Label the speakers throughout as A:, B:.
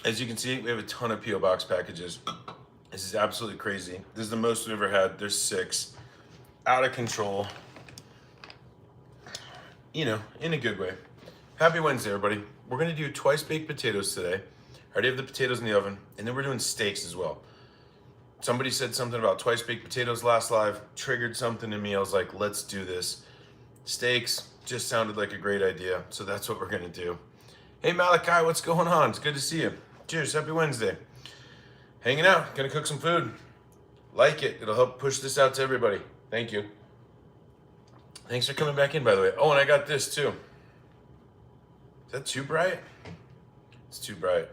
A: As you can see, we have a ton of P.O. Box packages. This is absolutely crazy. This is the most we've ever had. There's 6. Out of control. You know, in a good way. Happy Wednesday, everybody. We're gonna do twice baked potatoes today. I already have the potatoes in the oven, and then we're doing steaks as well. Somebody said something about twice baked potatoes last live, triggered something in me. I was like, let's do this. Steaks just sounded like a great idea, so that's what we're gonna do. Hey Malachi, what's going on? It's good to see you. Cheers, happy Wednesday. Hanging out, gonna cook some food. Like it, it'll help push this out to everybody. Thank you. Thanks for coming back in, by the way. Oh, and I got this too. Is that too bright? It's too bright.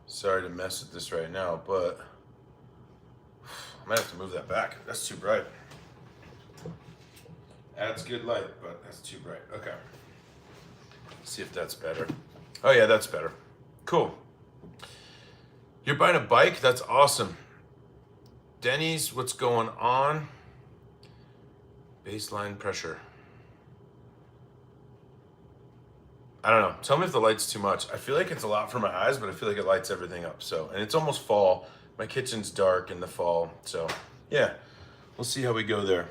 A: Sorry to mess with this right now, but I might have to move that back. That's too bright. Adds good light, but that's too bright. Okay. Let's see if that's better. Oh yeah, that's better. Cool. You're buying a bike? That's awesome. Denny's, what's going on? Baseline pressure. I don't know. Tell me if the light's too much. I feel like it's a lot for my eyes, but I feel like it lights everything up. So, and it's almost fall. My kitchen's dark in the fall. So, yeah, we'll see how we go there.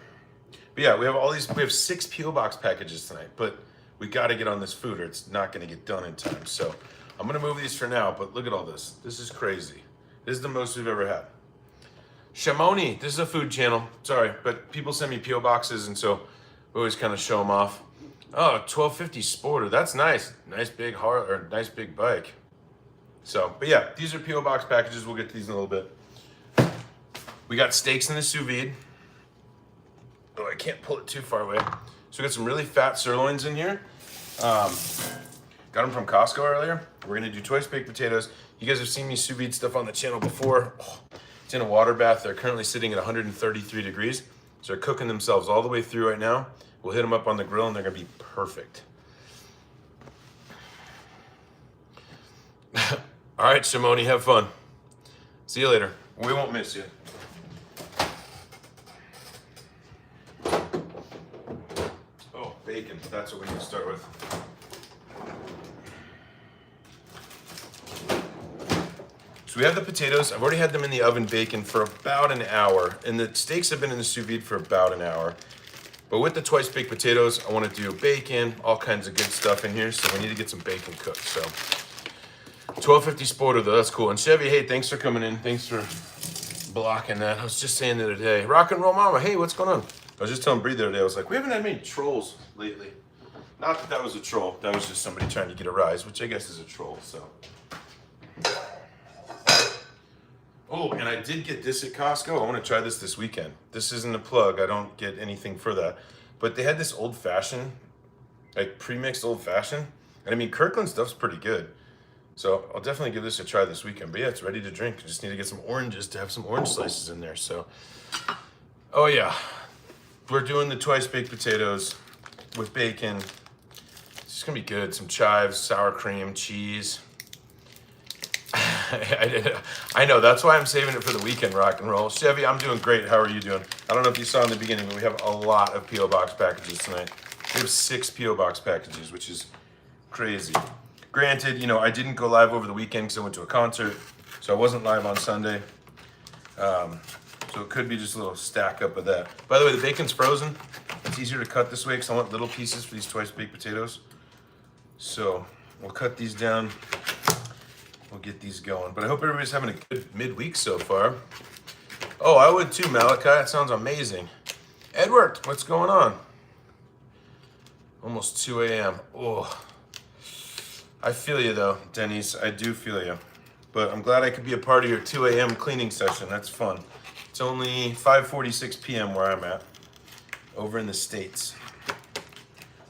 A: But yeah, we have 6 P.O. Box packages tonight, but we got to get on this food or it's not going to get done in time. So, I'm going to move these for now, but look at all this. This is crazy. This is the most we've ever had. Shamoni, this is a food channel. Sorry, but people send me P.O. boxes, and so we always kind of show them off. Oh, 1250 Sporter, that's nice. Nice big nice big bike. So, but yeah, these are P.O. Box packages. We'll get to these in a little bit. We got steaks in the sous vide. Oh, I can't pull it too far away. So we got some really fat sirloins in here. Got them from Costco earlier. We're gonna do twice baked potatoes. You guys have seen me sous vide stuff on the channel before. Oh, it's in a water bath. They're currently sitting at 133 degrees. So they're cooking themselves all the way through right now. We'll hit them up on the grill and they're gonna be perfect. All right, Shimoni, have fun. See you later. We won't miss you. Oh, bacon, that's what we need to start with. So we have the potatoes. I've already had them in the oven baking for about an hour, and the steaks have been in the sous vide for about an hour. But with the twice baked potatoes, I want to do bacon, all kinds of good stuff in here, so we need to get some bacon cooked. So 1250 Sporter though, that's cool. And Chevy, hey, thanks for coming in. Thanks for blocking that. I was just saying the other day, Rock and Roll Mama, hey, what's going on? I was just telling Bree the other day, I was like, we haven't had many trolls lately. Not that that was a troll, that was just somebody trying to get a rise, which I guess is a troll, so. Oh, and I did get this at Costco. I want to try this weekend. This isn't a plug. I don't get anything for that. But they had this old fashioned, like pre-mixed old fashioned. And I mean, Kirkland stuff's pretty good. So I'll definitely give this a try this weekend. But yeah, it's ready to drink. I just need to get some oranges to have some orange slices in there. So, oh yeah. We're doing the twice baked potatoes with bacon. It's just gonna be good. Some chives, sour cream, cheese. I know, that's why I'm saving it for the weekend, Rock and Roll. Chevy, I'm doing great. How are you doing? I don't know if you saw in the beginning, but we have a lot of P.O. Box packages tonight. We have 6 P.O. Box packages, which is crazy. Granted, you know, I didn't go live over the weekend because I went to a concert, so I wasn't live on Sunday. So it could be just a little stack up of that. By the way, the bacon's frozen. It's easier to cut this way because I want little pieces for these twice baked potatoes. So we'll cut these down. We'll get these going. But I hope everybody's having a good midweek so far. Oh, I would too, Malachi. That sounds amazing. Edward, what's going on? Almost 2 a.m. Oh, I feel you though, Denny's. I do feel you. But I'm glad I could be a part of your 2 a.m. cleaning session. That's fun. It's only 5:46 p.m. where I'm at, over in the States.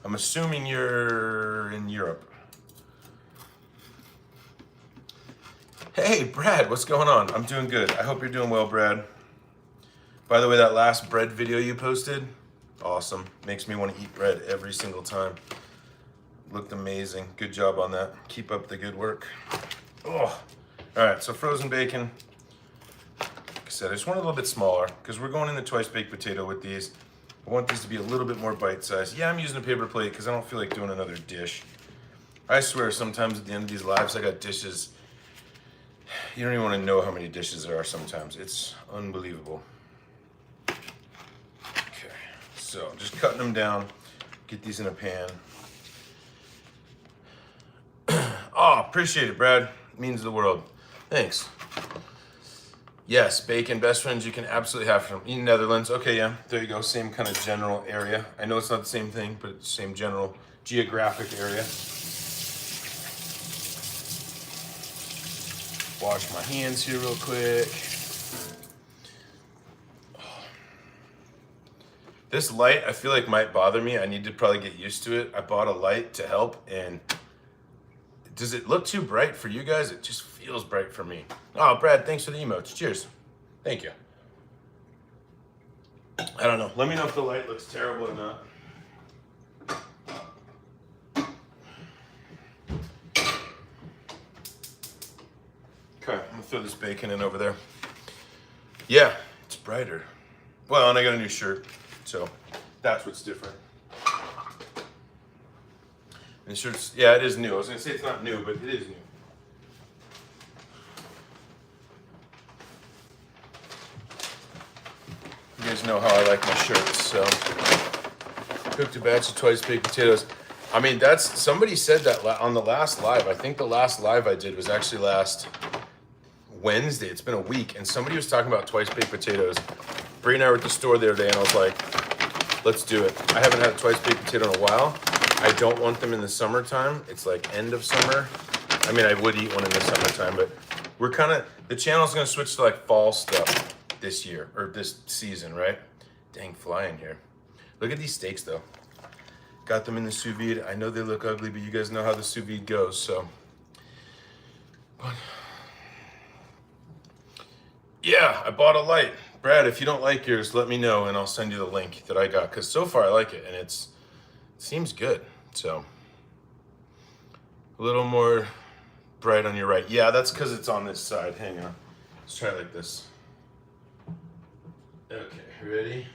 A: I'm assuming you're in Europe. Hey, Brad, what's going on? I'm doing good. I hope you're doing well, Brad. By the way, that last bread video you posted, awesome. Makes me want to eat bread every single time. Looked amazing. Good job on that. Keep up the good work. Oh, all right, so frozen bacon. Like I said, I just want it a little bit smaller because we're going in the twice baked potato with these. I want these to be a little bit more bite-sized. Yeah, I'm using a paper plate because I don't feel like doing another dish. I swear, sometimes at the end of these lives, I got dishes. You don't even want to know how many dishes there are sometimes. It's unbelievable. Okay, so just cutting them down. Get these in a pan. Oh, appreciate it, Brad. It means the world. Thanks. Yes, bacon, best friends you can absolutely have from in Netherlands. Okay, yeah, there you go. Same kind of general area. I know it's not the same thing, but it's the same general geographic area. Wash my hands here real quick. This light, I feel like might bother me. I need to probably get used to it. I bought a light to help, and does it look too bright for you guys? It just feels bright for me. Oh, Brad, thanks for the emotes. Cheers. Thank you. I don't know. Let me know if the light looks terrible or not. Okay, I'm gonna throw this bacon in over there. Yeah, it's brighter. Well, and I got a new shirt, so that's what's different. And the shirt's, yeah, it is new. I was gonna say it's not new, but it is new. You guys know how I like my shirts, so. Cooked a batch of twice baked potatoes. I mean, that's, somebody said that on the last live. I think the last live I did was actually last Wednesday. It's been a week, and somebody was talking about twice baked potatoes. Bree and I were at the store the other day, and I was like, let's do it. I haven't had a twice baked potato in a while. I don't want them in the summertime. It's like end of summer. I mean, I would eat one in the summertime, but we're kind of, the channel's gonna switch to like fall stuff this year, or this season, right? Dang, fly in here. Look at these steaks though. Got them in the sous vide. I know they look ugly, but you guys know how the sous vide goes, so. But yeah, I bought a light. Brad, if you don't like yours, let me know and I'll send you the link that I got, because so far I like it and it seems good. So a little more bright on your right. Yeah, that's because it's on this side. Hang on. Let's try it like this. Okay, ready?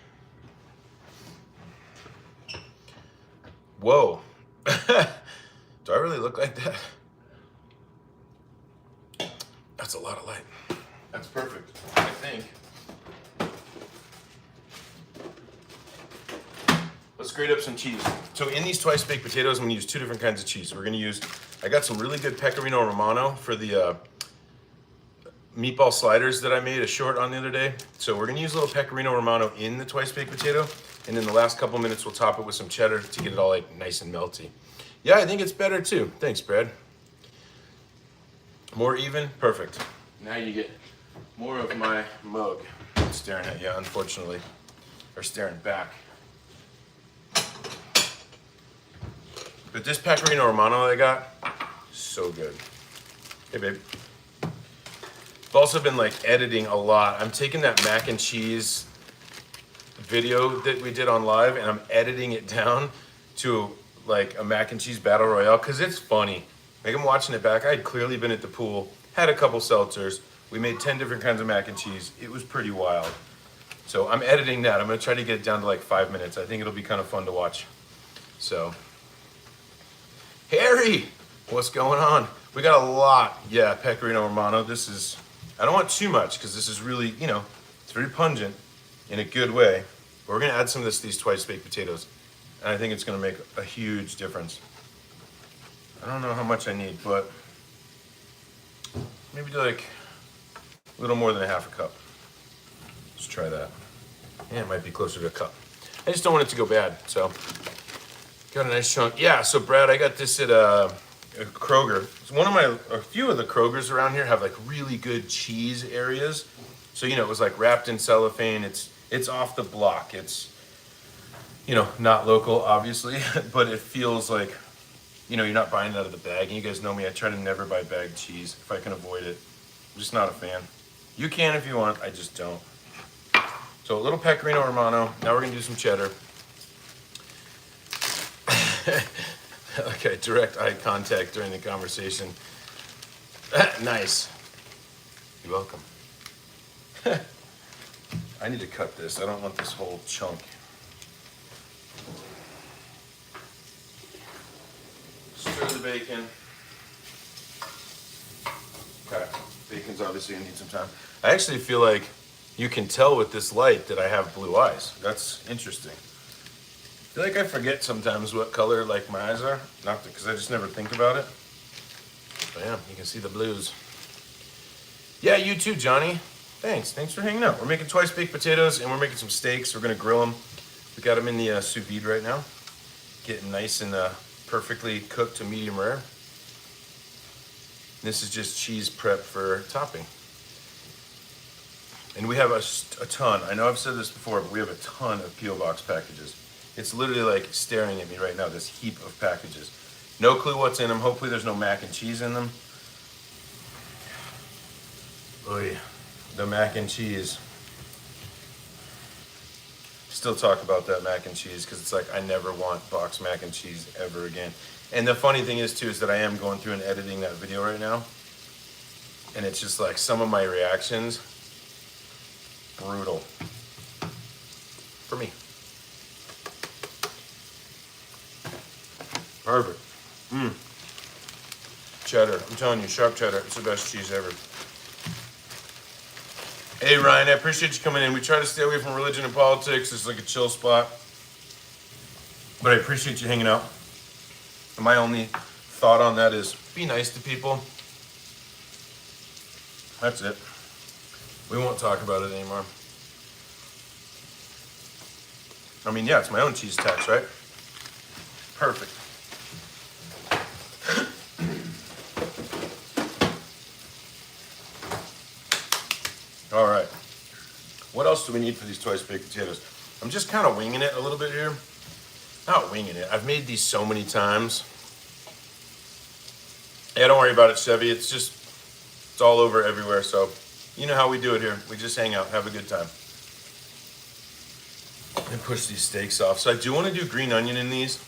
A: Whoa. Do I really look like that? That's a lot of light. That's perfect, I think. Let's grate up some cheese. So in these twice baked potatoes, I'm gonna use two different kinds of cheese. We're gonna use, I got some really good Pecorino Romano for the meatball sliders that I made a short on the other day. So we're gonna use a little Pecorino Romano in the twice baked potato, and in the last couple minutes we'll top it with some cheddar to get it all like nice and melty. Yeah, I think it's better too. Thanks, Brad. More even, perfect. Now you get more of my mug. I'm staring at you, unfortunately, or staring back. But this Pecorino Romano I got, so good. Hey, babe. I've also been like editing a lot. I'm taking that mac and cheese video that we did on live and I'm editing it down to like a mac and cheese battle royale because it's funny. Like I'm watching it back. I had clearly been at the pool, had a couple seltzers. We made 10 different kinds of mac and cheese. It was pretty wild. So I'm editing that. I'm gonna try to get it down to like 5 minutes. I think it'll be kind of fun to watch. So, Harry, what's going on? We got a lot. Yeah, Pecorino Romano. This is, I don't want too much because this is really, you know, it's very pungent in a good way. But we're gonna add some of this to these twice baked potatoes. And I think it's gonna make a huge difference. I don't know how much I need, but maybe do like a little more than a half a cup. Let's try that. Yeah, it might be closer to a cup. I just don't want it to go bad, so. Got a nice chunk. Yeah, so Brad, I got this at Kroger. It's a few of the Krogers around here have like really good cheese areas. So, you know, it was like wrapped in cellophane. It's off the block. It's, you know, not local, obviously, but it feels like, you know, you're not buying it out of the bag. And you guys know me, I try to never buy bagged cheese if I can avoid it. I'm just not a fan. You can if you want, I just don't. So a little Pecorino Romano. Now we're gonna do some cheddar. Okay, direct eye contact during the conversation. Nice. You're welcome. I need to cut this. I don't want this whole chunk. Stir the bacon. Okay, bacon's obviously gonna need some time. I actually feel like you can tell with this light that I have blue eyes. That's interesting. I feel like I forget sometimes what color like my eyes are. Not because I just never think about it. But yeah, you can see the blues. Yeah, you too, Johnny. Thanks for hanging out. We're making twice baked potatoes and we're making some steaks. We're gonna grill them. We got them in the sous vide right now. Getting nice and perfectly cooked to medium rare. This is just cheese prep for topping. And we have a ton. I know I've said this before, but we have a ton of P.O. Box packages. It's literally like staring at me right now, this heap of packages. No clue what's in them. Hopefully there's no mac and cheese in them. Oy, the mac and cheese. Still talk about that mac and cheese because it's like I never want box mac and cheese ever again. And the funny thing is too is that I am going through and editing that video right now. And it's just like some of my reactions, brutal. For me. Perfect. Cheddar. I'm telling you, sharp cheddar. It's the best cheese ever. Hey Ryan, I appreciate you coming in. We try to stay away from religion and politics. It's like a chill spot. But I appreciate you hanging out. And my only thought on that is be nice to people. That's it. We won't talk about it anymore. I mean, yeah, it's my own cheese tax, right? Perfect. All right. What else do we need for these twice baked potatoes? I'm just kind of winging it a little bit here. Not winging it. I've made these so many times. Yeah, don't worry about it, Chevy. It's all over everywhere. So you know how we do it here. We just hang out, have a good time. And push these steaks off. So I do want to do green onion in these.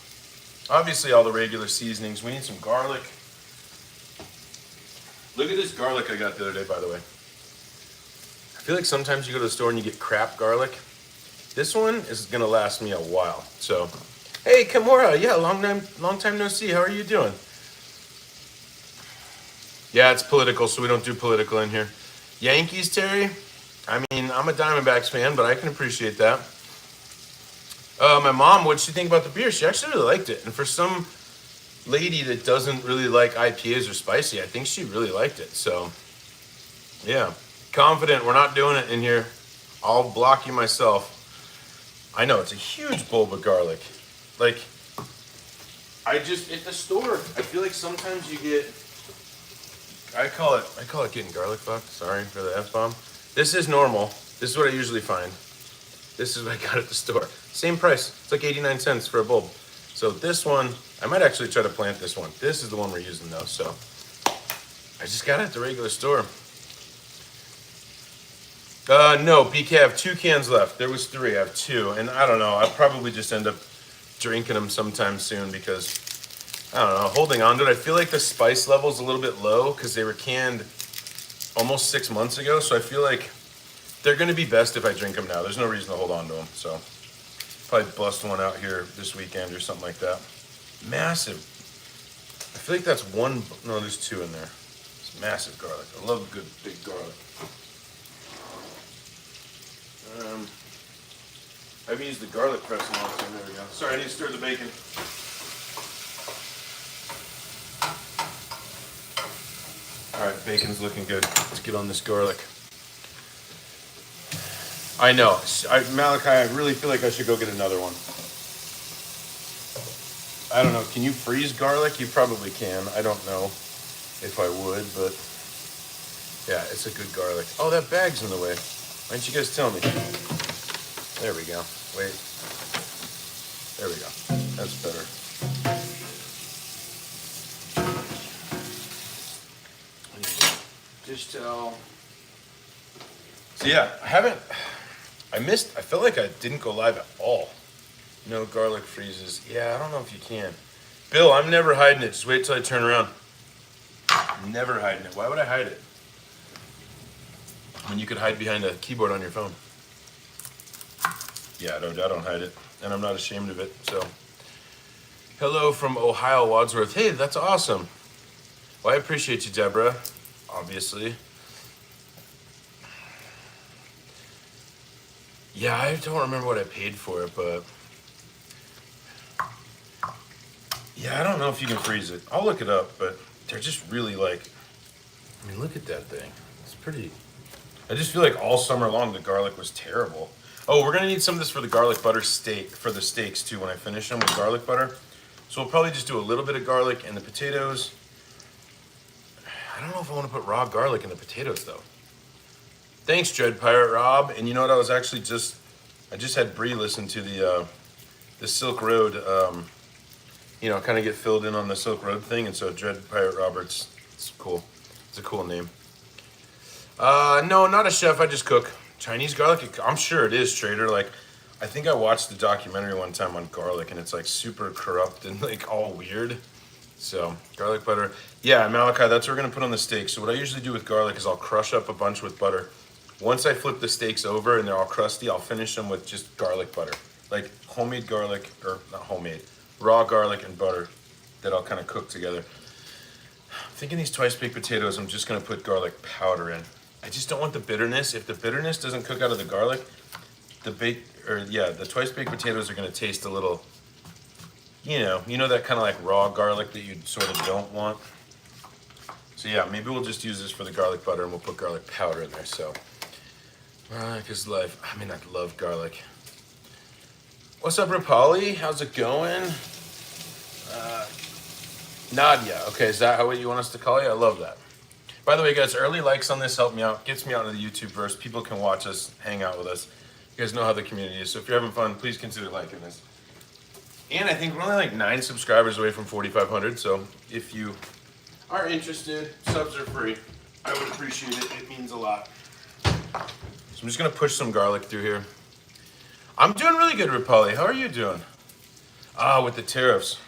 A: Obviously all the regular seasonings. We need some garlic. Look at this garlic I got the other day, by the way. I feel like sometimes you go to the store and you get crap garlic. This one is gonna last me a while. So, hey Kimura, yeah, long time no see. How are you doing? Yeah, it's political, so we don't do political in here. Yankees, Terry? I mean, I'm a Diamondbacks fan, but I can appreciate that. My mom, what'd she think about the beer? She actually really liked it. And for some lady that doesn't really like IPAs or spicy, I think she really liked it. So, yeah. Confident we're not doing it in here. I'll block you myself. I know, it's a huge bulb of garlic. Like, at the store, I feel like sometimes you get, I call it getting garlic fucked. Sorry for the F-bomb. This is normal. This is what I usually find. This is what I got at the store. Same price. It's like 89 cents for a bulb. So this one, I might actually try to plant this one. This is the one we're using though, so. I just got it at the regular store. No, BK, I have 2 cans left. There was 3, I have 2. And I don't know, I'll probably just end up drinking them sometime soon because, I don't know, holding on to it. I feel like the spice level's a little bit low because they were canned almost 6 months ago. So I feel like they're gonna be best if I drink them now. There's no reason to hold on to them. So probably bust one out here this weekend or something like that. Massive. I feel like that's one, no, there's 2 in there. It's massive garlic. I love good big garlic. I haven't used the garlic press in a long time. There we go. Sorry, I need to stir the bacon. All right, bacon's looking good. Let's get on this garlic. I know. Malachi, I really feel like I should go get another one. I don't know. Can you freeze garlic? You probably can. I don't know if I would, but yeah, it's a good garlic. Oh, that bag's in the way. Why didn't you guys tell me? There we go. Wait. There we go. That's better. Dish towel. So yeah, I felt like I didn't go live at all. No garlic freezes. Yeah, I don't know if you can. Bill, I'm never hiding it. Just wait till I turn around. Never hiding it. Why would I hide it? When you could hide behind a keyboard on your phone. Yeah, I don't hide it. And I'm not ashamed of it, so. Hello from Ohio, Wadsworth. Hey, that's awesome. Well, I appreciate you, Deborah, obviously. Yeah, I don't remember what I paid for it, but yeah, I don't know if you can freeze it. I'll look it up, but they're just really like, I mean, look at that thing. It's pretty, I just feel like all summer long the garlic was terrible. Oh, we're gonna need some of this for the garlic butter steak, for the steaks too when I finish them with garlic butter. So we'll probably just do a little bit of garlic in the potatoes. I don't know if I want to put raw garlic in the potatoes though. Thanks, Dread Pirate Rob. And you know what? I just had Bree listen to the Silk Road, kind of get filled in on the Silk Road thing. And so Dread Pirate Roberts, it's cool. It's a cool name. No, not a chef. I just cook. Chinese garlic, I'm sure it is, Trader. Like, I think I watched the documentary one time on garlic, and it's like super corrupt and like all weird. So garlic butter. Yeah, Malachi, that's what we're gonna put on the steak. So what I usually do with garlic is I'll crush up a bunch with butter. Once I flip the steaks over and they're all crusty, I'll finish them with just garlic butter. Like homemade garlic, or not homemade, raw garlic and butter that I'll kind of cook together. I'm thinking these twice baked potatoes, I'm just gonna put garlic powder in. I just don't want the bitterness. If the bitterness doesn't cook out of the garlic, the twice baked potatoes are gonna taste a little, you know that kind of like raw garlic that you sort of don't want. So yeah, maybe we'll just use this for the garlic butter and we'll put garlic powder in there. So, garlic is life. I mean, I love garlic. What's up, Rapali? How's it going? Nadia. Okay, is that how you want us to call you? I love that. By the way, guys, early likes on this help me out. Gets me out of the YouTube verse. People can watch us, hang out with us. You guys know how the community is. So if you're having fun, please consider liking this. And I think we're only like 9 subscribers away from 4,500. So if you are interested, subs are free. I would appreciate it. It means a lot. So I'm just gonna push some garlic through here. I'm doing really good, Rapali. How are you doing? With the tariffs.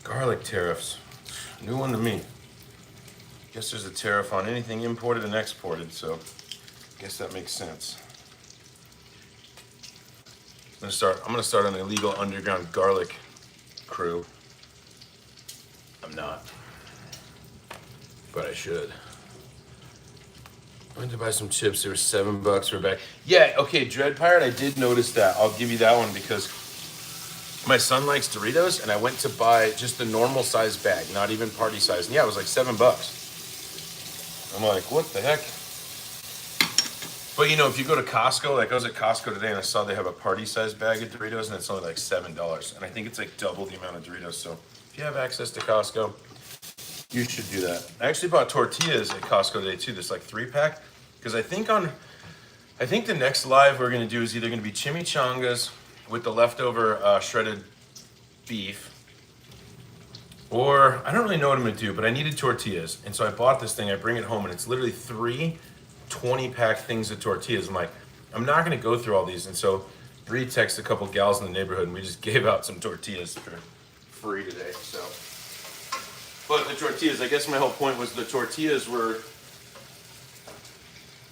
A: Garlic tariffs. New one to me. Guess there's a tariff on anything imported and exported, so I guess that makes sense. I'm gonna start an illegal underground garlic crew. I'm not, but I should. I went to buy some chips. They were $7 for a bag. Yeah, okay, Dread Pirate, I did notice that. I'll give you that one because my son likes Doritos, and I went to buy just the normal size bag, not even party size. And yeah, it was like $7. I'm like, what the heck? But if you go to Costco, like I was at Costco today and I saw they have a party size bag of Doritos and it's only like $7. And I think it's like double the amount of Doritos. So if you have access to Costco, you should do that. I actually bought tortillas at Costco today too, this like 3-pack. Because I think the next live we're gonna do is either gonna be chimichangas with the leftover shredded beef, or I don't really know what I'm gonna do, but I needed tortillas. And so I bought this thing, I bring it home, and it's literally 3 20-pack things of tortillas. I'm like, I'm not gonna go through all these. And so Bree texted a couple gals in the neighborhood and we just gave out some tortillas for free today, so. But the tortillas, I guess my whole point was the tortillas were,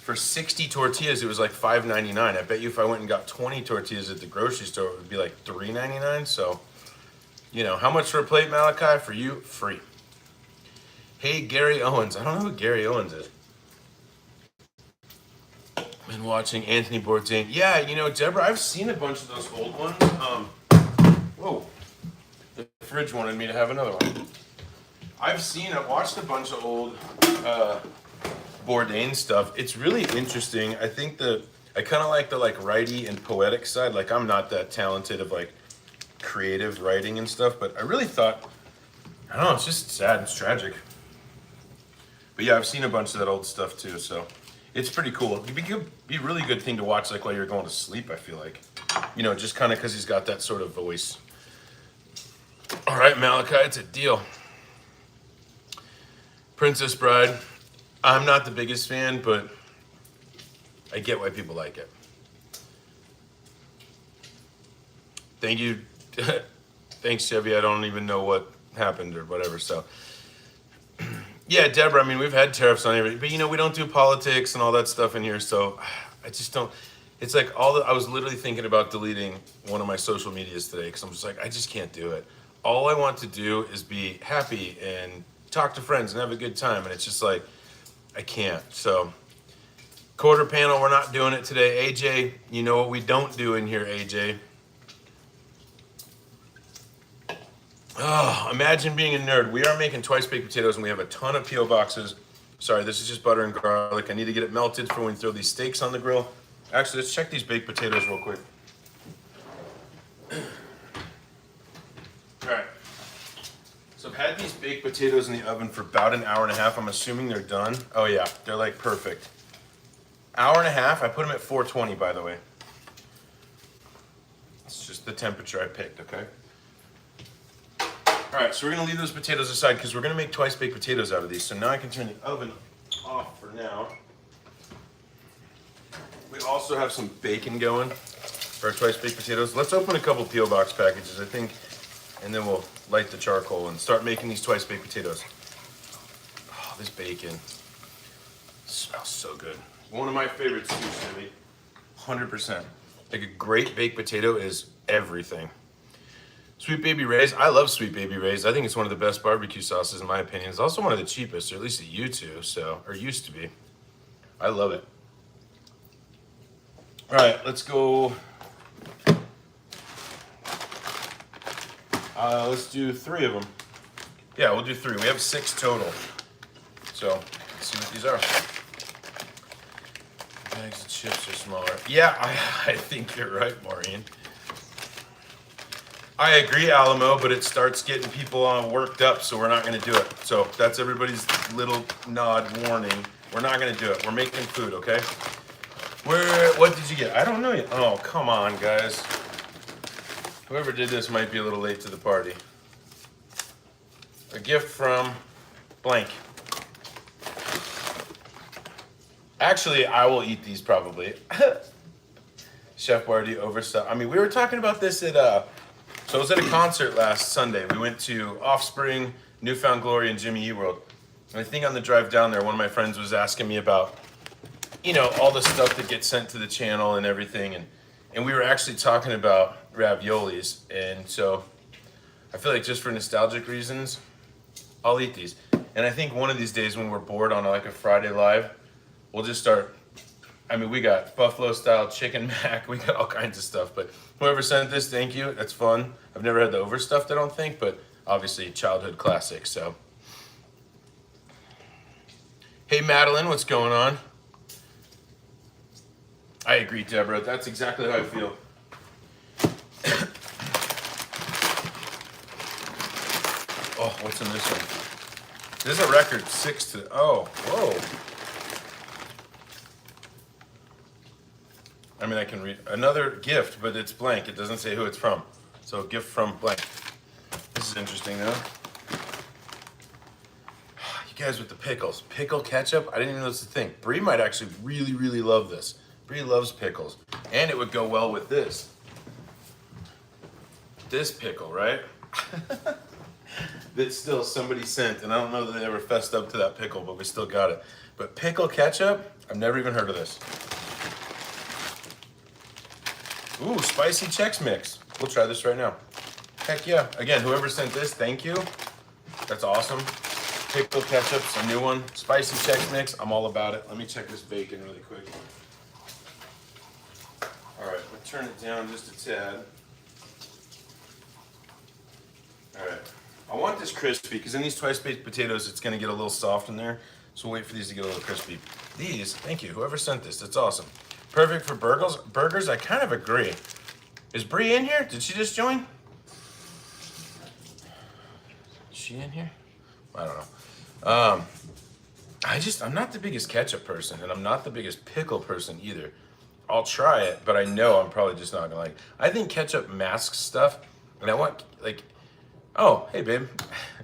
A: for 60 tortillas, it was like $5.99. I bet you if I went and got 20 tortillas at the grocery store, it would be like $3.99. So, how much for a plate, Malachi? For you, free. Hey, Gary Owens. I don't know who Gary Owens is. Been watching Anthony Bourdain. Yeah, Deborah, I've seen a bunch of those old ones. Whoa. The fridge wanted me to have another one. I've watched a bunch of old Bourdain stuff. It's really interesting. I think I kind of like the righty and poetic side. Like I'm not that talented of creative writing and stuff, but I really thought, I don't know, it's just sad, it's tragic. But yeah, I've seen a bunch of that old stuff too, so it's pretty cool. It'd be a really good thing to watch while you're going to sleep, I feel like. Just kind of because he's got that sort of voice. All right, Malachi, it's a deal. Princess Bride. I'm not the biggest fan, but I get why people like it. Thank you. Thanks, Chevy. I don't even know what happened or whatever, so. Yeah, Deborah, I mean, we've had tariffs on everything, but we don't do politics and all that stuff in here, so I just don't. It's like I was literally thinking about deleting one of my social medias today because I'm just like, I just can't do it. All I want to do is be happy and talk to friends and have a good time. And it's just like, I can't. So quarter panel, we're not doing it today. AJ, you know what we don't do in here, AJ? Oh, imagine being a nerd. We are making twice baked potatoes and we have a ton of P.O. boxes. Sorry, this is just butter and garlic. I need to get it melted for when we throw these steaks on the grill. Actually, let's check these baked potatoes real quick. All right. So I've had these baked potatoes in the oven for about an hour and a half. I'm assuming they're done. Oh yeah, they're like perfect. Hour and a half. I put them at 420, by the way. It's just the temperature I picked, okay? All right, so we're gonna leave those potatoes aside because we're gonna make twice baked potatoes out of these. So now I can turn the oven off for now. We also have some bacon going for our twice baked potatoes. Let's open a couple P.O. box packages, I think, and then we'll light the charcoal and start making these twice baked potatoes. Oh, this bacon smells so good. One of my favorites too, Silly. 100%. Like a great baked potato is everything. Sweet Baby Ray's, I love Sweet Baby Ray's. I think it's one of the best barbecue sauces in my opinion. It's also one of the cheapest, or at least it used to be. I love it. All right, let's go. Let's do 3 of them. Yeah, we'll do 3. We have 6 total. So let's see what these are. Bags of chips are smaller. Yeah, I think you're right, Maureen. I agree, Alamo, but it starts getting people worked up, so we're not going to do it. So that's everybody's little nod warning. We're not going to do it. We're making food, okay? What did you get? I don't know yet. Oh, come on, guys. Whoever did this might be a little late to the party. A gift from blank. Actually, I will eat these probably. Chef Barty overstuffed. I mean, we were talking about this at so I was at a concert last Sunday. We went to Offspring, Newfound Glory, and Jimmy Eat World. And I think on the drive down there, one of my friends was asking me about, you know, all the stuff that gets sent to the channel and everything. And we were actually talking about raviolis. And so I feel like just for nostalgic reasons, I'll eat these. And I think one of these days when we're bored on like a Friday live, we'll just start. I mean, we got buffalo style chicken mac. We got all kinds of stuff. But whoever sent this, thank you. That's fun. I've never had the overstuffed, I don't think, but obviously childhood classic. So, hey Madeline, what's going on? I agree, Deborah. That's exactly how I feel. Oh, what's in this one? This is a record 6 to. Oh, whoa. I mean, I can read another gift, but it's blank. It doesn't say who it's from. So, gift from blank. This is interesting, though. You guys with the pickles. Pickle ketchup? I didn't even know this was a thing. Bree might actually really, really love this. Bree loves pickles. And it would go well with this. This pickle, right? That still somebody sent, and I don't know that they ever fessed up to that pickle, but we still got it. But pickle ketchup? I've never even heard of this. Ooh, spicy Chex Mix. We'll try this right now. Heck yeah. Again, whoever sent this, thank you. That's awesome. Pickle ketchup's a new one. Spicy Chex Mix, I'm all about it. Let me check this bacon really quick. All right, we'll turn it down just a tad. All right. I want this crispy because in these twice baked potatoes, it's gonna get a little soft in there. So we'll wait for these to get a little crispy. These, thank you, whoever sent this, that's awesome. Perfect for burgers, I kind of agree. Is Bree in here? Did she just join? Is she in here? I don't know. I'm not the biggest ketchup person, and I'm not the biggest pickle person either. I'll try it, but I know I'm probably just not gonna like it. I think ketchup masks stuff, and I want, like, oh, hey babe.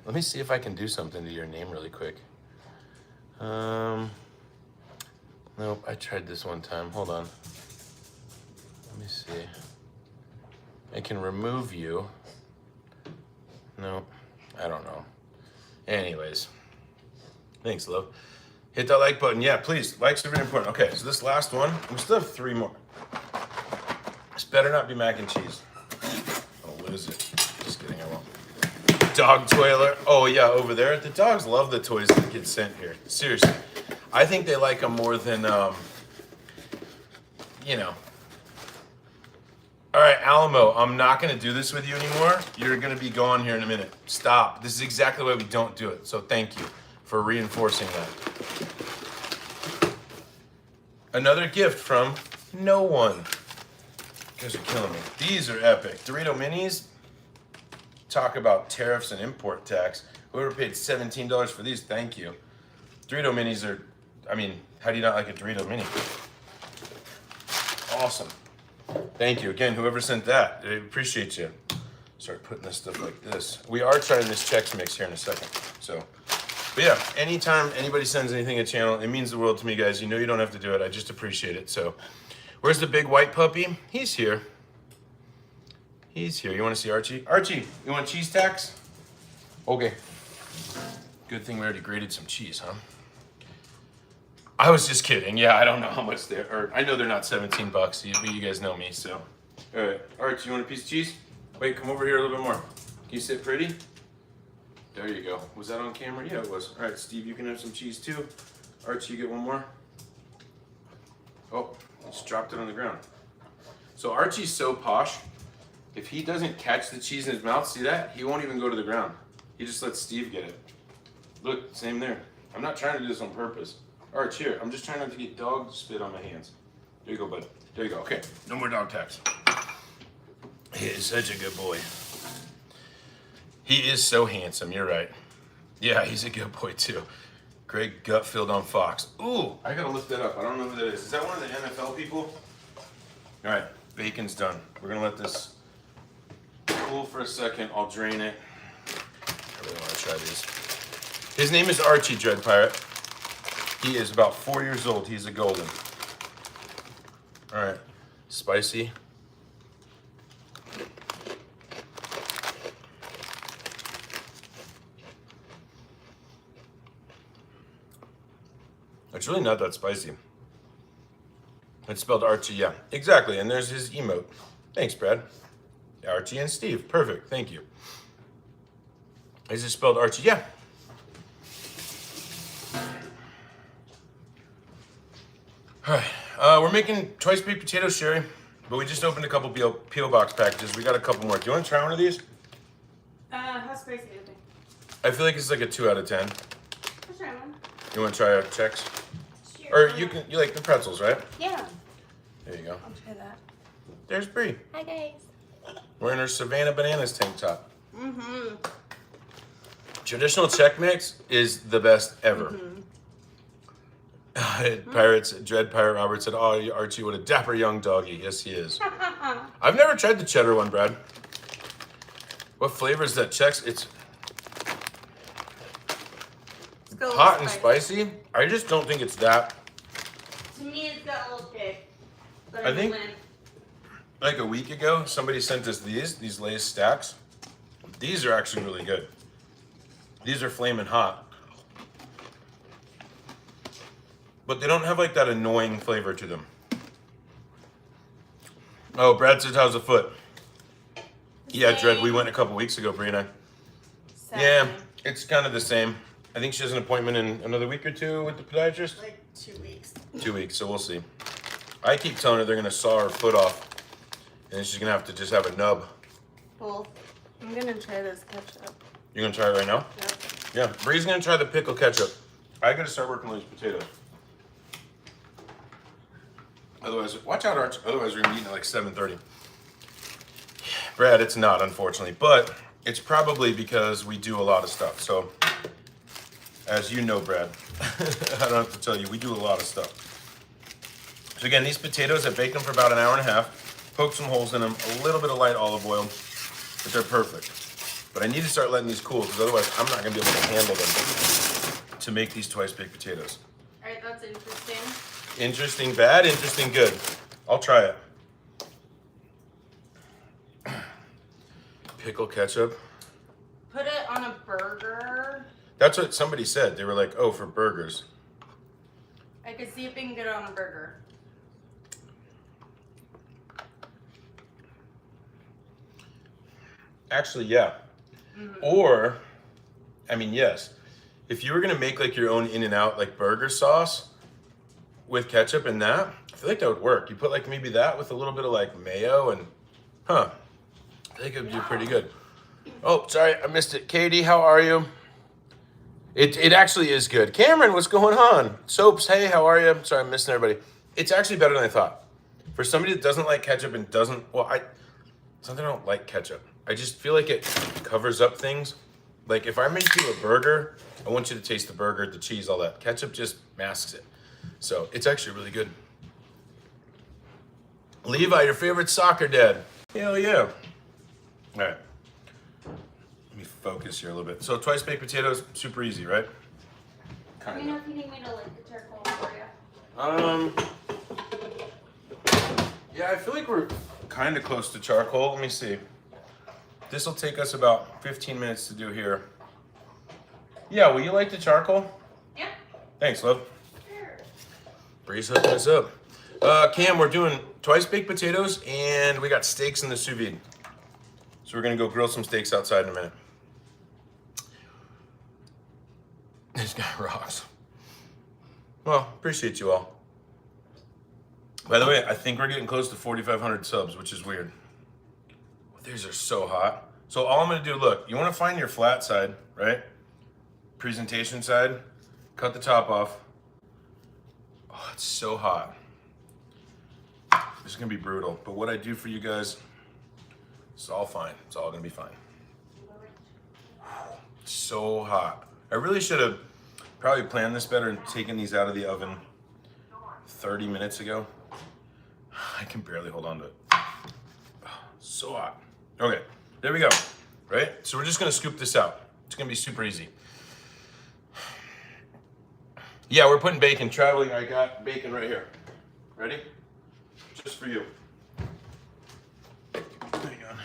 A: Let me see if I can do something to your name really quick. Nope, I tried this one time. Hold on. Let me see. I can remove you. Nope, I don't know. Anyways, thanks, love. Hit that like button. Yeah, please. Likes are very important. Okay, so this last one, we still have 3 more. better not be mac and cheese. I'll lose it. Just kidding, I won't. Dog toilet. Oh yeah, over there. The dogs love the toys that get sent here. Seriously. I think they like them more than, you know. All right, Alamo, I'm not going to do this with you anymore. You're going to be gone here in a minute. Stop. This is exactly why we don't do it. So thank you for reinforcing that. Another gift from no one. You guys are killing me. These are epic. Dorito Minis. Talk about tariffs and import tax. Whoever paid $17 for these, thank you. Dorito Minis are, I mean, how do you not like a Dorito Mini? Awesome. Thank you. Again, whoever sent that, I appreciate you. Start putting this stuff like this. We are trying this Chex Mix here in a second. So, but yeah, anytime anybody sends anything to the channel, it means the world to me, guys. You know you don't have to do it. I just appreciate it. So, where's the big white puppy? He's here. He's here. You want to see Archie? Archie, you want cheese tax? Okay. Good thing we already grated some cheese, huh? I was just kidding. Yeah, I don't know how much they're, or I know they're not $17, but you guys know me, so. All right, Archie, you want a piece of cheese? Wait, come over here a little bit more. Can you sit pretty? There you go. Was that on camera? Yeah, it was. All right, Steve, you can have some cheese too. Archie, you get one more. Oh, just dropped it on the ground. So Archie's so posh. If he doesn't catch the cheese in his mouth, see that? He won't even go to the ground. He just lets Steve get it. Look, same there. I'm not trying to do this on purpose. Arch, here. I'm just trying not to get dog spit on my hands. There you go, bud. There you go. Okay, no more dog tax. He is such a good boy. He is so handsome, you're right. Yeah, he's a good boy too. Greg Gutfield on Fox. Ooh, I gotta look that up. I don't know who that is. Is that one of the NFL people? All right, bacon's done. We're gonna let this cool for a second. I'll drain it. I really wanna try these. His name is Archie, Dread Pirate. He is about 4 years old. He's a golden. All right, spicy. It's really not that spicy. It's spelled Archie, yeah, exactly. And there's his emote. Thanks, Brad. Archie and Steve, perfect, thank you. Is it spelled Archie? Yeah. All right, we're making twice baked potatoes, Sherry, but we just opened a couple P.O. box packages. We got a couple more. Do you want to try one of these?
B: How spicy is it?
A: I feel like it's like a 2 out of 10.
B: I'll try one.
A: You want to try a Chex?
B: Sure.
A: Or you like the pretzels, right?
B: Yeah.
A: There you go.
B: I'll try that.
A: There's Bree.
B: Hi, guys.
A: Wearing her Savannah Bananas tank top.
B: Mm-hmm.
A: Traditional Chex Mix is the best ever.
B: Mm-hmm.
A: Pirates, Dread Pirate Robert said, "Oh, Archie, what a dapper young doggy." Yes, he is. I've never tried the cheddar one, Brad. What flavor is that Chex? It's hot and spicy. I just don't think it's that.
B: To me, it's got a little kick. But
A: I think like a week ago, somebody sent us these Lay's stacks. These are actually really good. These are flaming hot. But they don't have like that annoying flavor to them. Oh, Brad says, how's the foot? Yeah, Dread, we went a couple weeks ago, Bree and I. Yeah, it's kind of the same. I think she has an appointment in another week or two with the podiatrist.
B: Like 2 weeks.
A: 2 weeks, so we'll see. I keep telling her they're gonna saw her foot off, and then she's gonna have to just have a nub.
B: Well, I'm gonna try this ketchup.
A: You're gonna try it right now?
B: Yep.
A: Yeah, Bree's gonna try the pickle ketchup. I gotta start working on these potatoes. Otherwise, watch out, Arch. Otherwise, we're gonna be eating at like 7:30. Brad, it's not, unfortunately, but it's probably because we do a lot of stuff. So, as you know, Brad, I don't have to tell you, we do a lot of stuff. So again, these potatoes, I baked them for about an hour and a half, poked some holes in them, a little bit of light olive oil, but they're perfect. But I need to start letting these cool, because otherwise I'm not gonna be able to handle them to make these twice baked potatoes.
B: All right, that's interesting.
A: Interesting bad, interesting good. I'll try it. Pickle ketchup.
B: Put it on a burger.
A: That's what somebody said. They were like, oh, for burgers.
B: I could see if we can get it on a burger.
A: Actually, yeah. Or, I mean, yes. If you were gonna make like your own In-N-Out like burger sauce with ketchup and that, I feel like that would work. You put like maybe that with a little bit of like mayo and, I think it would be pretty good. Oh, sorry, I missed it. Katie, how are you? It actually is good. Cameron, what's going on? Soaps, hey, how are you? Sorry, I'm missing everybody. It's actually better than I thought. For somebody that doesn't like ketchup and doesn't, something I don't like ketchup. I just feel like it covers up things. Like if I make you a burger, I want you to taste the burger, the cheese, all that. Ketchup just masks it. So it's actually really good. Levi, your favorite soccer dad. Hell yeah. All right. Let me focus here a little bit. So twice baked potatoes, super easy, right?
B: Let me know if you need me to light the charcoal for you.
A: Yeah, I feel like we're kind of close to charcoal. Let me see. This will take us about 15 minutes to do here. Yeah, will you light the charcoal?
B: Yeah.
A: Thanks, love.
B: Sure.
A: Bree's hooking us up. Cam, we're doing twice baked potatoes and we got steaks in the sous vide. So we're gonna go grill some steaks outside in a minute. This guy rocks. Well, appreciate you all. By the way, I think we're getting close to 4,500 subs, which is weird. These are so hot. So all I'm gonna do, look, you wanna find your flat side, right? Presentation side, cut the top off. Oh, it's so hot. This is gonna be brutal, but what I do for you guys, it's all fine. It's all gonna be fine. It's so hot. I really should have probably planned this better and taken these out of the oven 30 minutes ago. I can barely hold on to it. So hot. Okay, there we go. Right? So we're just gonna scoop this out. It's gonna be super easy. Yeah, we're putting bacon. Traveling, I got bacon right here. Ready? Just for you. Hang on.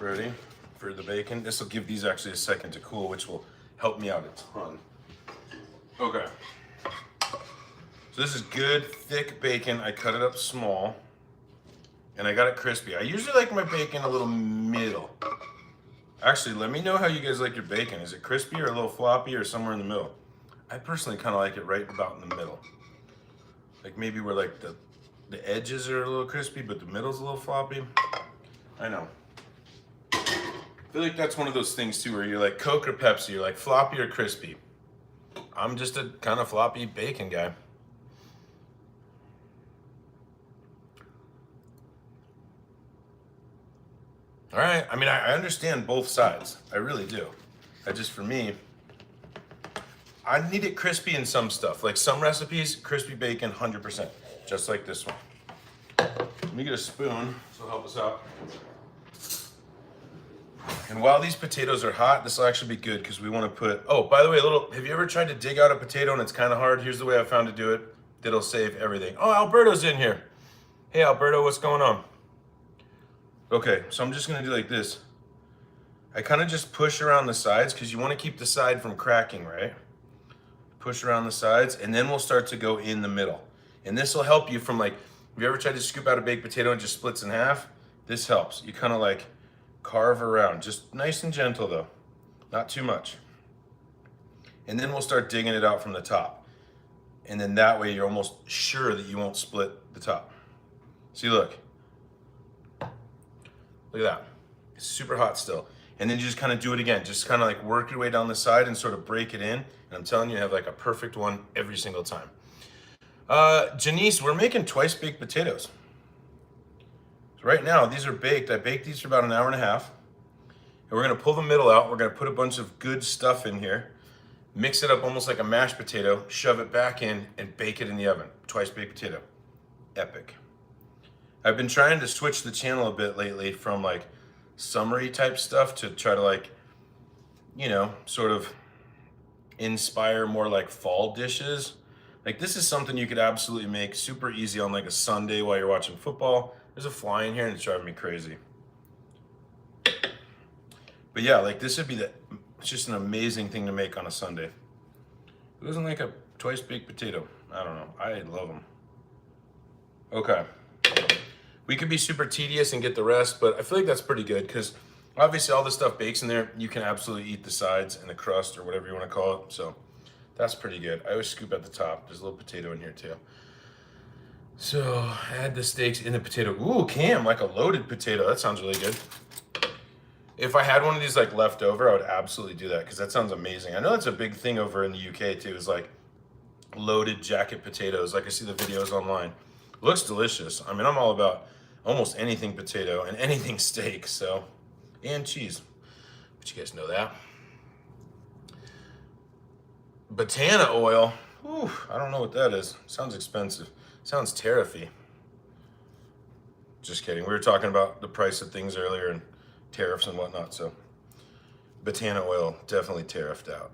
A: Ready for the bacon? This will give these actually a second to cool, which will help me out a ton. Okay. So this is good, thick bacon. I cut it up small. And I got it crispy. I usually like my bacon a little middle. Actually, let me know how you guys like your bacon. Is it crispy or a little floppy or somewhere in the middle? I personally kind of like it right about in the middle. Like maybe where like the edges are a little crispy, but the middle's a little floppy. I know. I feel like that's one of those things too where you're like Coke or Pepsi, you're like floppy or crispy. I'm just a kind of floppy bacon guy. All right, I mean, I understand both sides. I really do. For me, I need it crispy in some stuff. Like some recipes, crispy bacon, 100%. Just like this one. Let me get a spoon, this will help us out. And while these potatoes are hot, this will actually be good because we want to put, oh, by the way, have you ever tried to dig out a potato and it's kind of hard? Here's the way I found to do it. That'll save everything. Oh, Alberto's in here. Hey, Alberto, what's going on? Okay, so I'm just gonna do like this. I kind of just push around the sides because you want to keep the side from cracking, right? Push around the sides, and then we'll start to go in the middle. And this will help you from like, have you ever tried to scoop out a baked potato and it just splits in half? This helps. You kind of like carve around, just nice and gentle though, not too much. And then we'll start digging it out from the top. And then that way you're almost sure that you won't split the top. See, look. Look at that. It's super hot still. And then you just kind of do it again. Just kind of like work your way down the side and sort of break it in. And I'm telling you, you have like a perfect one every single time. Janice, we're making twice baked potatoes. So right now, these are baked. I baked these for about an hour and a half. And we're gonna pull the middle out. We're gonna put a bunch of good stuff in here. Mix it up almost like a mashed potato. Shove it back in and bake it in the oven. Twice baked potato. Epic. I've been trying to switch the channel a bit lately from like summery type stuff to try to like, you know, sort of inspire more like fall dishes. Like this is something you could absolutely make super easy on like a Sunday while you're watching football. There's a fly in here and it's driving me crazy. But yeah, like this would be it's just an amazing thing to make on a Sunday. Who doesn't like a twice baked potato? I don't know, I love them. Okay. We could be super tedious and get the rest, but I feel like that's pretty good because obviously all the stuff bakes in there. You can absolutely eat the sides and the crust or whatever you want to call it. So that's pretty good. I always scoop at the top. There's a little potato in here too. So add the steaks in the potato. Ooh, Cam, like a loaded potato. That sounds really good. If I had one of these like left over, I would absolutely do that because that sounds amazing. I know that's a big thing over in the UK too, is like loaded jacket potatoes. Like I see the videos online. Looks delicious. I mean, I'm all about almost anything potato and anything steak, so, and cheese. But you guys know that. Botana oil. Whew, I don't know what that is. Sounds expensive. Sounds tariffy. Just kidding. We were talking about the price of things earlier and tariffs and whatnot, so Botana oil definitely tariffed out.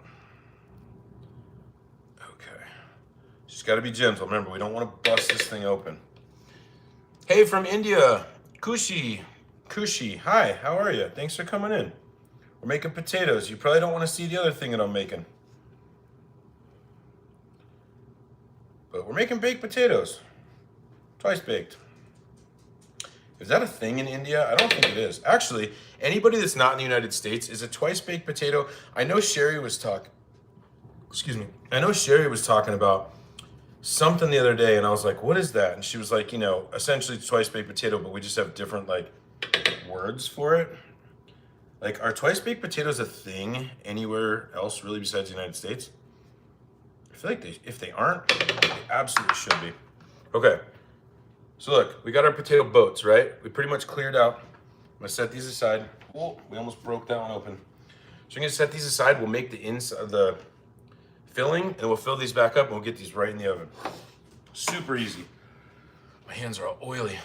A: Okay. Just got to be gentle. Remember, we don't want to bust this thing open. Hey, from India, Kushi. Kushi, hi, how are you? Thanks for coming in. We're making potatoes. You probably don't want to see the other thing that I'm making. But we're making baked potatoes. Twice baked. Is that a thing in India? I don't think it is. Actually, anybody that's not in the United States, is a twice baked potato. I know Sherry was talking, I know Sherry was talking about something the other day, and I was like, what is that? And she was like, you know, essentially it's twice baked potato, but we just have different like words for it. Like, are twice baked potatoes a thing anywhere else really besides the United States? I feel like if they aren't, they absolutely should be. Okay, so look, we got our potato boats, right? We pretty much cleared out. I'm gonna set these aside. Oh, we almost broke that one open. So I'm gonna set these aside. We'll make the inside, the filling, and we'll fill these back up and we'll get these right in the oven. Super easy. My hands are all oily.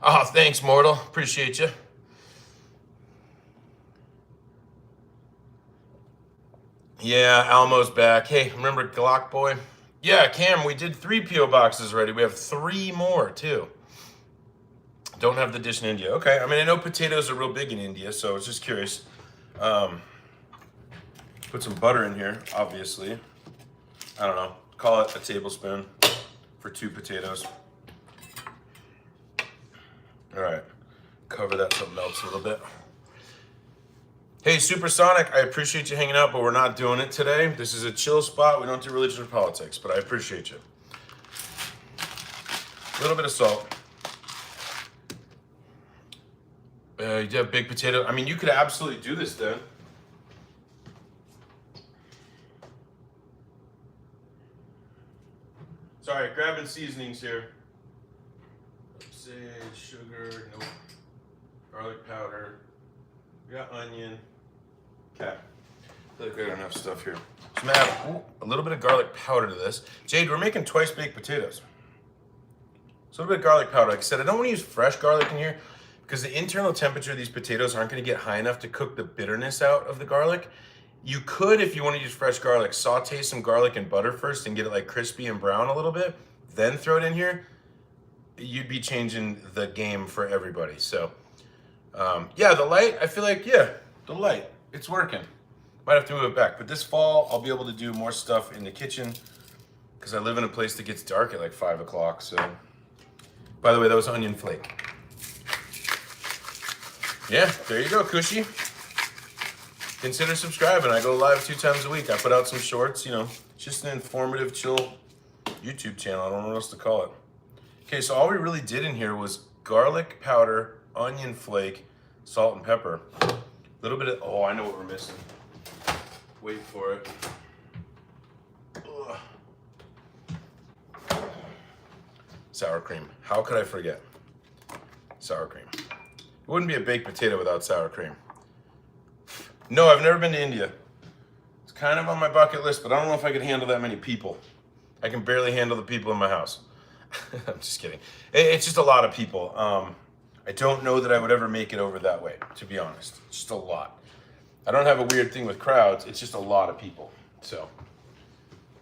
A: Oh, thanks, Mortal. Appreciate you. Yeah, Almo's back. Hey, remember Glock Boy? Yeah, Cam, we did 3 P.O. boxes already. We have 3 more, too. Don't have the dish in India. Okay, I mean, I know potatoes are real big in India, so I was just curious. Put some butter in here, obviously. I don't know, call it a tablespoon for 2 potatoes. All right, cover that so it melts a little bit. Hey, Supersonic, I appreciate you hanging out, but we're not doing it today. This is a chill spot. We don't do religion or politics, but I appreciate you. A little bit of salt. You do have big potato. I mean, you could absolutely do this then. Sorry, grabbing seasonings here. Sage, sugar, nope. Garlic powder. We got onion. Okay. I feel like we got enough stuff here. So I'm gonna add a little bit of garlic powder to this. Jade, we're making twice baked potatoes. So a little bit of garlic powder. Like I said, I don't want to use fresh garlic in here because the internal temperature of these potatoes aren't going to get high enough to cook the bitterness out of the garlic. You could, if you want to use fresh garlic, saute some garlic in butter first and get it like crispy and brown a little bit, then throw it in here. You'd be changing the game for everybody. So yeah, the light, I feel like, yeah, the light, it's working. Might have to move it back, but this fall I'll be able to do more stuff in the kitchen because I live in a place that gets dark at like 5 o'clock. So, by the way, that was onion flake. Yeah, there you go, Cushy. Consider subscribing. I go live 2 times a week. I put out some shorts, you know, just an informative, chill YouTube channel. I don't know what else to call it. Okay, so all we really did in here was garlic powder, onion flake, salt and pepper. A little bit of, oh, I know what we're missing. Wait for it. Ugh. Sour cream. How could I forget? Sour cream. It wouldn't be a baked potato without sour cream. No, I've never been to India. It's kind of on my bucket list, but I don't know if I could handle that many people. I can barely handle the people in my house. I'm just kidding. It's just a lot of people. I don't know that I would ever make it over that way, to be honest. It's just a lot. I don't have a weird thing with crowds. It's just a lot of people. So,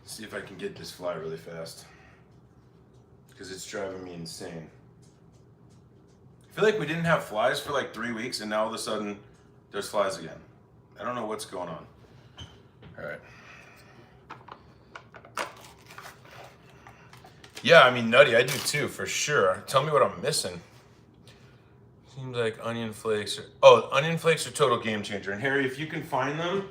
A: let's see if I can get this fly really fast. Because it's driving me insane. I feel like we didn't have flies for like 3 weeks, and now all of a sudden, there's flies again. I don't know what's going on. All right. Yeah, I mean, nutty, I do too, for sure. Tell me what I'm missing. Seems like onion flakes are, oh, onion flakes are total game changer. And Harry, if you can find them,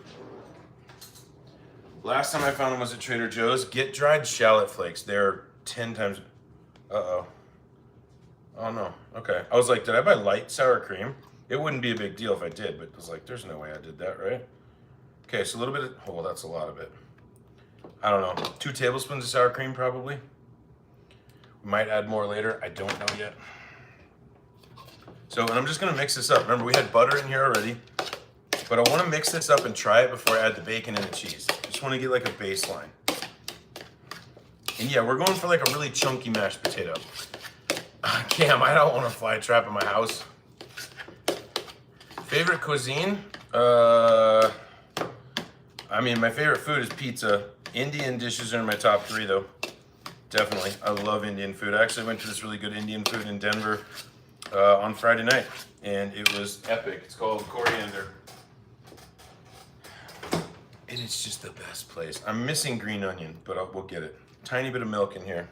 A: last time I found them was at Trader Joe's. Get dried shallot flakes. They're 10 times, uh-oh. Oh no, okay. I was like, did I buy light sour cream? It wouldn't be a big deal if I did, but I was like, there's no way I did that, right? Okay, so a little bit of, oh, well, that's a lot of it. I don't know, 2 tablespoons of sour cream probably. We might add more later, I don't know yet. So, and I'm just gonna mix this up. Remember, we had butter in here already, but I wanna mix this up and try it before I add the bacon and the cheese. Just wanna get like a baseline. And yeah, we're going for like a really chunky mashed potato. Cam, I don't want a fly trap in my house. Favorite cuisine? I mean, my favorite food is pizza. Indian dishes are in my top 3 though. Definitely, I love Indian food. I actually went to this really good Indian food in Denver on Friday night, and it was epic. It's called Coriander. And it's just the best place. I'm missing green onion, but we'll get it. Tiny bit of milk in here.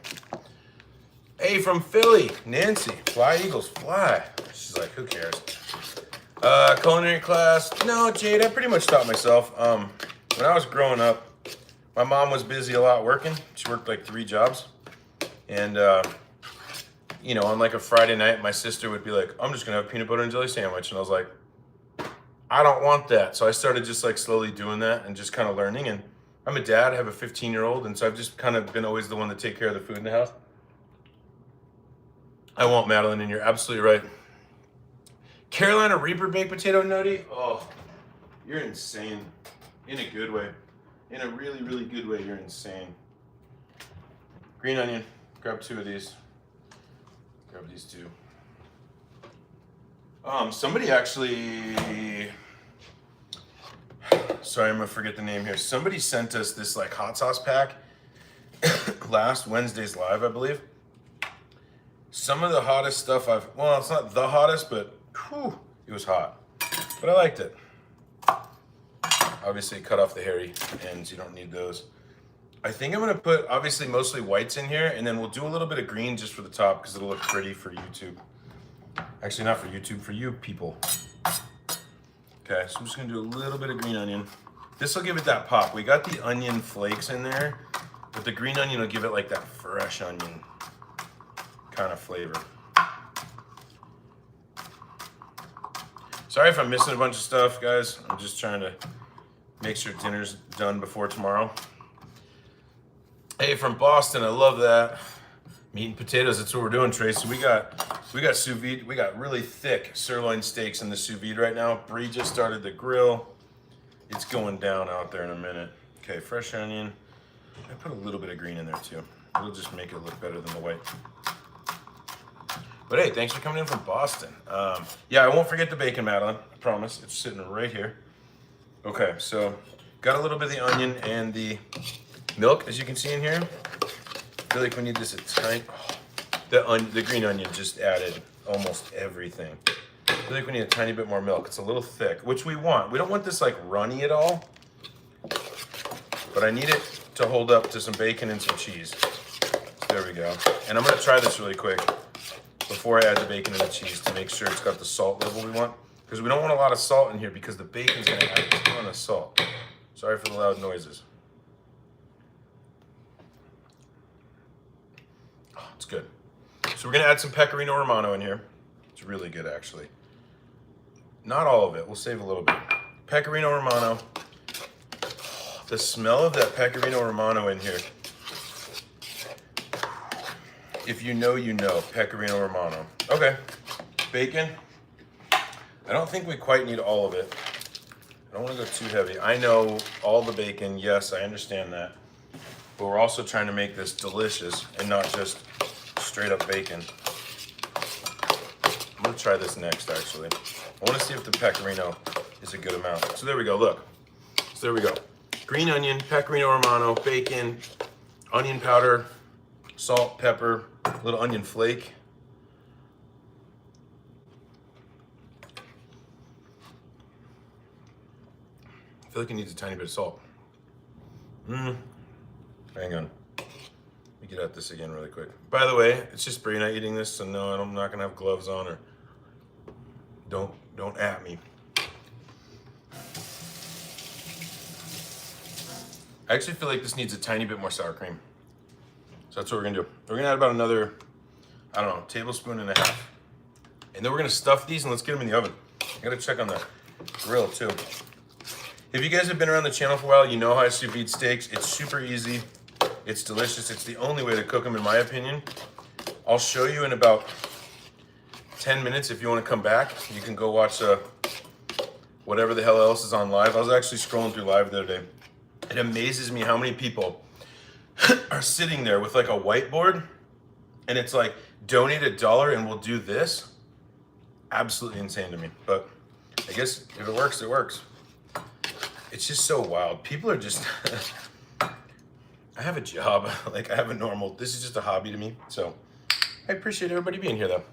A: Hey, from Philly, Nancy. Fly, Eagles, fly. She's like, who cares? Culinary class. No, Jade, I pretty much taught myself. When I was growing up, my mom was busy a lot working. She worked like 3 jobs. And, you know, on like a Friday night, my sister would be like, I'm just gonna have a peanut butter and jelly sandwich. And I was like, I don't want that. So I started just like slowly doing that and just kind of learning. And I'm a dad, I have a 15-year-old. And so I've just kind of been always the one to take care of the food in the house. I won't, Madeline, and you're absolutely right. Carolina Reaper baked potato nutty? Oh, you're insane. In a good way. In a really, really good way, you're insane. Green onion. Grab 2 of these. Grab these 2. Somebody actually, sorry, I'm gonna forget the name here. Somebody sent us this like hot sauce pack last Wednesday's live, I believe. Some of the hottest stuff well, it's not the hottest, but whew, it was hot. But I liked it. Obviously, cut off the hairy ends. You don't need those. I think I'm gonna put, obviously, mostly whites in here, and then we'll do a little bit of green just for the top because it'll look pretty for YouTube. Actually, not for YouTube, for you people. Okay, so I'm just gonna do a little bit of green onion. This will give it that pop. We got the onion flakes in there, but the green onion will give it like that fresh onion kind of flavor. Sorry if I'm missing a bunch of stuff, guys. I'm just trying to make sure dinner's done before tomorrow. Hey, from Boston, I love that. Meat and potatoes, that's what we're doing, Trace. So we got sous vide. We got really thick sirloin steaks in the sous vide right now. Bree just started the grill. It's going down out there in a minute. Okay, fresh onion. I put a little bit of green in there too. It'll just make it look better than the white. But hey, thanks for coming in from Boston. Yeah, I won't forget the bacon, Madeline. I promise. It's sitting right here. Okay, so got a little bit of the onion and the milk, as you can see in here. I feel like we need this a tiny. Oh, the green onion just added almost everything. I feel like we need a tiny bit more milk. It's a little thick, which we want. We don't want this like runny at all, but I need it to hold up to some bacon and some cheese. So there we go. And I'm gonna try this really quick before I add the bacon and the cheese to make sure it's got the salt level we want. Because we don't want a lot of salt in here because the bacon's gonna add a ton of salt. Sorry for the loud noises. Oh, it's good. So we're gonna add some Pecorino Romano in here. It's really good, actually. Not all of it, we'll save a little bit. Pecorino Romano. Oh, the smell of that Pecorino Romano in here. If you know, you know. Pecorino Romano. Okay, bacon. I don't think we quite need all of it. I don't want to go too heavy. I know all the bacon, yes, I understand that. But we're also trying to make this delicious and not just straight up bacon. I'm gonna try this next, actually. I wanna see if the Pecorino is a good amount. So there we go, look. So there we go. Green onion, Pecorino Romano, bacon, onion powder, salt, pepper, a little onion flake. I feel like it needs a tiny bit of salt. Hang on. Let me me get at this again really quick. By the way, it's just Brina eating this, so no, I'm not gonna have gloves on, or don't at me. I actually feel like this needs a tiny bit more sour cream. So that's what we're gonna do. We're gonna add about another, I don't know, tablespoon and a half. And then we're gonna stuff these and let's get them in the oven. I gotta check on the grill too. If you guys have been around the channel for a while, you know how I sous vide steaks. It's super easy. It's delicious. It's the only way to cook them in my opinion. I'll show you in about 10 minutes if you wanna come back. You can go watch whatever the hell else is on live. I was actually scrolling through live the other day. It amazes me how many people are sitting there with like a whiteboard and it's like, donate $1 and we'll do this. Absolutely insane to me. But I guess if it works, it works. It's just so wild. People are just, I have a job, like I have a normal, this is just a hobby to me. So I appreciate everybody being here though.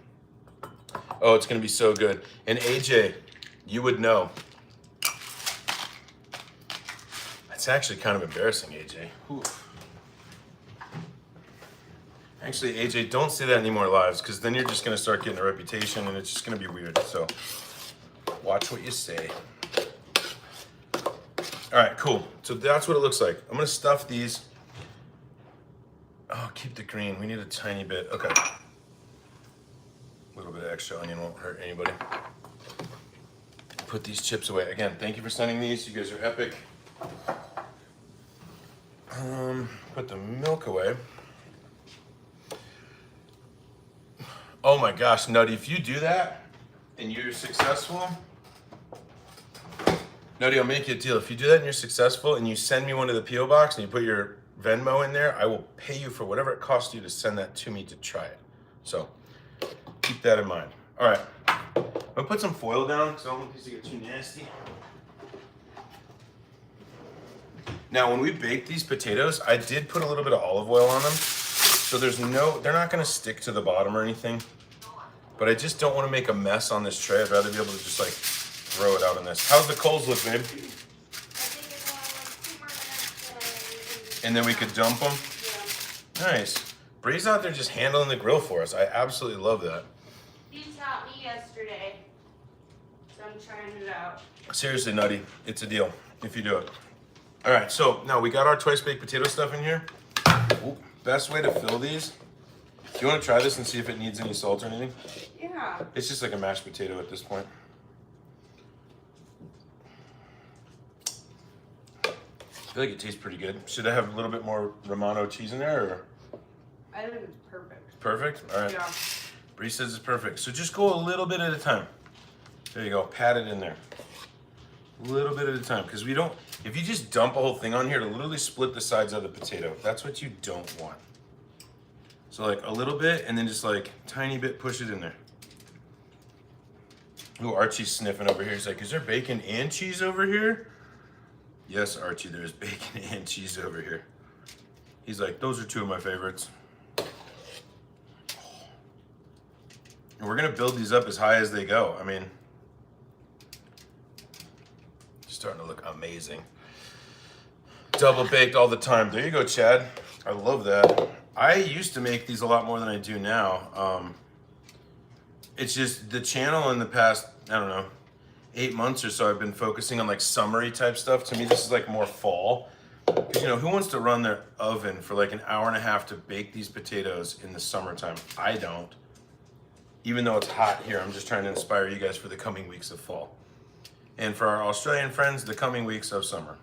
A: Oh, it's gonna be so good. And AJ, you would know. It's actually kind of embarrassing, AJ. Oof. Actually, AJ, don't say that anymore lives, because then you're just gonna start getting a reputation and it's just gonna be weird. So watch what you say. All right, cool. So that's what it looks like. I'm gonna stuff these. Oh, keep the green. We need a tiny bit. Okay. A little bit of extra onion won't hurt anybody. Put these chips away. Again, thank you for sending these. You guys are epic. Put the milk away. Oh my gosh, Nutty, if you do that and you're successful, Nutty, I'll make you a deal. If you do that and you're successful and you send me one to the P.O. box and you put your Venmo in there, I will pay you for whatever it costs you to send that to me to try it. So keep that in mind. All right, I'm gonna put some foil down because I don't want these to get too nasty. Now, when we bake these potatoes, I did put a little bit of olive oil on them. So they're not gonna stick to the bottom or anything. But I just don't wanna make a mess on this tray. I'd rather be able to just like throw it out in this. How's the coals look, babe?
B: I think it's only like 2 more minutes.
A: And then we could dump them?
B: Yeah.
A: Nice. Bree's out there just handling the grill for us. I absolutely love that.
B: He taught me yesterday, so I'm trying it out.
A: Seriously, Nutty, it's a deal if you do it. All right, so now we got our twice baked potato stuff in here. Ooh, best way to fill these. Do you want to try this and see if it needs any salt or anything?
B: Yeah.
A: It's just like a mashed potato at this point. I feel like it tastes pretty good. Should I have a little bit more Romano cheese in there, or?
B: I think it's perfect.
A: Perfect? All right.
B: Yeah.
A: Bree says it's perfect. So just go a little bit at a time. There you go, pat it in there. A little bit at a time, because we don't, if you just dump a whole thing on here, it'll literally split the sides of the potato. That's what you don't want. So like a little bit, and then just like tiny bit, push it in there. Ooh, Archie's sniffing over here. He's like, is there bacon and cheese over here? Yes, Archie, there's bacon and cheese over here. He's like, those are two of my favorites. And we're gonna build these up as high as they go. I mean, starting to look amazing. Double baked all the time. There you go, Chad. I love that. I used to make these a lot more than I do now. It's just the channel in the past, I don't know, 8 months or so, I've been focusing on like summery type stuff. To me, this is like more fall. Because, you know, who wants to run their oven for like an hour and a half to bake these potatoes in the summertime? I don't. Even though it's hot here, I'm just trying to inspire you guys for the coming weeks of fall. And for our Australian friends, the coming weeks of summer.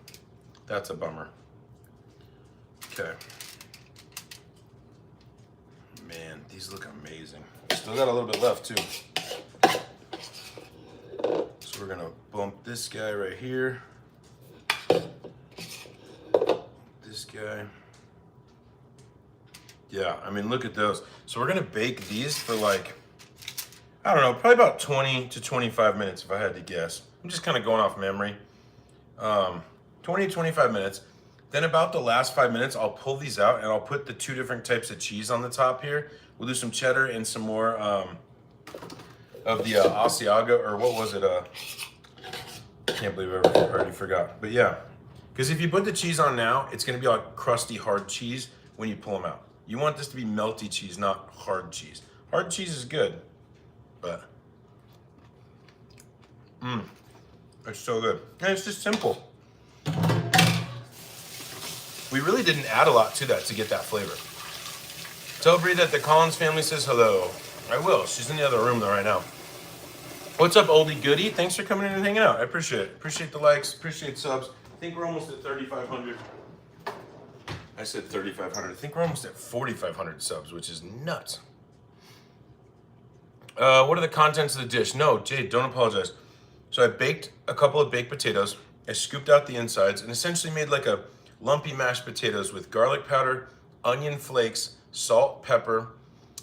A: That's a bummer. Okay. Man, these look amazing. Still got a little bit left too. So we're gonna bump this guy right here. This guy. Yeah, I mean, look at those. So we're gonna bake these for like, I don't know, probably about 20 to 25 minutes if I had to guess. I'm just kind of going off memory. 20 to 25 minutes. Then about the last 5 minutes, I'll pull these out and I'll put the 2 different types of cheese on the top here. We'll do some cheddar and some more of the Asiago, or what was it? Can't believe I already forgot. But yeah, because if you put the cheese on now, it's gonna be like crusty, hard cheese when you pull them out. You want this to be melty cheese, not hard cheese. Hard cheese is good, but it's so good. And it's just simple. We really didn't add a lot to that to get that flavor. Tell Bree that the Collins family says hello. I will. She's in the other room though right now. What's up, oldie goodie? Thanks for coming in and hanging out. I appreciate it. Appreciate the likes. Appreciate subs. I think we're almost at 3,500. I said 3,500. I think we're almost at 4,500 subs, which is nuts. What are the contents of the dish? No, Jade, don't apologize. So I baked a couple of baked potatoes. I scooped out the insides and essentially made like a lumpy mashed potatoes with garlic powder, onion flakes, salt, pepper,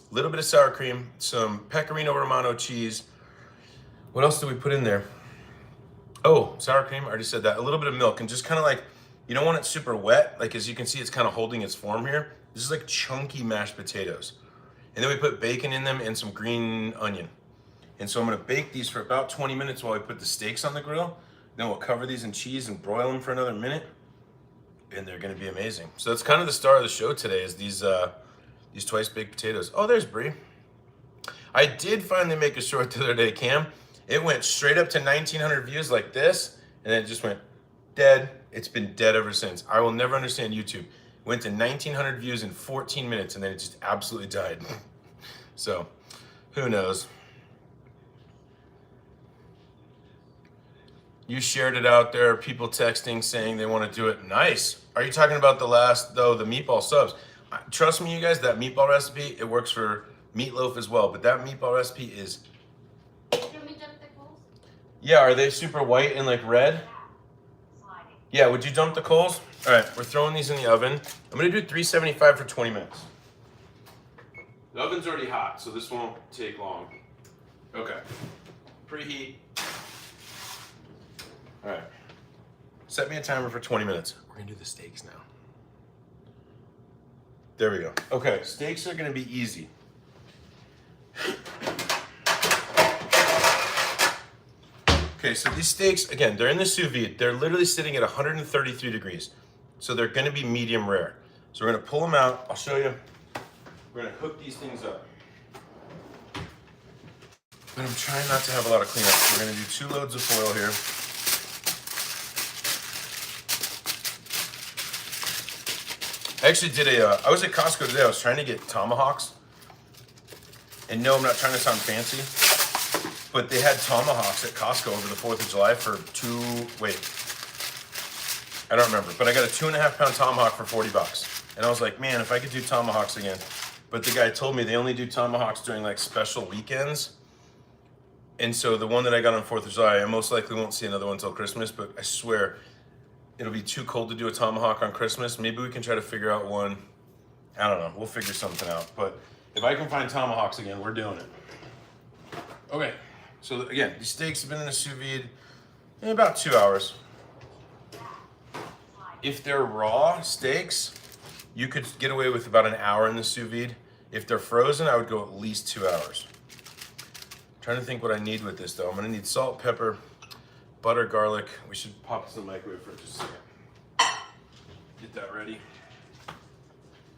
A: a little bit of sour cream, some pecorino romano cheese. What else did we put in there? Oh, sour cream, I already said that. A little bit of milk and just kind of like, you don't want it super wet. Like as you can see, it's kind of holding its form here. This is like chunky mashed potatoes. And then we put bacon in them and some green onion. And so I'm gonna bake these for about 20 minutes while we put the steaks on the grill. Then we'll cover these in cheese and broil them for another minute. And they're gonna be amazing. So that's kind of the star of the show today is these twice baked potatoes. Oh, there's Brie. I did finally make a short the other day, Cam. It went straight up to 1,900 views like this, and then it just went dead. It's been dead ever since. I will never understand YouTube. It went to 1,900 views in 14 minutes, and then it just absolutely died. So, who knows? You shared it out there, people texting saying they want to do it. Nice. Are you talking about the meatball subs? Trust me, you guys, that meatball recipe, it works for meatloaf as well, but that meatball recipe is... Yeah, are they super white and like red? Yeah, would you dump the coals? All right, we're throwing these in the oven. I'm gonna do 375 for 20 minutes. The oven's already hot, so this won't take long. Okay, preheat. All right, set me a timer for 20 minutes. We're gonna do the steaks now. There we go. Okay, steaks are gonna be easy. Okay, so these steaks, again, they're in the sous vide. They're literally sitting at 133 degrees. So they're gonna be medium rare. So we're gonna pull them out. I'll show you. We're gonna hook these things up. But I'm trying not to have a lot of cleanup. So we're gonna do 2 loads of foil here. I actually did I was at Costco today. I was trying to get tomahawks. And no, I'm not trying to sound fancy. But they had tomahawks at Costco over the 4th of July for I don't remember, but I got a 2.5 pound tomahawk for $40. And I was like, man, if I could do tomahawks again. But the guy told me they only do tomahawks during like special weekends. And so the one that I got on 4th of July, I most likely won't see another one until Christmas, but I swear it'll be too cold to do a tomahawk on Christmas. Maybe we can try to figure out one. I don't know, we'll figure something out. But if I can find tomahawks again, we're doing it. Okay. So again, these steaks have been in the sous vide in about 2 hours. If they're raw steaks, you could get away with about an hour in the sous vide. If they're frozen, I would go at least 2 hours. Trying to think what I need with this though. I'm gonna need salt, pepper, butter, garlic. We should pop this in the microwave for just a second. Get that ready.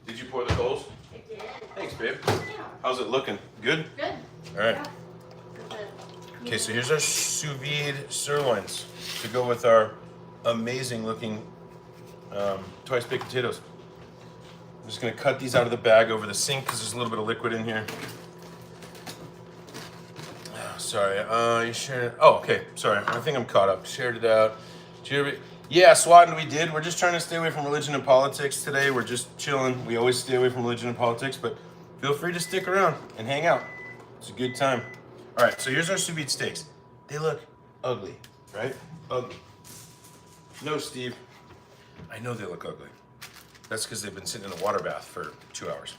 A: Did you pour the coals?
B: I did.
A: Thanks, babe.
B: Yeah.
A: How's it looking? Good?
B: Good.
A: All right.
B: Yeah.
A: Okay, so here's our sous vide sirloins to go with our amazing looking twice baked potatoes. I'm just gonna cut these out of the bag over the sink because there's a little bit of liquid in here. Oh, sorry, you shared it. Oh, okay, sorry, I think I'm caught up. Shared it out. Yeah, swatting we did. We're just trying to stay away from religion and politics today. We're just chilling. We always stay away from religion and politics, but feel free to stick around and hang out. It's a good time. All right, so here's our sous vide steaks. They look ugly, right? Ugly. No, Steve. I know they look ugly. That's because they've been sitting in a water bath for 2 hours.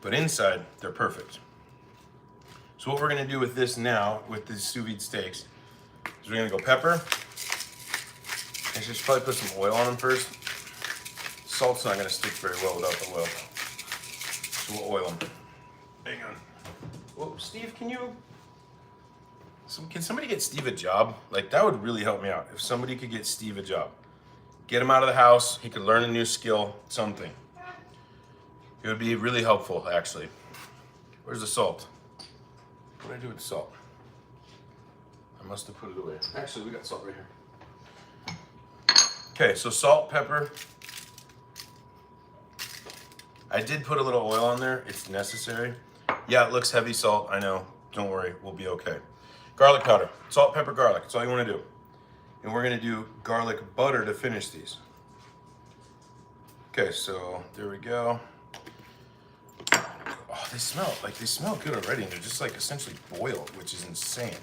A: But inside, they're perfect. So what we're gonna do with this now, with the sous vide steaks, is we're gonna go pepper. I should probably put some oil on them first. Salt's not gonna stick very well without the oil. So we'll oil them. Hang on. Well, Steve, can somebody get Steve a job? Like, that would really help me out. If somebody could get Steve a job. Get him out of the house. He could learn a new skill, something. It would be really helpful, actually. Where's the salt? What did I do with the salt? I must have put it away. Actually, we got salt right here. Okay, so salt, pepper. I did put a little oil on there. It's necessary. Yeah, it looks heavy salt. I know. Don't worry. We'll be okay. Garlic powder. Salt, pepper, garlic. That's all you want to do. And we're going to do garlic butter to finish these. Okay, so there we go. Oh, they smell good already. And they're just like essentially boiled, which is insane.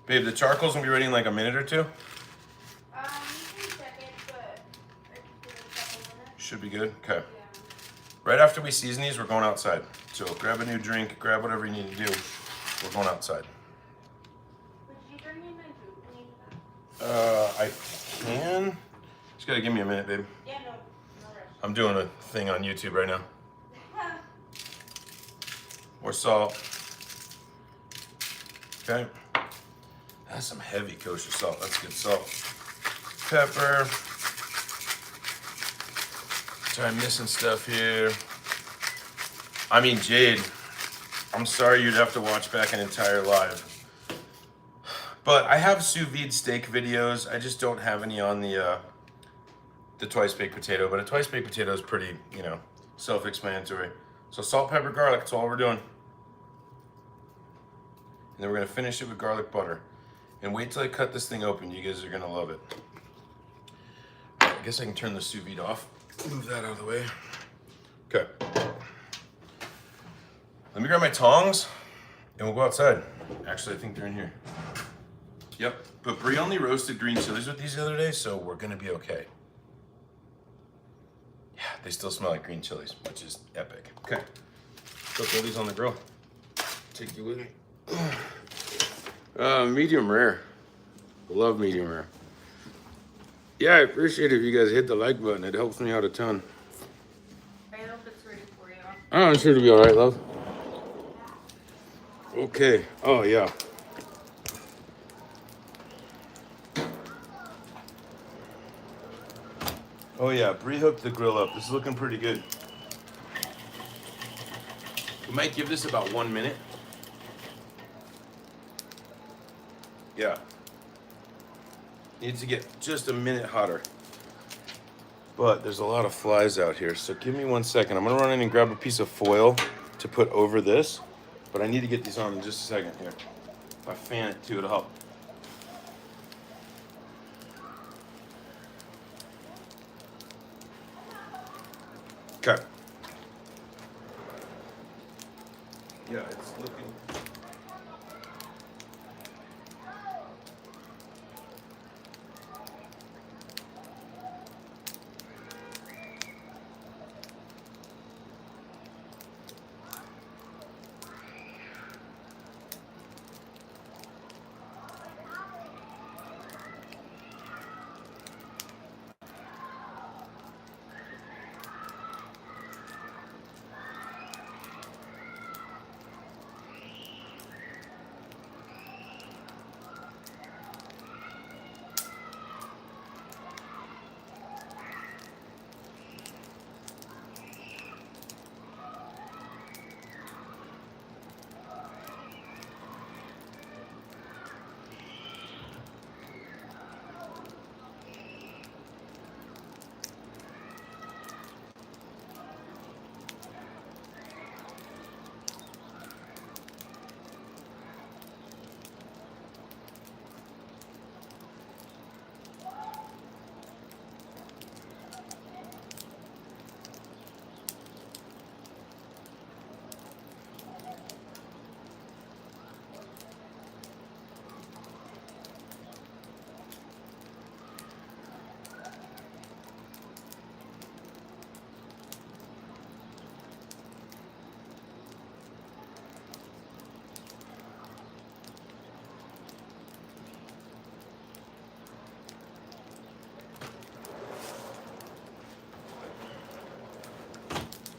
A: Babe, the charcoal's going to be ready in like a minute or two.
B: You can check it, but I just give it a couple minutes.
A: Should be good. Okay.
B: Yeah.
A: Right after we season these, we're going outside. So grab a new drink, grab whatever you need to do. We're going outside.
B: Would you bring me my food when you do that?
A: I can. Just gotta give me a minute, babe.
B: Yeah, no rush.
A: I'm doing a thing on YouTube right now. More salt. Okay. That's some heavy kosher salt. That's good salt. Pepper. Sorry, I'm missing stuff here. I mean, Jade, I'm sorry you'd have to watch back an entire live. But I have sous vide steak videos. I just don't have any on the twice baked potato. But a twice baked potato is pretty, self-explanatory. So salt, pepper, garlic. That's all we're doing. And then we're gonna finish it with garlic butter. And wait till I cut this thing open. You guys are gonna love it. I guess I can turn the sous vide off. Move that out of the way. Okay. Let me grab my tongs and we'll go outside. Actually, I think they're in here. Yep. But Brie only roasted green chilies with these the other day, so we're gonna be okay. Yeah, they still smell like green chilies, which is epic. Okay. Go throw these on the grill. Take you with me. Medium rare. Love medium rare. Yeah, I appreciate it if you guys hit the like button. It helps me out a ton.
B: I hope it's ready for you.
A: Oh, I'm sure to be all right, love. Okay. Oh, yeah. Oh, yeah. Brie hooked the grill up. This is looking pretty good. We might give this about 1 minute. Yeah. Needs to get just a minute hotter. But there's a lot of flies out here, so give me 1 second. I'm gonna run in and grab a piece of foil to put over this, but I need to get these on in just a second here. If I fan it too, it'll help. Okay. Yeah, it's looking.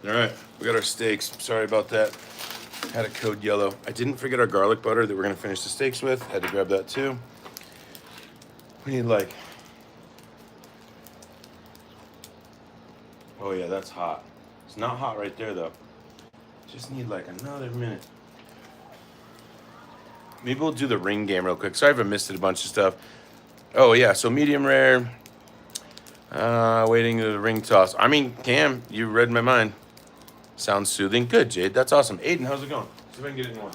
A: All right, we got our steaks. Sorry about that. Had a code yellow. I didn't forget our garlic butter that we're gonna finish the steaks with. Had to grab that too. We need like Oh yeah, that's hot. It's not hot right there though. Just need like another minute. Maybe we'll do the ring game real quick. Sorry if I missed a bunch of stuff. Oh yeah, so medium rare. Waiting the ring toss. I mean, Cam, you read my mind. Sounds soothing. Good, Jade. That's awesome. Aiden, how's it going? See if I can get it in one.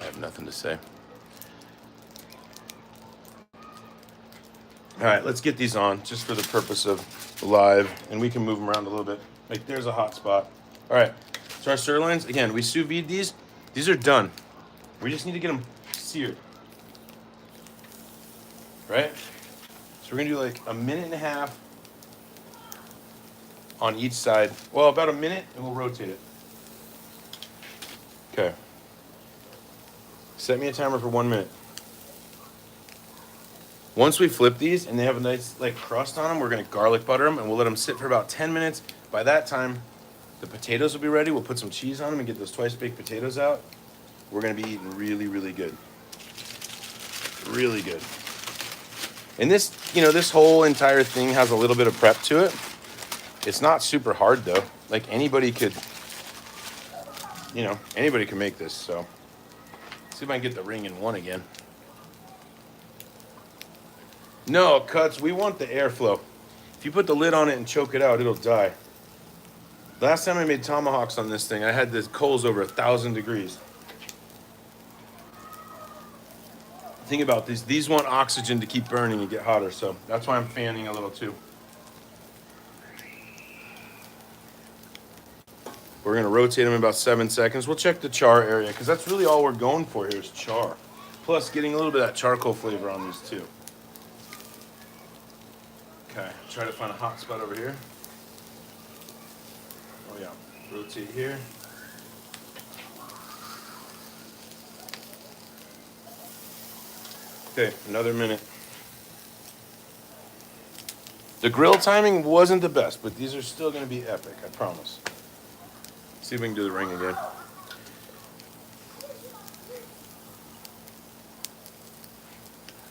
A: I have nothing to say. All right, let's get these on just for the purpose of live, and we can move them around a little bit. Like there's a hot spot. All right, so our sirloins, again, we sous vide these. These are done. We just need to get them seared. Right? So we're gonna do like a minute and a half on each side. Well, about a minute, and we'll rotate it. Okay. Set me a timer for 1 minute. Once we flip these and they have a nice like crust on them, we're gonna garlic butter them and we'll let them sit for about 10 minutes. By that time, the potatoes will be ready. We'll put some cheese on them and get those twice baked potatoes out. We're gonna be eating really, really good. Really good. And this, you know, this whole entire thing has a little bit of prep to it. It's not super hard though. Like anybody could, you know, anybody can make this. So see if I can get the ring in one again. No, Cuts, we want the airflow. If you put the lid on it and choke it out, it'll die. Last time I made tomahawks on this thing, I had the coals over 1,000 degrees. Think about these. These want oxygen to keep burning and get hotter, so that's why I'm fanning a little too. We're gonna rotate them in about 7 seconds. We'll check the char area, because that's really all we're going for here is char. Plus getting a little bit of that charcoal flavor on these too. Okay, try to find a hot spot over here. Oh yeah, rotate here. Okay, another minute. The grill timing wasn't the best, but these are still gonna be epic, I promise. See if we can do the ring again.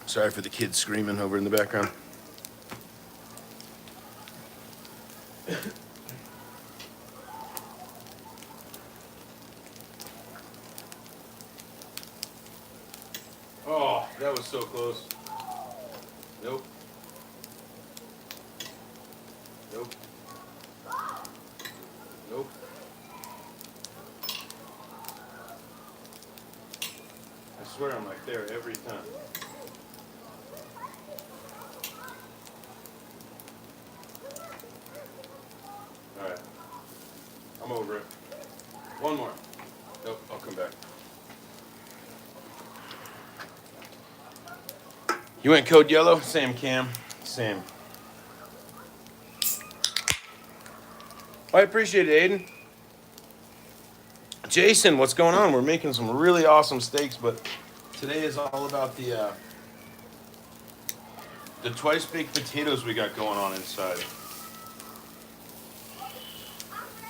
A: Sorry for the kids screaming over in the background. Oh, that was so close. Nope. Nope. Nope. I swear I'm like there every time. All right. I'm over it. One more. Nope, I'll come back. You went code yellow? Same, Cam. Same. I appreciate it, Aiden. Jason, what's going on? We're making some really awesome steaks, but today is all about the twice baked potatoes we got going on inside.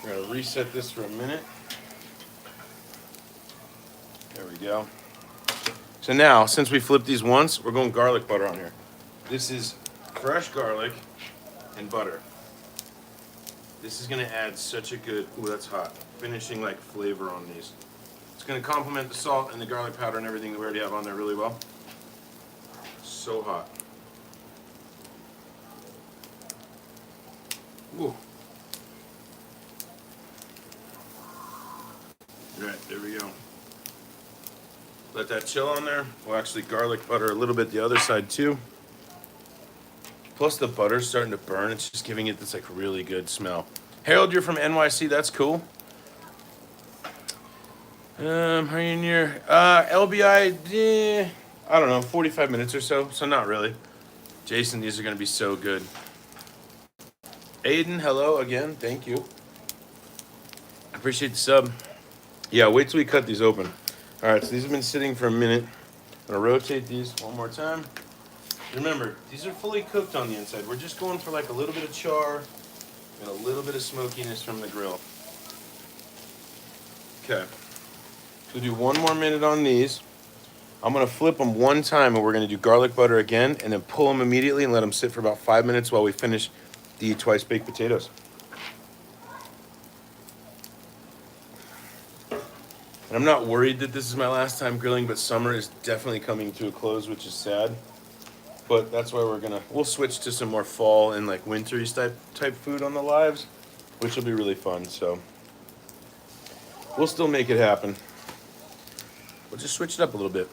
A: We're gonna reset this for a minute. There we go. So now, since we flipped these once, we're going garlic butter on here. This is fresh garlic and butter. This is gonna add such a good, ooh, that's hot, finishing like flavor on these. It's gonna complement the salt and the garlic powder and everything that we already have on there really well. So hot. Ooh. All right, there we go. Let that chill on there. We'll actually garlic butter a little bit the other side too. Plus the butter's starting to burn. It's just giving it this like really good smell. Harold, you're from NYC. That's cool. How are you near? LBI, I don't know, 45 minutes or so. So not really. Jason, these are going to be so good. Aiden, hello again. Thank you. I appreciate the sub. Yeah, wait till we cut these open. All right, so these have been sitting for a minute. I'm gonna rotate these one more time. Remember, these are fully cooked on the inside. We're just going for like a little bit of char, and a little bit of smokiness from the grill. Okay. So do 1 more minute on these. I'm gonna flip them one time and we're gonna do garlic butter again and then pull them immediately and let them sit for about 5 minutes while we finish the twice baked potatoes. And I'm not worried that this is my last time grilling, but summer is definitely coming to a close, which is sad. But that's why we'll switch to some more fall and like wintry type food on the lives, which will be really fun. So we'll still make it happen. We'll just switch it up a little bit.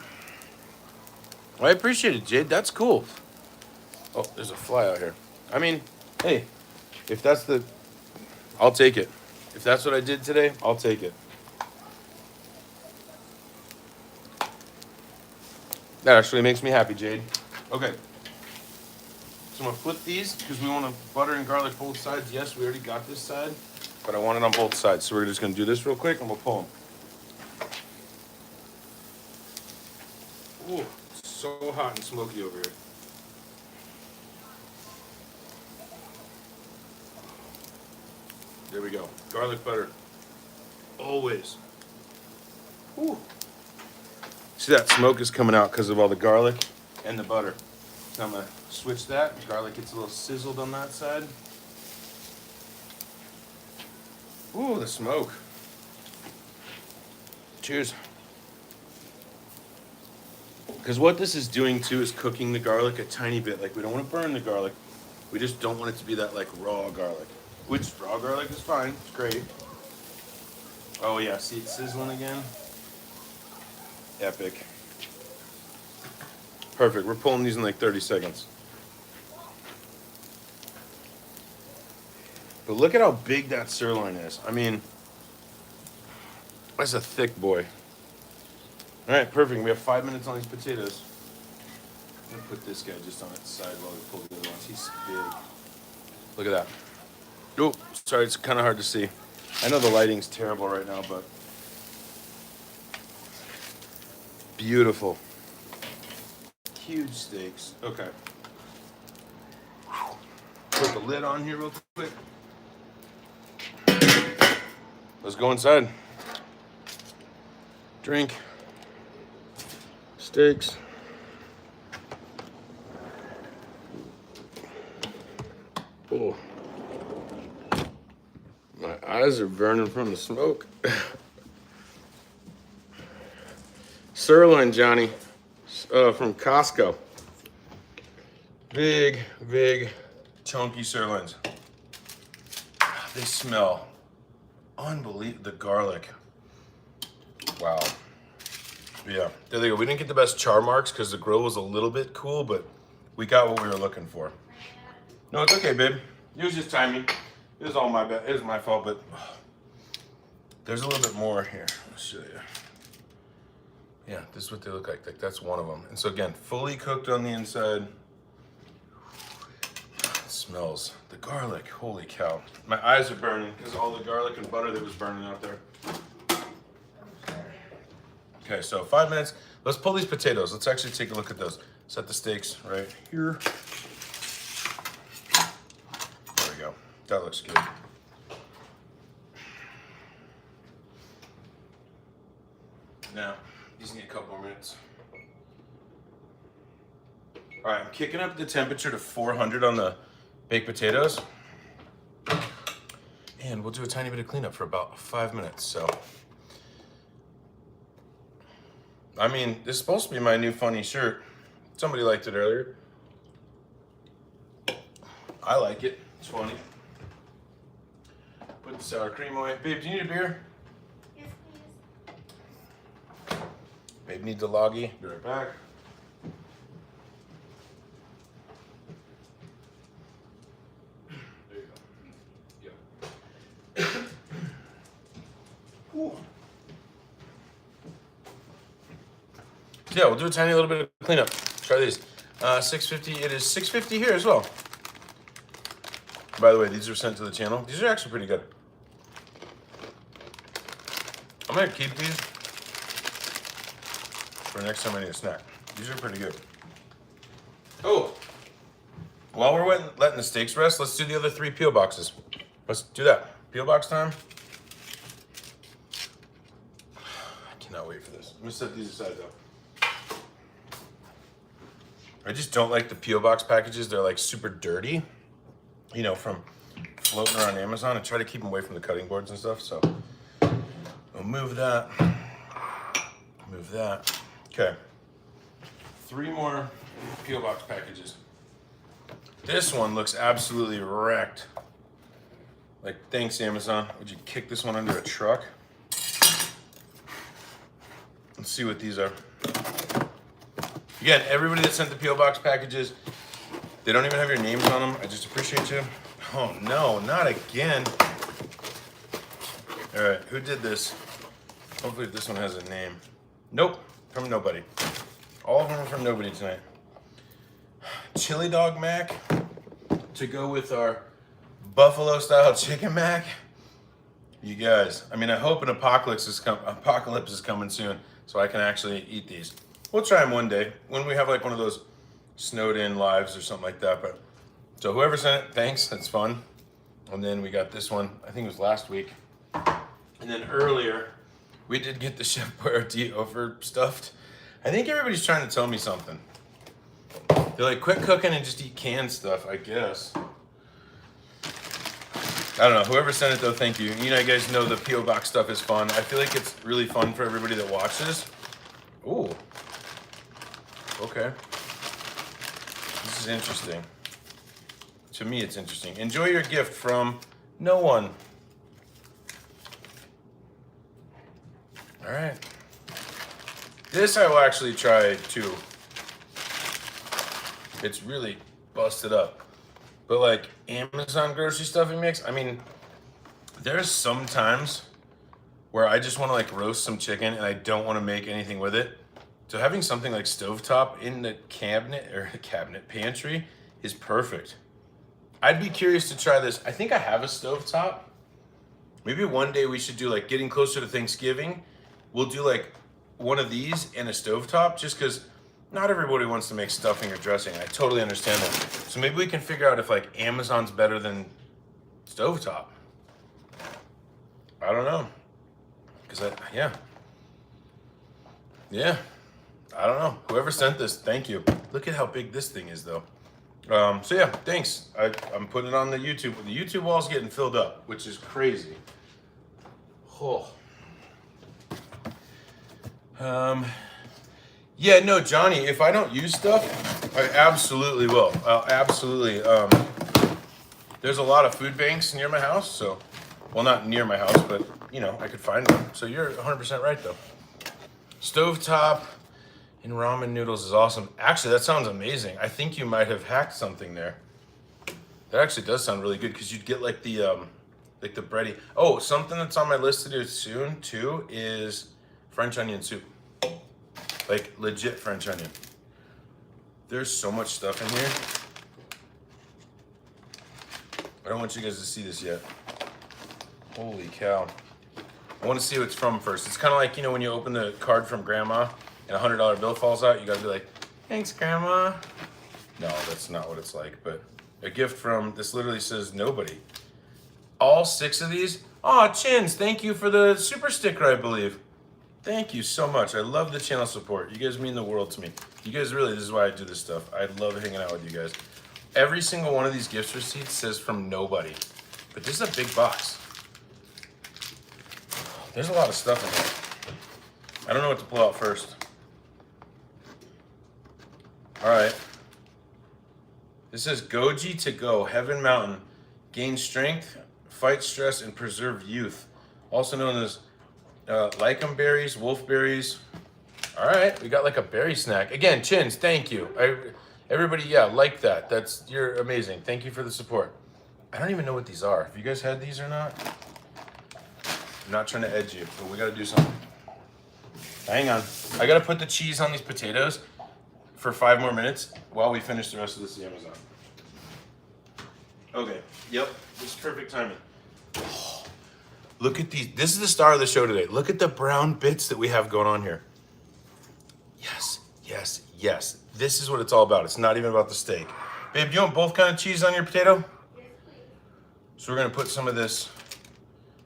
A: I appreciate it, Jade. That's cool. Oh, there's a fly out here. I mean, hey, if that's I'll take it. If that's what I did today, I'll take it. That actually makes me happy, Jade. Okay. So I'm gonna flip these because we want to butter and garlic both sides. Yes, we already got this side, but I want it on both sides. So we're just gonna do this real quick and we'll pull them. Ooh, it's so hot and smoky over here. There we go. Garlic butter. Always. Ooh. See, that smoke is coming out because of all the garlic and the butter. So I'm gonna switch that. Garlic gets a little sizzled on that side. Ooh, the smoke. Cheers. Because what this is doing too is cooking the garlic a tiny bit. Like, we don't want to burn the garlic. We just don't want it to be that like raw garlic. Which raw garlic is fine. It's great. Oh yeah, see it sizzling again? Epic. Perfect. We're pulling these in like 30 seconds. But look at how big that sirloin is. I mean, that's a thick boy. All right, perfect. We have 5 minutes on these potatoes. I'm gonna put this guy just on its side while we pull the other ones. He's big. Look at that. Oh, sorry, it's kind of hard to see. I know the lighting's terrible right now, but beautiful. Huge steaks. Okay. Put the lid on here real quick. Let's go inside. Drink. Steaks. Oh. My eyes are burning from the smoke. Sirloin, Johnny, from Costco. Big, chunky sirloins. They smell unbelievable. The garlic. Wow. Yeah, there they go. We didn't get the best char marks because the grill was a little bit cool, but we got what we were looking for. No, it's okay, babe. It was just timing. It was all my bad. It was my fault, but there's a little bit more here. I'll show you. Yeah, this is what they look like. Like, that's one of them. And so again, fully cooked on the inside. It smells the garlic. Holy cow! My eyes are burning because all the garlic and butter that was burning out there. Okay, so 5 minutes. Let's pull these potatoes. Let's actually take a look at those. Set the steaks right here. There we go. That looks good. Now, these need a couple more minutes. All right, I'm kicking up the temperature to 400 on the baked potatoes. And we'll do a tiny bit of cleanup for about 5 minutes, so. I mean, this is supposed to be my new funny shirt. Somebody liked it earlier. I like it. It's funny. Put the sour cream away. Babe, do you need a beer?
B: Yes, please.
A: Babe needs a loggy. Be right back. There you go. Yeah. Ooh. Yeah, we'll do a tiny little bit of cleanup. Try these. 650. It is 650 here as well. By the way, these are sent to the channel. These are actually pretty good. I'm gonna keep these for next time I need a snack. These are pretty good. Oh, while we're letting the steaks rest, let's do the other 3 peel boxes. Let's do that. P.O. box time. I cannot wait for this. I'm gonna set these aside though. I just don't like the P.O. box packages. They're like super dirty, you know, from floating around Amazon. I try to keep them away from the cutting boards and stuff. So we'll move that. Move that. Okay. 3 more P.O. box packages. This one looks absolutely wrecked. Like, thanks, Amazon. Would you kick this one under a truck? Let's see what these are. Again, everybody that sent the P.O. box packages, they don't even have your names on them. I just appreciate you. Oh no, not again. All right, who did this? Hopefully this one has a name. Nope, from nobody. All of them are from nobody tonight. Chili dog mac to go with our buffalo style chicken mac. You guys, I mean, I hope an apocalypse is coming soon so I can actually eat these. We'll try them one day when we have like one of those snowed in lives or something like that. But so whoever sent it, thanks, that's fun. And then we got this one, I think it was last week. And then earlier, we did get the Chef Boyardee over stuffed. I think everybody's trying to tell me something. They're like, quit cooking and just eat canned stuff, I guess. I don't know, whoever sent it though, thank you. You know, you guys know the P.O. box stuff is fun. I feel like it's really fun for everybody that watches. Ooh. Okay. This is interesting. To me, it's interesting. Enjoy your gift from no one. All right. This I will actually try too. It's really busted up. But like Amazon grocery stuffing mix, I mean, there's some times where I just want to like roast some chicken and I don't want to make anything with it. So having something like stovetop in the pantry is perfect. I'd be curious to try this. I think I have a stovetop. Maybe one day we should do like getting closer to Thanksgiving. We'll do like one of these and a stovetop just because not everybody wants to make stuffing or dressing. I totally understand that. So maybe we can figure out if like Amazon's better than stovetop. I don't know. Yeah, I don't know. Whoever sent this, thank you. Look at how big this thing is though. So yeah, thanks. I'm putting it on the YouTube. The YouTube wall's getting filled up, which is crazy. Oh. Yeah, no, Johnny, if I don't use stuff, I absolutely will. I'll absolutely, there's a lot of food banks near my house, so, well, not near my house, but, you know, I could find one. So you're 100% right, though. Stovetop and ramen noodles is awesome. Actually, that sounds amazing. I think you might have hacked something there. That actually does sound really good, because you'd get, like the bready. Oh, something that's on my list to do soon, too, is French onion soup. Like legit French onion. There's so much stuff in here. I don't want you guys to see this yet. Holy cow. I want to see what it's from first. It's kind of like, you know, when you open the card from grandma and a $100 bill falls out, you gotta be like, thanks, grandma. No, that's not what it's like, but a gift from, this literally says nobody. All 6 of these. Aw, Chins, thank you for the super sticker, I believe. Thank you so much. I love the channel support. You guys mean the world to me. You guys really, this is why I do this stuff. I love hanging out with you guys. Every single one of these gift receipts says from nobody. But this is a big box. There's a lot of stuff in here. I don't know what to pull out first. All right. This says Goji to go, Heaven Mountain. Gain strength, fight stress, and preserve youth. Also known as lichen berries, wolf berries. All right, we got like a berry snack. Again, Chins, thank you. Everybody, yeah, like that. You're amazing. Thank you for the support. I don't even know what these are. Have you guys had these or not? I'm not trying to edge you, but we got to do something. Hang on. I got to put the cheese on these potatoes for 5 more minutes while we finish the rest of this Amazon. Okay, yep, this is perfect timing. Look at these. This is the star of the show today. Look at the brown bits that we have going on here. Yes, yes, yes. This is what it's all about. It's not even about the steak. Babe, do you want both kind of cheese on your potato?
B: Yes, please.
A: So we're gonna put some of this,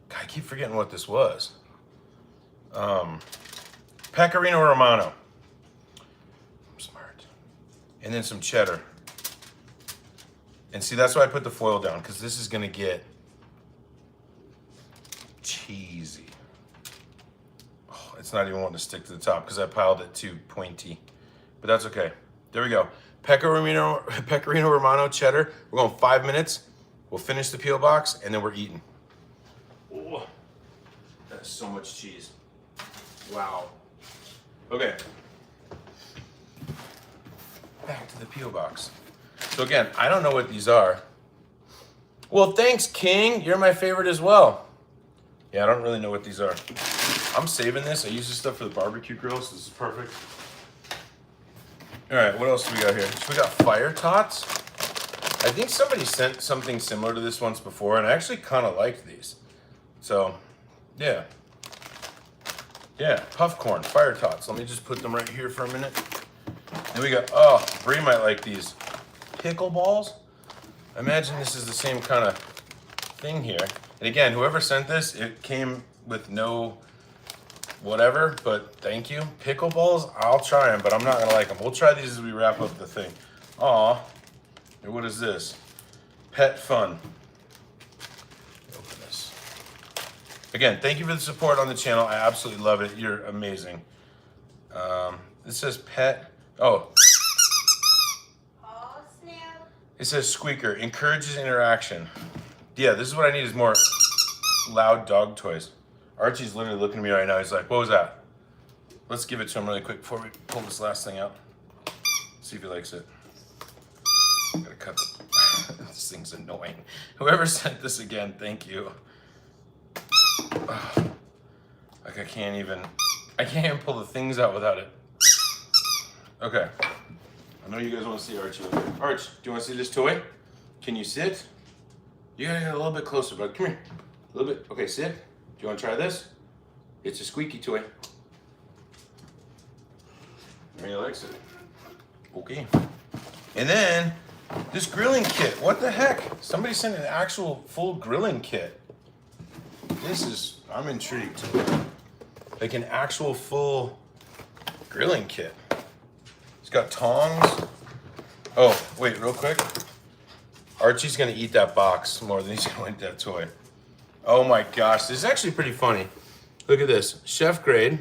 A: God, I keep forgetting what this was. Pecorino Romano. I'm smart. And then some cheddar. And see, that's why I put the foil down, because this is gonna get cheesy. Oh, it's not even wanting to stick to the top because I piled it too pointy. But that's okay. There we go. Pecorino Romano cheddar. We're going 5 minutes. We'll finish the P.O. box and then we're eating. Oh, that's so much cheese. Wow. Okay. Back to the P.O. box. So again, I don't know what these are. Well, thanks, King. You're my favorite as well. Yeah, I don't really know what these are. I'm saving this. I use this stuff for the barbecue grill, so this is perfect. All right, what else do we got here? So we got fire tots. I think somebody sent something similar to this once before, and I actually kind of liked these. So, yeah. Yeah, puff corn, fire tots. Let me just put them right here for a minute. Then we got, oh, Bree might like these. Pickle balls. I imagine this is the same kind of thing here. And again, whoever sent this, it came with no whatever, but thank you. Pickleballs, I'll try them, but I'm not gonna like them. We'll try these as we wrap up the thing. Aw, and what is this? Pet fun. Open this. Again, thank you for the support on the channel. I absolutely love it. You're amazing. This says pet. Oh.
B: Oh, snap.
A: It says squeaker, encourages interaction. Yeah, this is what I need is more loud dog toys. Archie's literally looking at me right now. He's like, what was that? Let's give it to him really quick before we pull this last thing out. See if he likes it. Gotta cut the... This thing's annoying. Whoever sent this again, thank you. Like I can't even pull the things out without it. Okay. I know you guys want to see Archie. Arch, do you want to see this toy? Can you sit? You gotta get a little bit closer, bud. Come here. A little bit. Okay, sit. Do you want to try this? It's a squeaky toy. He likes it. Okay. And then this grilling kit. What the heck? Somebody sent an actual full grilling kit. This is, I'm intrigued. Like an actual full grilling kit. It's got tongs. Oh, wait, real quick. Archie's gonna eat that box more than he's gonna eat that toy. Oh my gosh, this is actually pretty funny. Look at this, chef grade,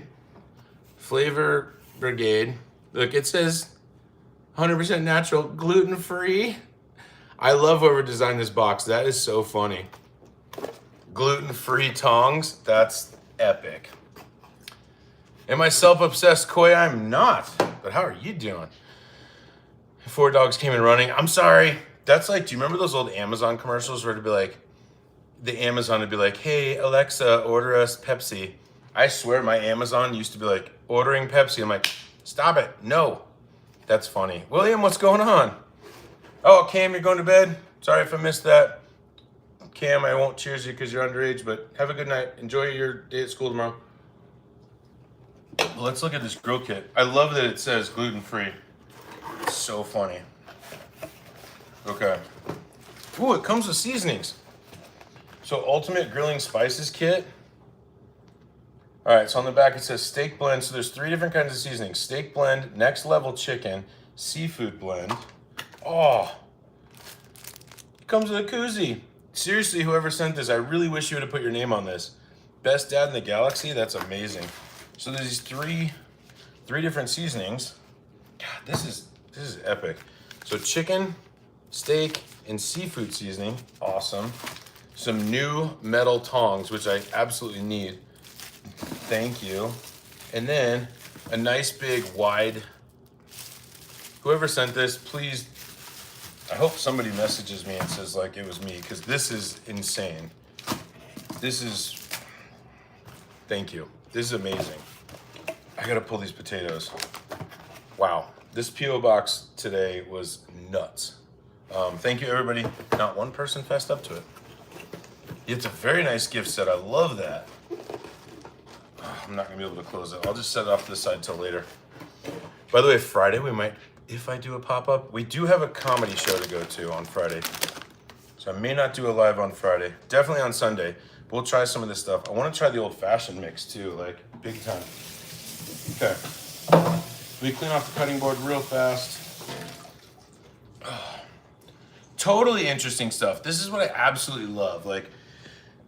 A: flavor brigade. Look, it says 100% natural, gluten-free. I love whoever designed this box. That is so funny. Gluten-free tongs, that's epic. Am I self-obsessed, Koi? I'm not, but how are you doing? 4 dogs came in running. I'm sorry. That's like, do you remember those old Amazon commercials where it'd be like, the Amazon would be like, hey, Alexa, order us Pepsi. I swear my Amazon used to be like, ordering Pepsi. I'm like, stop it. No. That's funny. William, what's going on? Oh, Cam, you're going to bed? Sorry if I missed that. Cam, I won't cheers you because you're underage, but have a good night. Enjoy your day at school tomorrow. Well, let's look at this grill kit. I love that it says gluten-free. It's so funny. Okay. Ooh, it comes with seasonings. So ultimate grilling spices kit. All right, so on the back it says steak blend. So there's 3 different kinds of seasonings. Steak blend, next level chicken, seafood blend. Oh, it comes with a koozie. Seriously, whoever sent this, I really wish you would have put your name on this. Best dad in the galaxy, that's amazing. So there's these three different seasonings. God, this is epic. So chicken, steak, and seafood seasoning, awesome. Some new metal tongs, which I absolutely need. Thank you. And then a nice big wide, whoever sent this, please, I hope somebody messages me and says like it was me, because this is insane. This is, thank you. This is amazing. I gotta pull these potatoes. Wow, this P.O. box today was nuts. Thank you, everybody. Not one person fessed up to it. It's a very nice gift set. I love that. I'm not gonna be able to close it. I'll just set it off to the side till later. By the way, Friday we might, if I do a pop-up, we do have a comedy show to go to on Friday. So I may not do a live on Friday. Definitely on Sunday. We'll try some of this stuff. I want to try the old-fashioned mix too, like big time. Okay. We clean off the cutting board real fast. Totally interesting stuff. This is what I absolutely love. Like,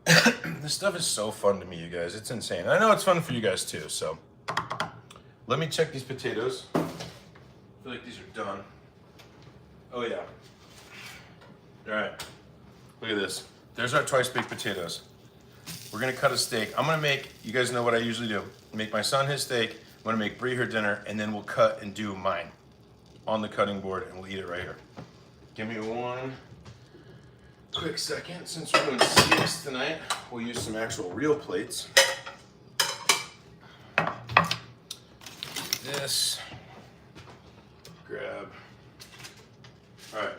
A: this stuff is so fun to me, you guys. It's insane. I know it's fun for you guys too, so. Let me check these potatoes. I feel like these are done. Oh yeah. All right. Look at this. There's our twice baked potatoes. We're gonna cut a steak. I'm gonna make, you guys know what I usually do. Make my son his steak. I'm gonna make Bree her dinner, and then we'll cut and do mine on the cutting board, and we'll eat it right here. Give me one quick second. Since we're doing steaks tonight, we'll use some actual real plates. This. Grab. All right.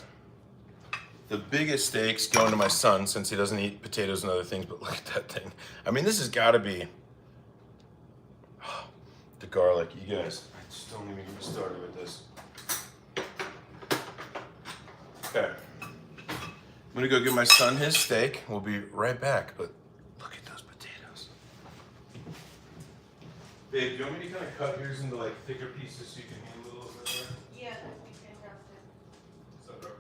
A: The biggest steaks going to my son since he doesn't eat potatoes and other things, but look at that thing. I mean, this has got to be the garlic. You guys, I just don't even get me started with this. Okay. I'm gonna go give my son his steak. We'll be right back, but look at those potatoes. Babe, do you want me to kind of cut yours into like thicker pieces so you can handle it a little bit better?
B: Yeah, that'd be fantastic.
A: Is that right?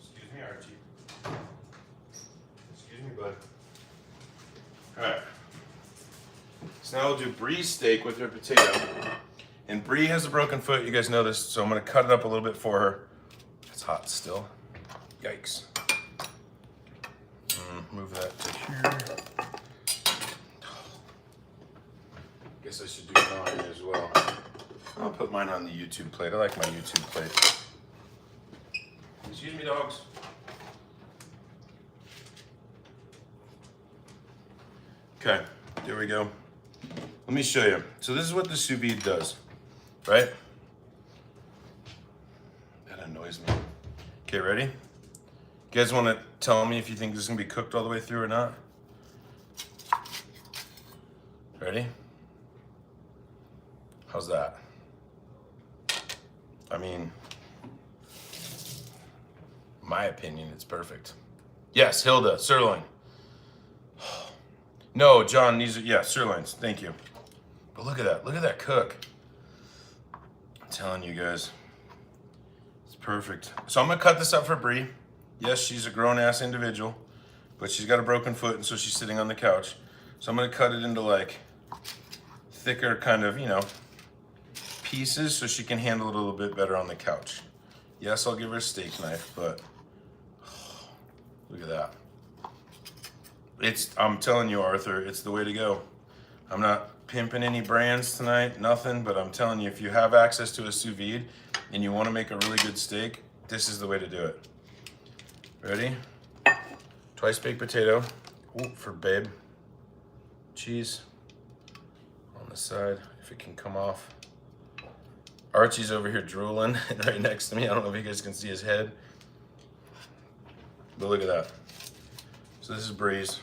A: Excuse me, Archie. Excuse me, bud. All right. So now we'll do Bree's steak with her potato. And Bree has a broken foot, you guys know this, so I'm gonna cut it up a little bit for her. It's hot still. Yikes. Move that to here. Guess I should do mine as well. I'll put mine on the YouTube plate. I like my YouTube plate. Excuse me, dogs. Okay, there we go. Let me show you. So this is what the sous vide does, right? That annoys me. Okay, ready? You guys want to tell me if you think this is going to be cooked all the way through or not? Ready? How's that? I mean, my opinion, it's perfect. Yes, Hilda, sirloin. No, John, these are, yeah, sirloins, thank you. But look at that cook. I'm telling you guys, it's perfect. So I'm gonna cut this up for Bree. Yes, she's a grown-ass individual, but she's got a broken foot, and so she's sitting on the couch. So I'm gonna cut it into like thicker kind of, you know, pieces so she can handle it a little bit better on the couch. Yes, I'll give her a steak knife, but look at that. I'm telling you, Arthur, it's the way to go. I'm not pimping any brands tonight, nothing, but I'm telling you, if you have access to a sous vide and you want to make a really good steak, this is the way to do it. Ready? Twice baked potato. Ooh, for babe. Cheese on the side, if it can come off. Archie's over here drooling right next to me. I don't know if you guys can see his head, but look at that. So this is Bree's.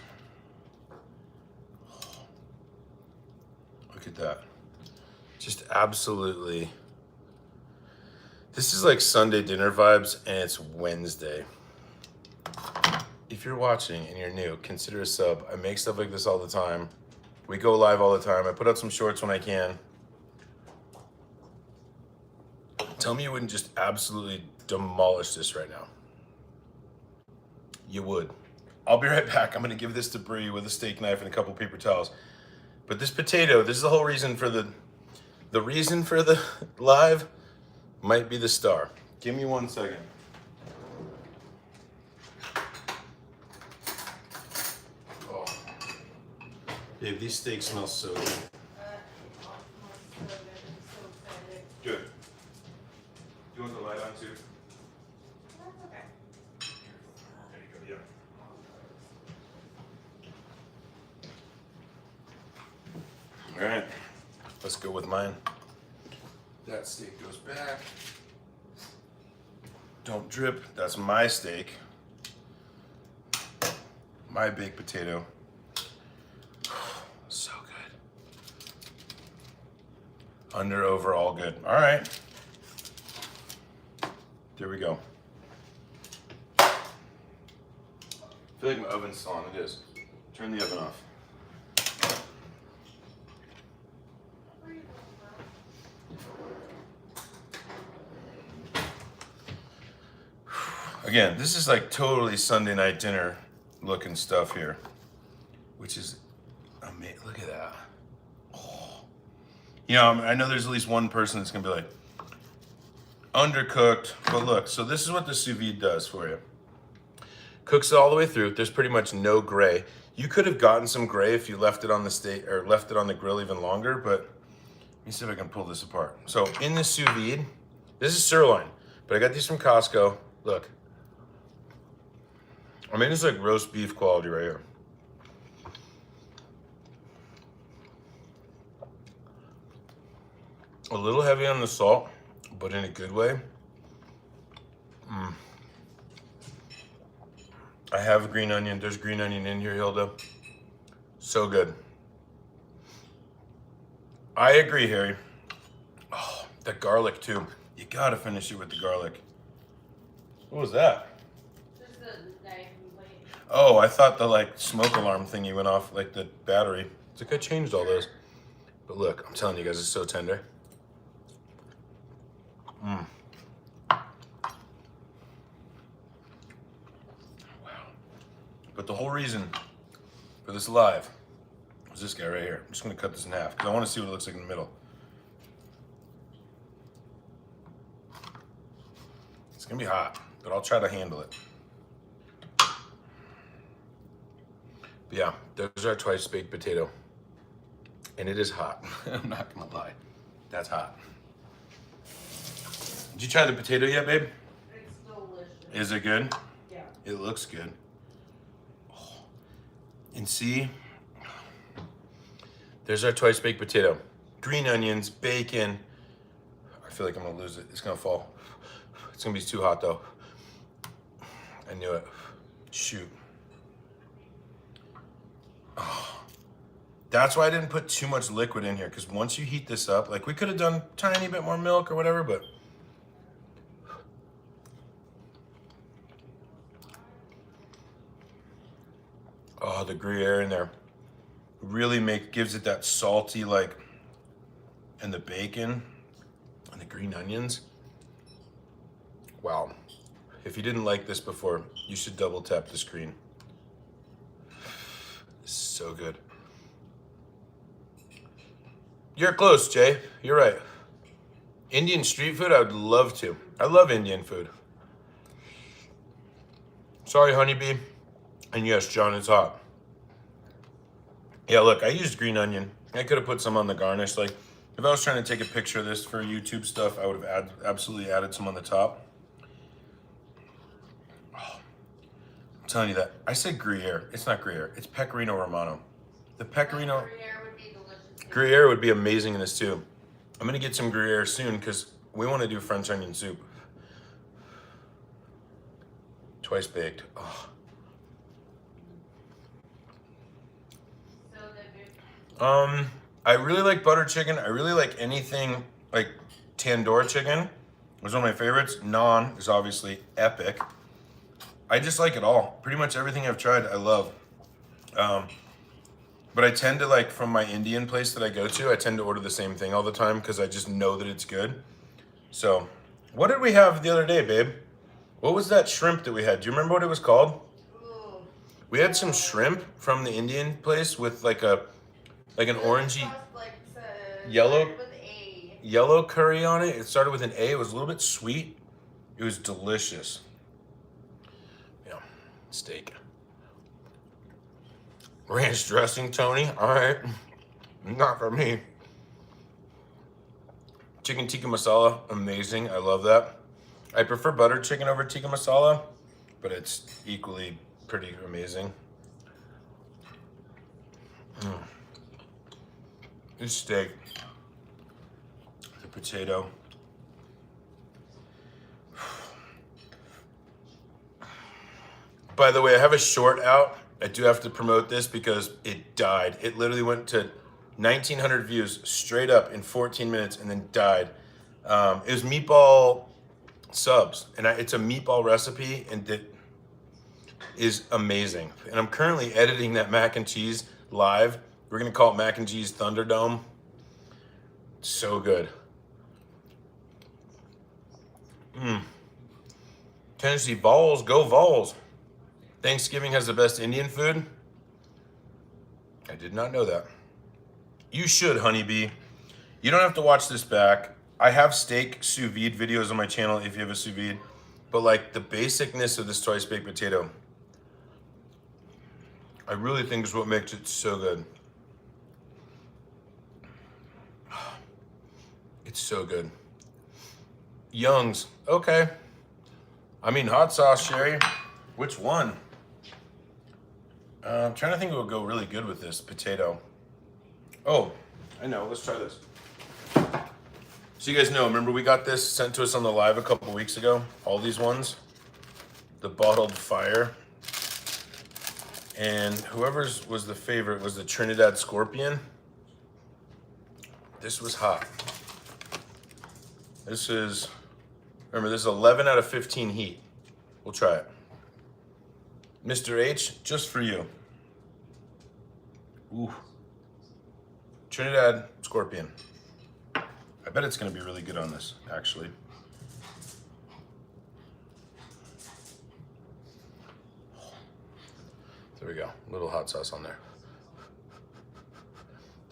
A: Look at that. Just absolutely. This is like Sunday dinner vibes, and it's Wednesday. If you're watching and you're new, consider a sub. I make stuff like this all the time. We go live all the time. I put out some shorts when I can. Tell me you wouldn't just absolutely demolish this right now. You would. I'll be right back. I'm gonna give this to Bree with a steak knife and a couple paper towels. But this potato, this is the whole reason for the reason for the live might be the star. Give me 1 second. Oh. Babe, these steaks smell so good. Good. Do you want the light on too?
B: That's okay.
A: There you go, yeah. All right, let's go with mine. That steak goes back. Don't drip. That's my steak. My baked potato. So good. Under, over, all good. All right. There we go. I feel like my oven's still on. It is. Turn the oven off. Again, this is like totally Sunday night dinner looking stuff here, which is amazing. Look at that. Oh. You know, I know there's at least one person that's gonna be like, undercooked, but look, so this is what the sous vide does for you. Cooks it all the way through. There's pretty much no gray. You could have gotten some gray if you left it on the steak or left it on the grill even longer, but let me see if I can pull this apart. So in the sous vide, this is sirloin, but I got these from Costco. Look. I mean, it's like roast beef quality right here. A little heavy on the salt, but in a good way. I have green onion. There's green onion in here, Hilda. So good. I agree, Harry. Oh, the garlic too. You gotta finish it with the garlic. What was that?
B: Just the knife and plate.
A: Oh, I thought the like smoke alarm thingy went off, like the battery. It's like I changed all those. But look, I'm telling you guys, it's so tender. Wow. But the whole reason for this live was this guy right here. I'm just gonna cut this in half because I want to see what it looks like in the middle. It's gonna be hot, but I'll try to handle it. But yeah, there's our twice baked potato. And it is hot. I'm not gonna lie. That's hot. Did you try the potato yet, babe?
B: It's delicious.
A: Is it good?
B: Yeah.
A: It looks good. Oh. And see, there's our twice baked potato. Green onions, bacon. I feel like I'm gonna lose it. It's gonna fall. It's gonna be too hot though. I knew it. Shoot. Oh. That's why I didn't put too much liquid in here, because once you heat this up, like we could have done a tiny bit more milk or whatever, but oh, the Gruyere in there really gives it that salty, like, and the bacon and the green onions. Wow. If you didn't like this before, you should double tap the screen. This is so good. You're close, Jay. You're right. Indian street food, I would love to. I love Indian food. Sorry, honeybee. And yes, John, it's hot. Yeah, look, I used green onion. I could have put some on the garnish. Like, if I was trying to take a picture of this for YouTube stuff, I would have absolutely added some on the top. Oh, I'm telling you that. I said Gruyere. It's not Gruyere. It's Pecorino Romano. The Pecorino...
B: Gruyere would be delicious too.
A: Gruyere would be amazing in this too. I'm gonna get some Gruyere soon because we want to do French onion soup. Twice baked. Oh.
B: So good.
A: I really like butter chicken. I really like anything like tandoor chicken. Was one of my favorites. Naan is obviously epic. I just like it all. Pretty much everything I've tried, I love. But I tend to, like, from my Indian place that I go to, I tend to order the same thing all the time because I just know that it's good. So, what did we have the other day, babe? What was that shrimp that we had? Do you remember what it was called?
B: Ooh.
A: We had some shrimp from the Indian place with like an orangey Yellow?
B: With A.
A: yellow curry on it. It started with an A. It was a little bit sweet. It was delicious. Yeah, steak. Ranch dressing, Tony. All right. Not for me. Chicken tikka masala, amazing. I love that. I prefer butter chicken over tikka masala, but it's equally pretty amazing. This steak, the potato. By the way, I have a short out. I do have to promote this because it died. It literally went to 1,900 views straight up in 14 minutes and then died. It was meatball subs, and it's a meatball recipe, and it is amazing. And I'm currently editing that mac and cheese live. We're gonna call it Mac and Cheese Thunderdome. So good. Tennessee Vols, go Vols. Thanksgiving has the best Indian food. I did not know that. You should, honeybee. You don't have to watch this back. I have steak sous vide videos on my channel if you have a sous vide, but like the basicness of this twice baked potato, I really think is what makes it so good. It's so good. Young's, okay. I mean, hot sauce, Sherry. Which one? I'm trying to think what would go really good with this potato. Oh, I know. Let's try this. So you guys know, remember we got this sent to us on the live a couple weeks ago? All these ones. The bottled fire. And whoever's was the favorite was the Trinidad Scorpion. This was hot. This is, remember, this is 11 out of 15 heat. We'll try it. Mr. H, just for you. Ooh. Trinidad Scorpion. I bet it's gonna be really good on this, actually. There we go, a little hot sauce on there.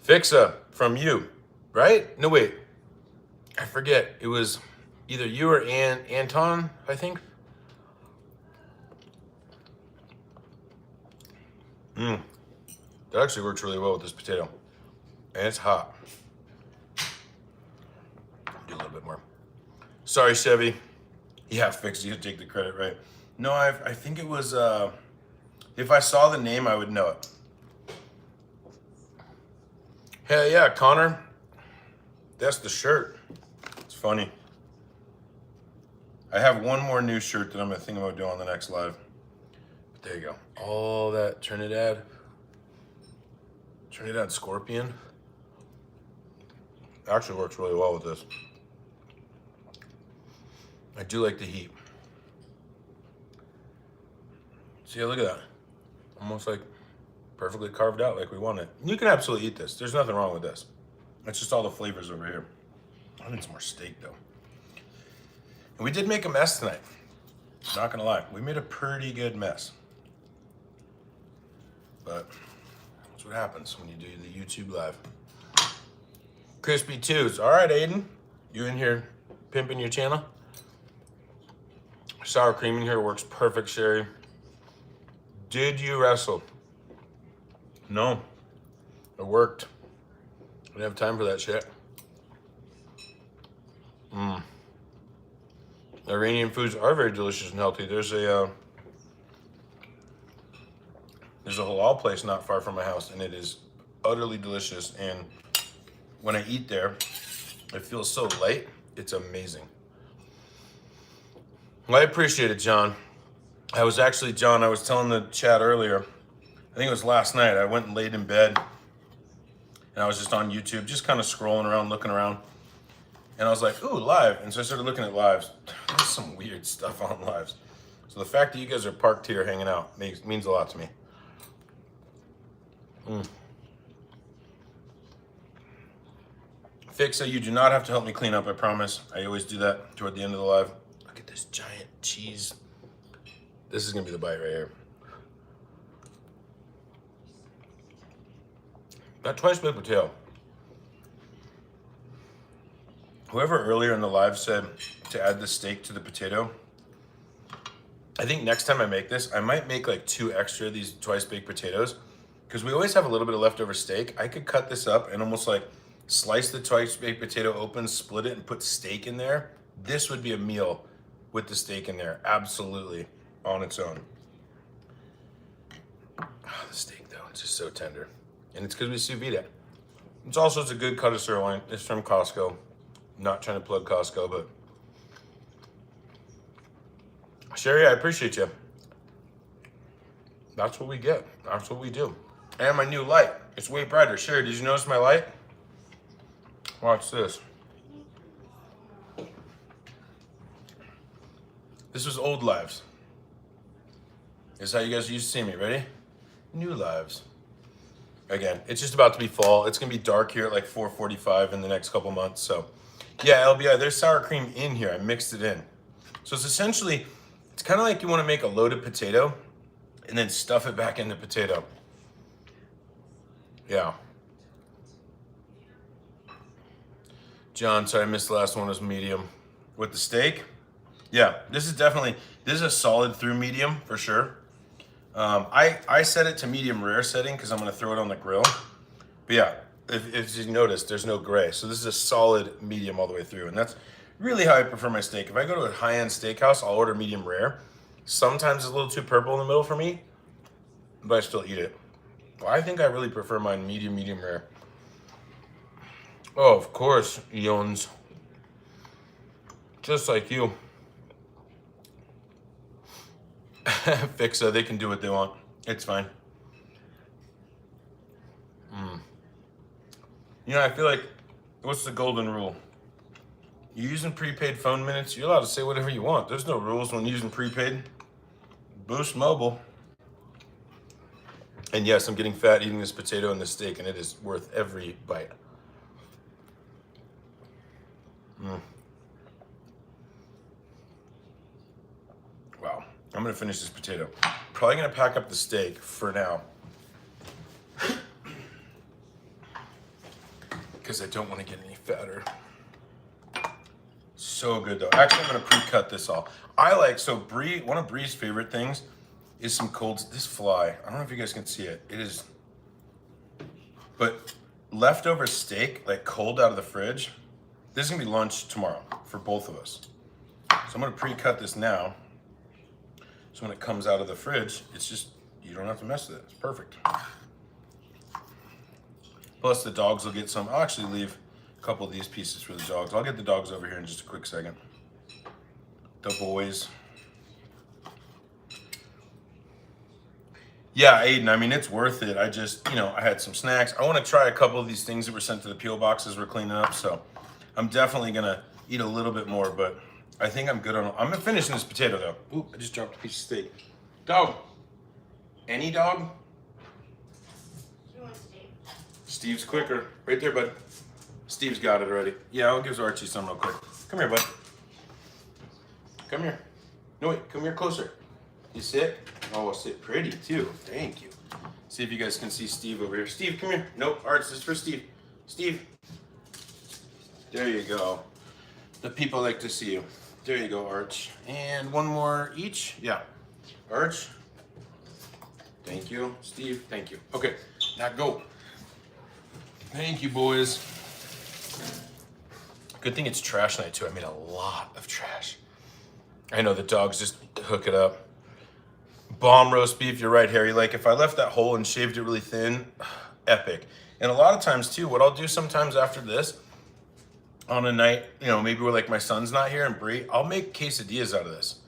A: Fixa, from you, right? No, wait, I forget. It was either you or Anton, I think. That actually works really well with this potato. And it's hot. Do a little bit more. Sorry, Chevy. Yeah, Fix, you take the credit, right? No, I think it was, if I saw the name, I would know it. Hell yeah, Connor. That's the shirt. It's funny. I have one more new shirt that I'm gonna think about doing on the next live. But there you go. All that Trinidad Scorpion. Actually works really well with this. I do like the heat. See, look at that. Almost like perfectly carved out like we want it. You can absolutely eat this. There's nothing wrong with this. It's just all the flavors over here. I need some more steak though. And we did make a mess tonight. Not gonna lie, we made a pretty good mess. But that's what happens when you do the YouTube live. Crispy twos. All right, Aiden, you in here pimping your channel? Sour cream in here works perfect, Sherry. Did you wrestle? No, it worked. I didn't have time for that shit. Iranian foods are very delicious and healthy. There's a halal place not far from my house, and it is utterly delicious. And when I eat there, it feels so light. It's amazing. Well, I appreciate it, John. I was telling the chat earlier, I think it was last night, I went and laid in bed, and I was just on YouTube, just kind of scrolling around, looking around. And I was like, ooh, live. And so I started looking at lives. There's some weird stuff on lives. So the fact that you guys are parked here hanging out means a lot to me. Fixa, you do not have to help me clean up, I promise. I always do that toward the end of the live. Look at this giant cheese. This is gonna be the bite right here. That twice baked potato. Whoever earlier in the live said to add the steak to the potato, I think next time I make this, I might make like 2 extra of these twice baked potatoes, because we always have a little bit of leftover steak. I could cut this up and almost like slice the twice baked potato open, split it, and put steak in there. This would be a meal with the steak in there, absolutely, on its own. Oh, the steak though, it's just so tender. And it's because we sous vide it. It's a good cut of sirloin. It's from Costco. I'm not trying to plug Costco, but Sherry, I appreciate you. That's what we get. That's what we do. And my new light. It's way brighter. Sherry, did you notice my light? Watch this. This was old lives. This is how you guys used to see me. Ready? New lives. Again, it's just about to be fall. It's gonna be dark here at like 4:45 in the next couple months. So yeah, LBI, there's sour cream in here. I mixed it in. So it's essentially, it's kind of like you want to make a loaded potato and then stuff it back into potato. Yeah. John, sorry I missed the last one. It was medium. With the steak? Yeah, this is a solid through medium for sure. I set it to medium rare setting because I'm going to throw it on the grill. But yeah, if you notice, there's no gray. So this is a solid medium all the way through. And that's really how I prefer my steak. If I go to a high-end steakhouse, I'll order medium rare. Sometimes it's a little too purple in the middle for me, but I still eat it. But I think I really prefer mine medium rare. Oh, of course, Eons. Just like you. Fixa, they can do what they want. It's fine. You know, I feel like, what's the golden rule? You're using prepaid phone minutes, you're allowed to say whatever you want. There's no rules when using prepaid. Boost Mobile. And yes, I'm getting fat eating this potato and this steak, and it is worth every bite. Wow. I'm gonna finish this potato. Probably gonna pack up the steak for now. Because I don't want to get any fatter. So good though. Actually, I'm gonna pre-cut this all. Bree, one of Bree's favorite things is some cold, this fly. I don't know if you guys can see it. It is, but leftover steak, like cold out of the fridge. This is gonna be lunch tomorrow for both of us. So I'm gonna pre-cut this now. So when it comes out of the fridge, it's just, you don't have to mess with it. It's perfect. Plus the dogs will get some. I'll actually leave a couple of these pieces for the dogs. I'll get the dogs over here in just a quick second. The boys. Yeah, Aiden, I mean, it's worth it. I just, I had some snacks. I want to try a couple of these things that were sent to the Peel boxes we're cleaning up. So I'm definitely going to eat a little bit more, but I think I'm good on. I'm finishing this potato though. Ooh, I just dropped a piece of steak. Dog. Any dog?
B: You want steak?
A: Steve's quicker. Right there, bud. Steve's got it already. Yeah, I'll give Archie some real quick. Come here, bud. Come here. No, wait. Come here closer. You sit? Oh, sit pretty too. Thank you. See if you guys can see Steve over here. Steve, come here. Nope, Arch, this is for Steve. Steve. There you go. The people like to see you. There you go, Arch. And one more each. Yeah. Arch. Thank you. Steve, thank you. Okay, now go. Thank you, boys. Good thing it's trash night too. I made a lot of trash. I know the dogs just hook it up. Bomb roast beef, you're right, Harry. Like if I left that whole and shaved it really thin, epic. And a lot of times too, what I'll do sometimes after this, on a night, maybe where like my son's not here and Brie, I'll make quesadillas out of this.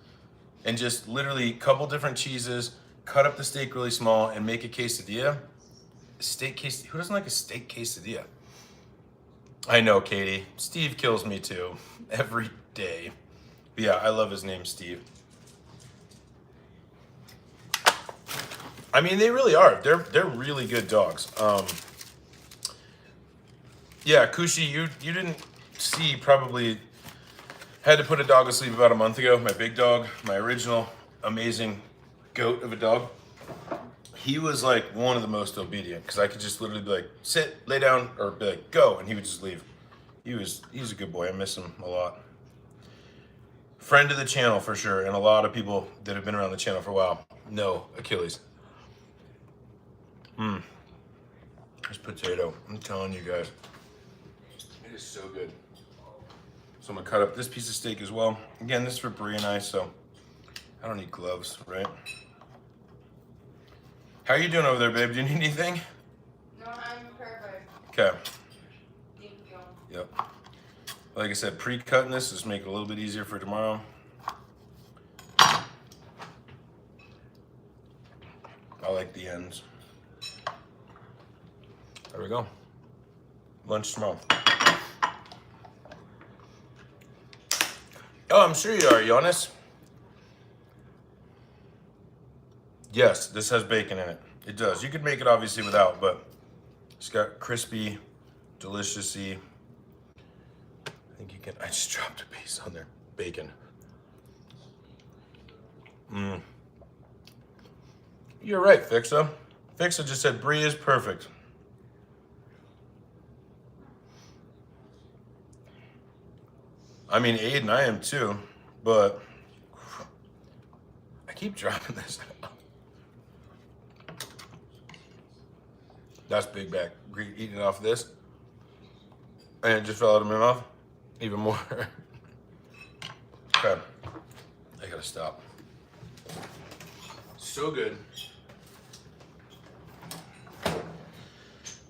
A: And just literally a couple different cheeses, cut up the steak really small and make a quesadilla. Who doesn't like a steak quesadilla? I know, Katie. Steve kills me too, every day. But yeah, I love his name, Steve. I mean, they really are. They're really good dogs. Yeah, Kushi, you didn't see, probably had to put a dog to sleep about a month ago. My big dog, my original amazing goat of a dog. He was like one of the most obedient because I could just literally be like, sit, lay down, or be like, go, and he would just leave. He's a good boy. I miss him a lot. Friend of the channel for sure, and a lot of people that have been around the channel for a while know Achilles. This potato, I'm telling you guys, it is so good. So I'm gonna cut up this piece of steak as well. Again, this is for Brie and I, so I don't need gloves, right? How are you doing over there, babe? Do you need anything?
B: No, I'm perfect.
A: Okay.
B: Thank you.
A: Yep. Like I said, pre-cutting this just make it a little bit easier for tomorrow. I like the ends. There we go. Lunch tomorrow. Oh, I'm sure you are, Jonas. Yes, this has bacon in it. It does. You could make it obviously without, but it's got crispy, delicious-y. I think you can. I just dropped a piece on there. Bacon. You're right, Fixa. Fixa just said brie is perfect. I mean, Aiden, I am too, but I keep dropping this. That's big back. Eating off this. And it just fell out of my mouth. Even more. Okay. I gotta stop. So good.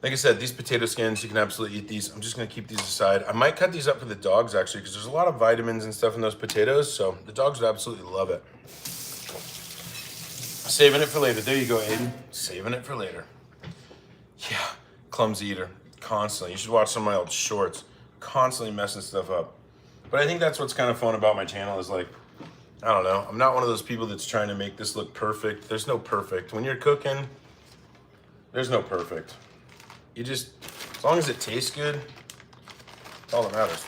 A: Like I said, these potato skins, you can absolutely eat these. I'm just gonna keep these aside. I might cut these up for the dogs actually, because there's a lot of vitamins and stuff in those potatoes, so the dogs would absolutely love it. Saving it for later. There you go, Aiden. Saving it for later. Yeah, clumsy eater. Constantly. You should watch some of my old shorts. Constantly messing stuff up. But I think that's what's kind of fun about my channel is like, I don't know. I'm not one of those people that's trying to make this look perfect. There's no perfect. When you're cooking, there's no perfect. You just, as long as it tastes good, that's all that matters.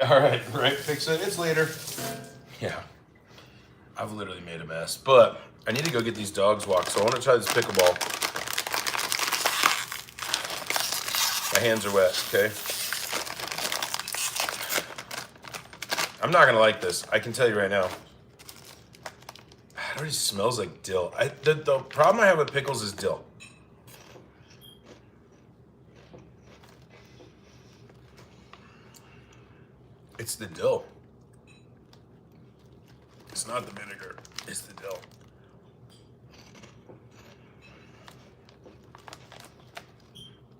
A: All right, fix it. It's later. Yeah, I've literally made a mess, but I need to go get these dogs walked, so I want to try this pickleball. My hands are wet, okay? I'm not gonna like this. I can tell you right now. It already smells like dill. The problem I have with pickles is dill. It's the dill. It's not the vinegar. It's the dill.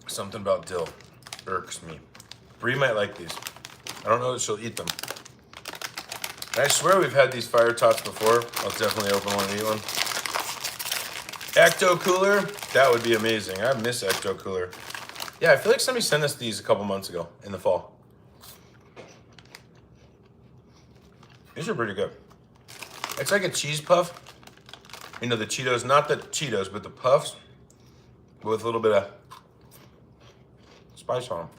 A: Something about dill irks me. Bree might like these. I don't know that she'll eat them. I swear we've had these fire tots before. I'll definitely open one and eat one. Ecto Cooler, that would be amazing. I miss Ecto Cooler. Yeah, I feel like somebody sent us these a couple months ago in the fall. These are pretty good. It's like a cheese puff. You know, the Cheetos, not the Cheetos, but the puffs with a little bit of spice on them.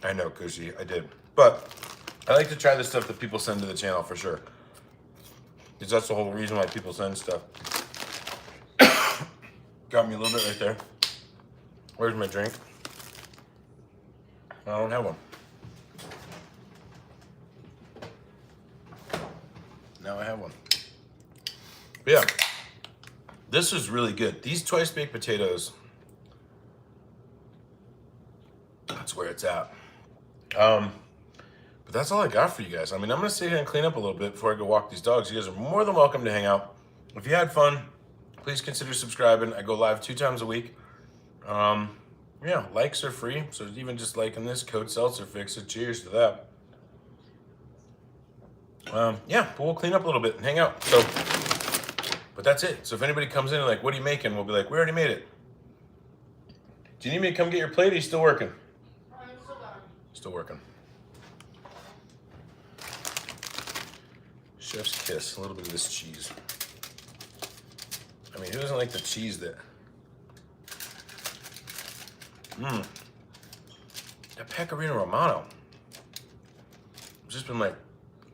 A: I know, Goji, I did. But I like to try the stuff that people send to the channel for sure. Because that's the whole reason why people send stuff. Got me a little bit right there. Where's my drink? I don't have one. Now I have one. But yeah, this is really good. These twice baked potatoes, that's where it's at. But that's all I got for you guys. I mean, I'm gonna sit here and clean up a little bit before I go walk these dogs. You guys are more than welcome to hang out. If you had fun, please consider subscribing. I go live 2 times a week. Yeah, likes are free. So even just liking this, code seltzer fix it. Cheers to that. Yeah, but we'll clean up a little bit and hang out. So, but that's it. So if anybody comes in and like, what are you making? We'll be like, we already made it. Do you need me to come get your plate? Or are you still working?
B: I'm still going.
A: Still working. Chef's kiss, a little bit of this cheese. I mean, who doesn't like the cheese that? That Pecorino Romano. I've just been like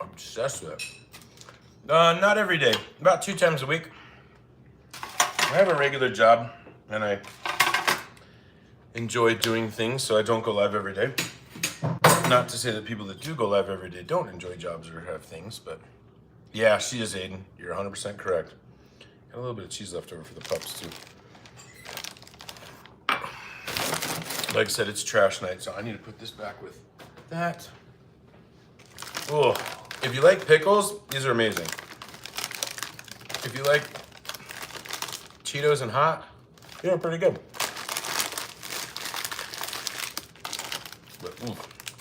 A: obsessed with it. Not every day, about 2 times a week. I have a regular job and I enjoy doing things, so I don't go live every day. Not to say that people that do go live every day don't enjoy jobs or have things, but yeah, she is, Aiden. You're 100% correct. Got a little bit of cheese left over for the pups too. Like I said, it's trash night, so I need to put this back with that. Oh, if you like pickles, these are amazing. If you like Cheetos and hot, they're pretty good. But,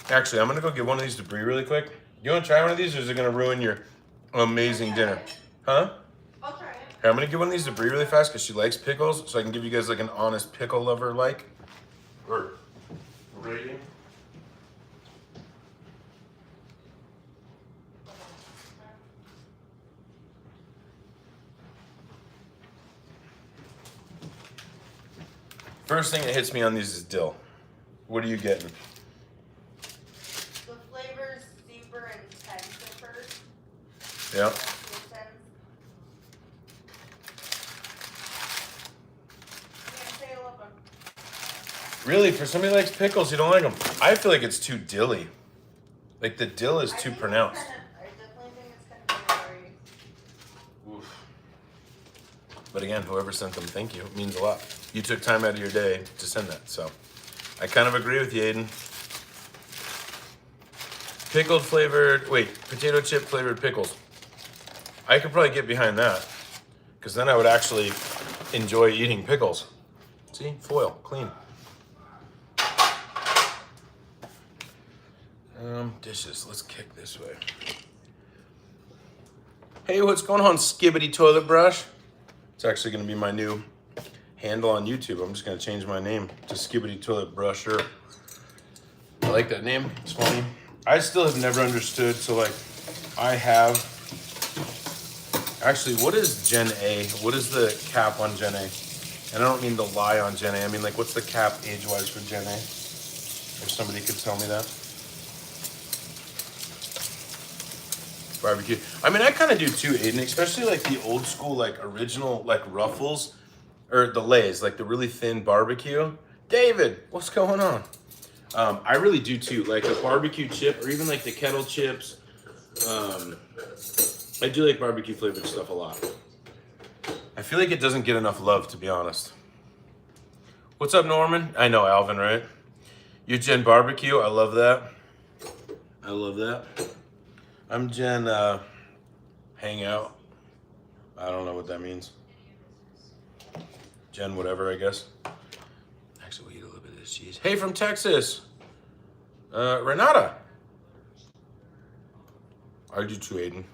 A: actually, I'm gonna go get one of these to Brie really quick. You wanna try one of these, or is it gonna ruin your amazing dinner. Huh?
B: I'll try it.
A: Here, I'm gonna give one of these to Brie really fast because she likes pickles, so I can give you guys like an honest pickle lover or rating. First thing that hits me on these is dill. What are you getting?
B: The flavor's super intense at first.
A: Yeah. Really, for somebody who likes pickles, you don't like them. I feel like it's too dilly. Like the dill is too pronounced.
B: I definitely think it's kind of very.
A: Oof. But again, whoever sent them, thank you. It means a lot. You took time out of your day to send that, so I kind of agree with you, Aiden. Pickled flavored, potato chip flavored pickles. I could probably get behind that, because then I would actually enjoy eating pickles. See, foil, clean. Dishes, let's kick this way. Hey, what's going on, Skibbity Toilet Brush? It's actually gonna be my new handle on YouTube. I'm just gonna change my name to Skibbity Toilet Brusher. I like that name, it's funny. I still have never understood, so like, actually, what is Gen A? What is the cap on Gen A? And I don't mean to lie on Gen A, I mean like, what's the cap age-wise for Gen A? If somebody could tell me that. Barbecue. I mean, I kind of do too, Aiden, especially like the old school, like original, like Ruffles, or the Lay's, like the really thin barbecue. David, what's going on? I really do too, like a barbecue chip, or even like the kettle chips. I do like barbecue flavored stuff a lot. I feel like it doesn't get enough love, to be honest. What's up, Norman? I know Alvin, right? You're Gen Barbecue. I love that. I love that. I'm Gen Hangout. I don't know what that means. Gen whatever, I guess. Actually, we'll eat a little bit of this cheese. Hey, from Texas. Renata. I do too, Aiden.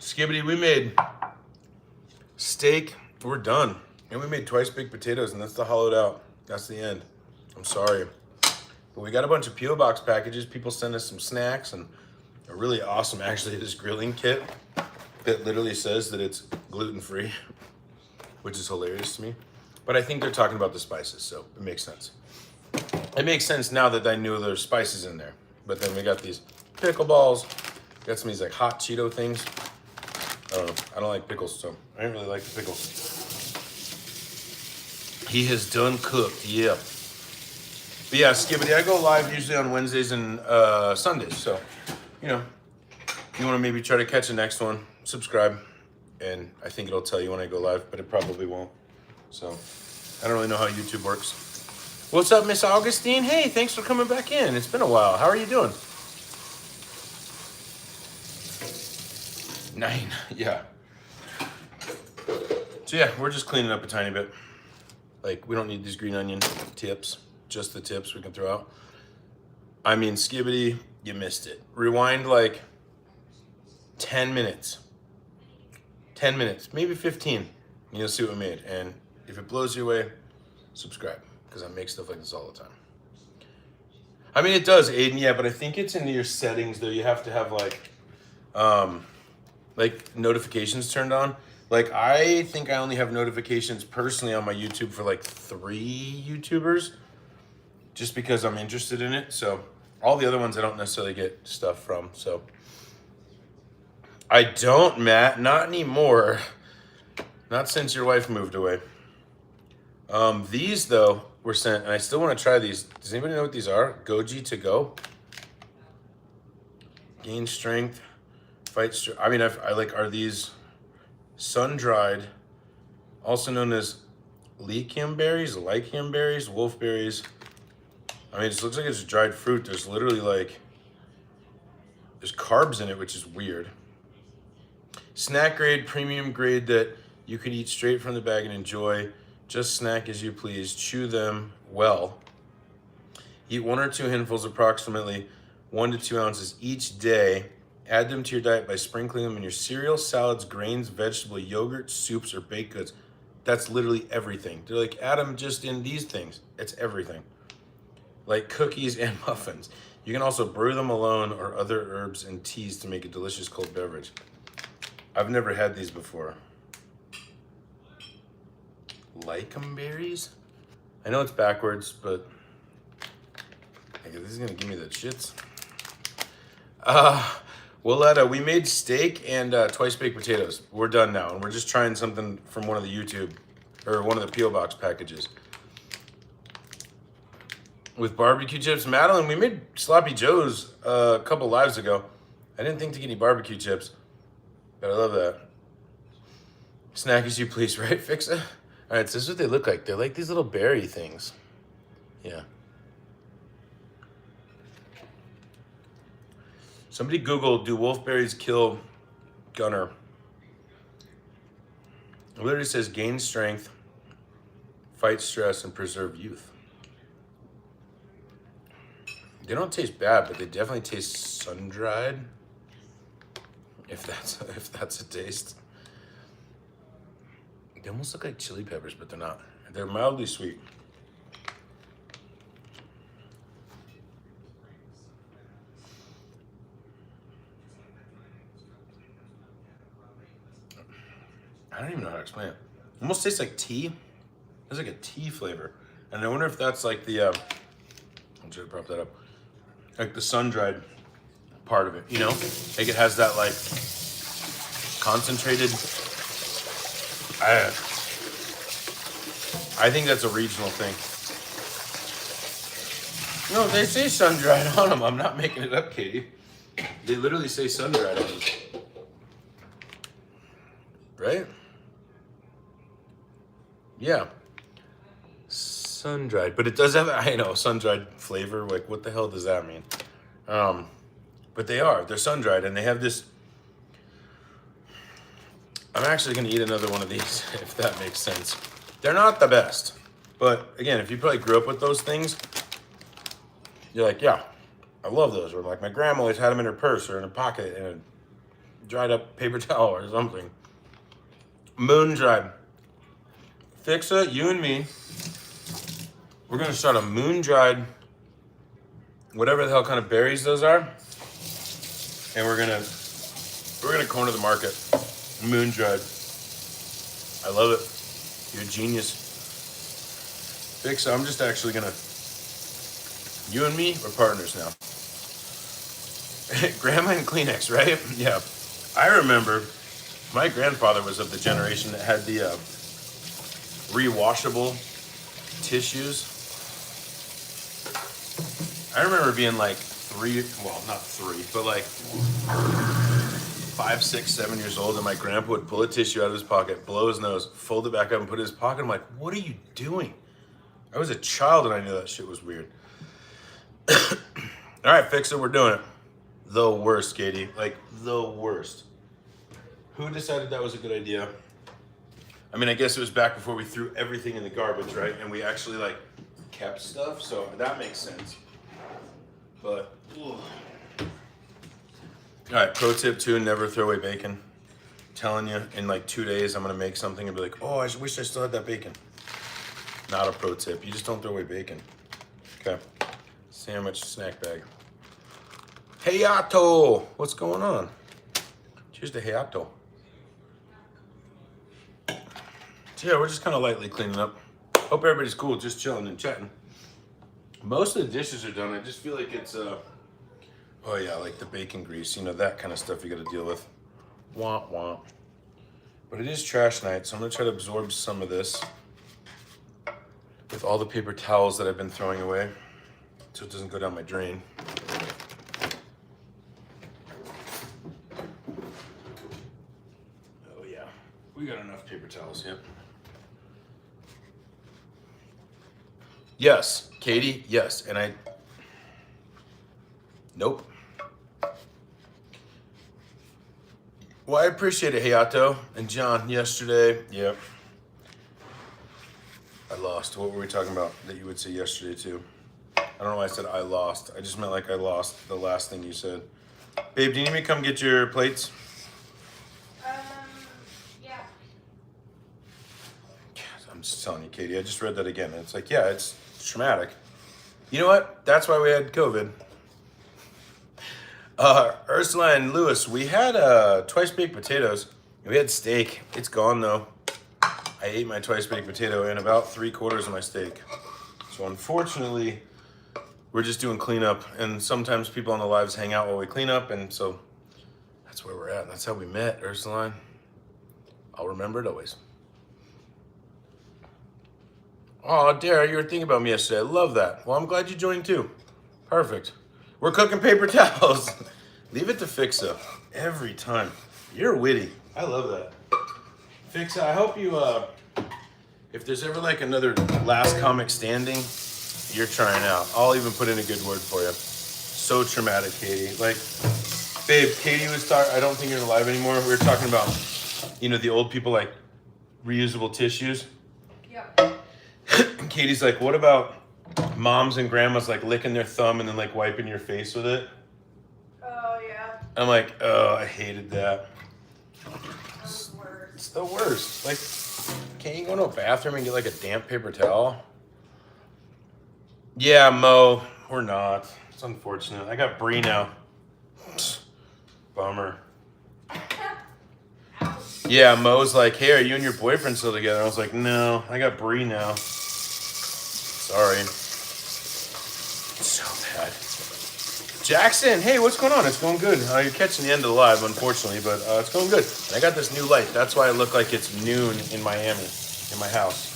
A: Skibbity, we made steak. We're done. And we made twice baked potatoes, and that's the hollowed out. That's the end. I'm sorry. But we got a bunch of P.O. Box packages. People send us some snacks, and a really awesome, actually, this grilling kit that literally says that it's gluten-free, which is hilarious to me. But I think they're talking about the spices, so it makes sense. It makes sense now that I knew there's spices in there. But then we got these pickle balls. Got some of these like hot Cheeto things. I don't know. I don't like pickles, so I didn't really like the pickles. He has done cooked, yeah. But yeah, Skibbity, I go live usually on Wednesdays and Sundays, so you know, if you want to maybe try to catch the next one, subscribe, and I think it'll tell you when I go live, but it probably won't. So I don't really know how YouTube works. What's up, Miss Augustine? Hey, thanks for coming back in. It's been a while. How are you doing? 9, yeah. So yeah, we're just cleaning up a tiny bit. Like, we don't need these green onion tips, just the tips we can throw out. I mean, Skibbity, you missed it. Rewind like 10 minutes. 10 minutes, maybe 15, and you'll see what we made. And if it blows you away, subscribe, because I make stuff like this all the time. I mean, it does, Aiden, yeah, but I think it's in your settings, though. You have to have like notifications turned on. Like, I think I only have notifications personally on my YouTube for like 3 YouTubers, just because I'm interested in it. So all the other ones I don't necessarily get stuff from. So I don't, Matt, not anymore. Not since your wife moved away. These though were sent, and I still want to try these. Does anybody know what these are? Goji to go. Gain strength, fight. I mean, I like. Are these sun-dried, also known as lycium berries, wolfberries? I mean, it just looks like it's dried fruit. There's literally like, there's carbs in it, which is weird. Snack grade, premium grade that you could eat straight from the bag and enjoy. Just snack as you please. Chew them well. Eat 1 or 2 handfuls, approximately 1 to 2 ounces each day. Add them to your diet by sprinkling them in your cereal, salads, grains, vegetable, yogurt, soups, or baked goods. That's literally everything. They're like, add them just in these things. It's everything. Like cookies and muffins. You can also brew them alone or other herbs and teas to make a delicious cold beverage. I've never had these before. Licum berries? I know it's backwards, but this is gonna give me the shits. Willetta, we made steak and twice baked potatoes. We're done now, and we're just trying something from one of the YouTube, or one of the P.O. Box packages. With barbecue chips. Madeline, we made Sloppy Joe's a couple lives ago. I didn't think to get any barbecue chips, but I love that. Snack as you please, right? Fix it. All right, so this is what they look like. They're like these little berry things. Yeah. Somebody Google, do wolfberries kill Gunner? It literally says gain strength, fight stress, and preserve youth. They don't taste bad, but they definitely taste sun-dried. If that's a taste. They almost look like chili peppers, but they're not. They're mildly sweet. I don't even know how to explain it. Almost tastes like tea. There's like a tea flavor. And I wonder if that's like the, I'll try to prop that up. Like the sun-dried part of it, you know? Like it has that like concentrated, I think that's a regional thing. No, they say sun-dried on them. I'm not making it up, Katie. They literally say sun-dried on them. Right? Yeah. Sun-dried. But it does have, I know, sun-dried flavor. Like, what the hell does that mean? But they are. They're sun-dried, and they have this... I'm actually going to eat another one of these, if that makes sense. They're not the best. But, again, if you probably grew up with those things, you're like, yeah, I love those. Or, like, my grandma always had them in her purse or in her pocket in a dried-up paper towel or something. Moon-dried. Fixa, you and me, we're going to start a moon-dried, whatever the hell kind of berries those are, and we're gonna corner the market. Moon-dried. I love it. You're a genius. Fixa, I'm just actually gonna, you and me, we're partners now. Grandma and Kleenex, right? Yeah. I remember my grandfather was of the generation that had the rewashable tissues. I remember being like 3, well, not 3, but like 5, 6, 7 years old, and my grandpa would pull a tissue out of his pocket, blow his nose, fold it back up, and put it in his pocket. I'm like, what are you doing? I was a child and I knew that shit was weird. All right, Fixer, we're doing it. The worst, Katie. Like, the worst. Who decided that was a good idea? I mean, I guess it was back before we threw everything in the garbage, right? And we actually, like, kept stuff, so that makes sense. But, ugh. All right, pro tip 2, never throw away bacon. I'm telling you, in like 2 days, I'm gonna make something and be like, oh, I wish I still had that bacon. Not a pro tip. You just don't throw away bacon. Okay. Sandwich snack bag. Hayato! What's going on? Cheers to Hayato. So yeah, we're just kind of lightly cleaning up. Hope everybody's cool, just chilling and chatting. Most of the dishes are done. I just feel like it's, oh yeah, like the bacon grease, you know, that kind of stuff you gotta deal with. Womp womp. But it is trash night, so I'm gonna try to absorb some of this with all the paper towels that I've been throwing away so it doesn't go down my drain. Oh yeah, we got enough paper towels, yep. Yes, Katie, yes, and I, nope. Well, I appreciate it, Hayato. And John, yesterday, yep. I lost. What were we talking about that you would say yesterday too? I don't know why I said I lost. I just meant like I lost the last thing you said. Babe, do you need me to come get your plates?
B: Yeah.
A: I'm just telling you, Katie, I just read that again. And it's like, yeah, it's traumatic. You know what? That's why we had COVID. Ursula and Lewis, we had twice baked potatoes. We had steak. It's gone though. I ate my twice baked potato and about 3/4 of my steak. So unfortunately, we're just doing cleanup, and sometimes people on the lives hang out while we clean up, and so that's where we're at. That's how we met, Ursuline. I'll remember it always. Oh, Dara, you were thinking about me yesterday. I love that. Well, I'm glad you joined too. Perfect. We're cooking paper towels. Leave it to Fixa every time. You're witty. I love that. Fixa, I hope you, if there's ever like another Last Comic Standing, you're trying out. I'll even put in a good word for you. So traumatic, Katie. Like, babe, Katie was talking, I don't think you're alive anymore. We were talking about, you know, the old people like reusable tissues.
B: Yep.
A: And Katie's like, what about moms and grandmas like licking their thumb and then like wiping your face with it?
B: Oh, yeah.
A: I'm like, oh, I hated that.
B: That was worse.
A: It's the worst. Like, can't you go to a bathroom and get like a damp paper towel? Yeah, Mo, we're not. It's unfortunate. I got Brie now. Bummer. Yeah, Mo's like, hey, are you and your boyfriend still together? I was like, no, I got Brie now. Sorry. So bad. Jackson, hey, what's going on? It's going good. You're catching the end of the live, unfortunately, but it's going good. And I got this new light. That's why I look like it's noon in Miami, in my house.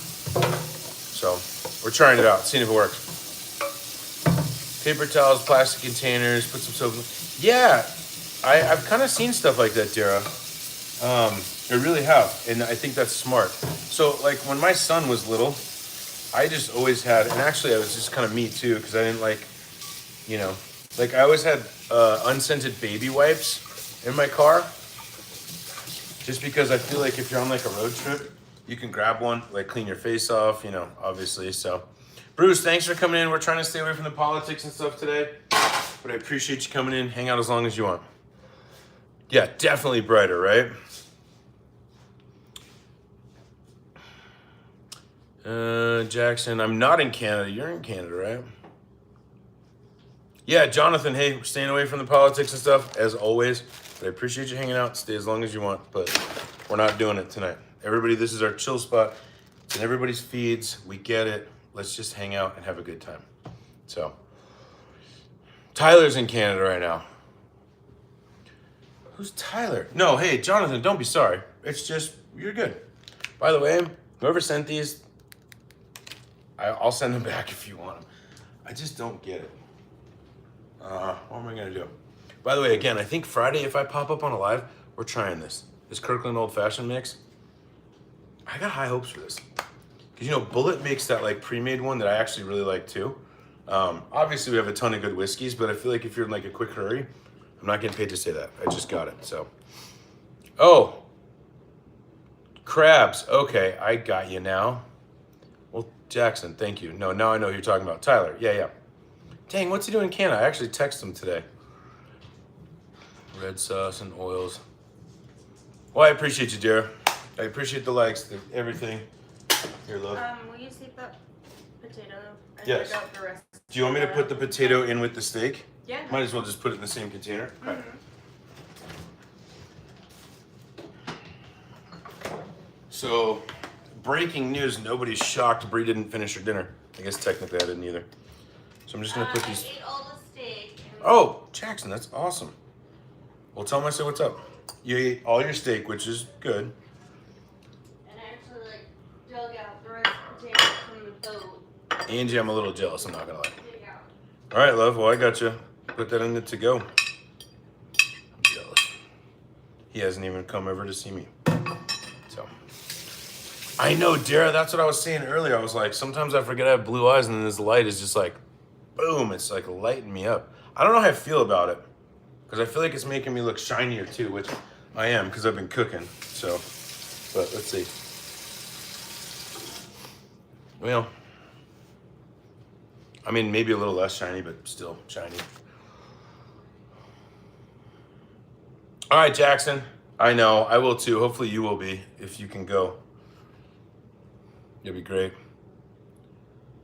A: So we're trying it out, seeing if it works. Paper towels, plastic containers, put some soap. Yeah, I've kind of seen stuff like that, Dara. I really have, and I think that's smart. So, like, when my son was little, I just always had, and actually I was just kind of me too, because I didn't like, you know, like I always had unscented baby wipes in my car, just because I feel like if you're on like a road trip, you can grab one, like clean your face off, you know, obviously. So, Bruce, thanks for coming in. We're trying to stay away from the politics and stuff today, but I appreciate you coming in. Hang out as long as you want. Yeah, definitely brighter, right? Jackson, I'm not in Canada. You're in Canada, right? Yeah, Jonathan, hey, we're staying away from the politics and stuff, as always. But I appreciate you hanging out. Stay as long as you want, but we're not doing it tonight. Everybody, this is our chill spot. It's in everybody's feeds. We get it. Let's just hang out and have a good time. So, Tyler's in Canada right now. Who's Tyler? No, hey, Jonathan, don't be sorry. It's just, you're good. By the way, whoever sent these, I'll send them back if you want them. I just don't get it. What am I gonna do? By the way, again, I think Friday, if I pop up on a live, we're trying this. This Kirkland Old Fashioned mix. I got high hopes for this. Because, you know, Bullet makes that, like, pre-made one that I actually really like, too. Obviously, we have a ton of good whiskeys, but I feel like if you're in, like, a quick hurry, I'm not getting paid to say that. I just got it, so. Oh. Crabs. Okay, I got you now. Well, Jackson, thank you. No, now I know who you're talking about. Tyler, yeah. Dang, what's he doing in Canada? I actually texted him today. Red sauce and oils. Well, I appreciate you, Dara. I appreciate the likes, everything. Here, love.
B: Will you save that potato? I
A: Yes.
B: forgot the rest.
A: Do you want me to put the potato in with the steak?
B: Yeah.
A: Might as well just put it in the same container. Okay. So, breaking news, nobody's shocked Brie didn't finish her dinner. I guess technically I didn't either. So I'm just gonna put these.
B: I ate all the steak.
A: Oh, Jackson, that's awesome. Well, tell myself what's up. You ate all your steak, which is good.
B: And I actually like dug out the rest of the potato from the boat.
A: Angie, I'm a little jealous, I'm not gonna lie.
B: Dig out.
A: All right, love, well, I got you. Put that in the to-go. I'm jealous. He hasn't even come over to see me. So. I know, Dara, that's what I was saying earlier. I was like, sometimes I forget I have blue eyes and then this light is just like, boom, it's like lighting me up. I don't know how I feel about it. Because I feel like it's making me look shinier too, which I am because I've been cooking. So, but let's see. Well, I mean, maybe a little less shiny, but still shiny. All right, Jackson. I know. I will too. Hopefully you will be if you can go. You'll be great.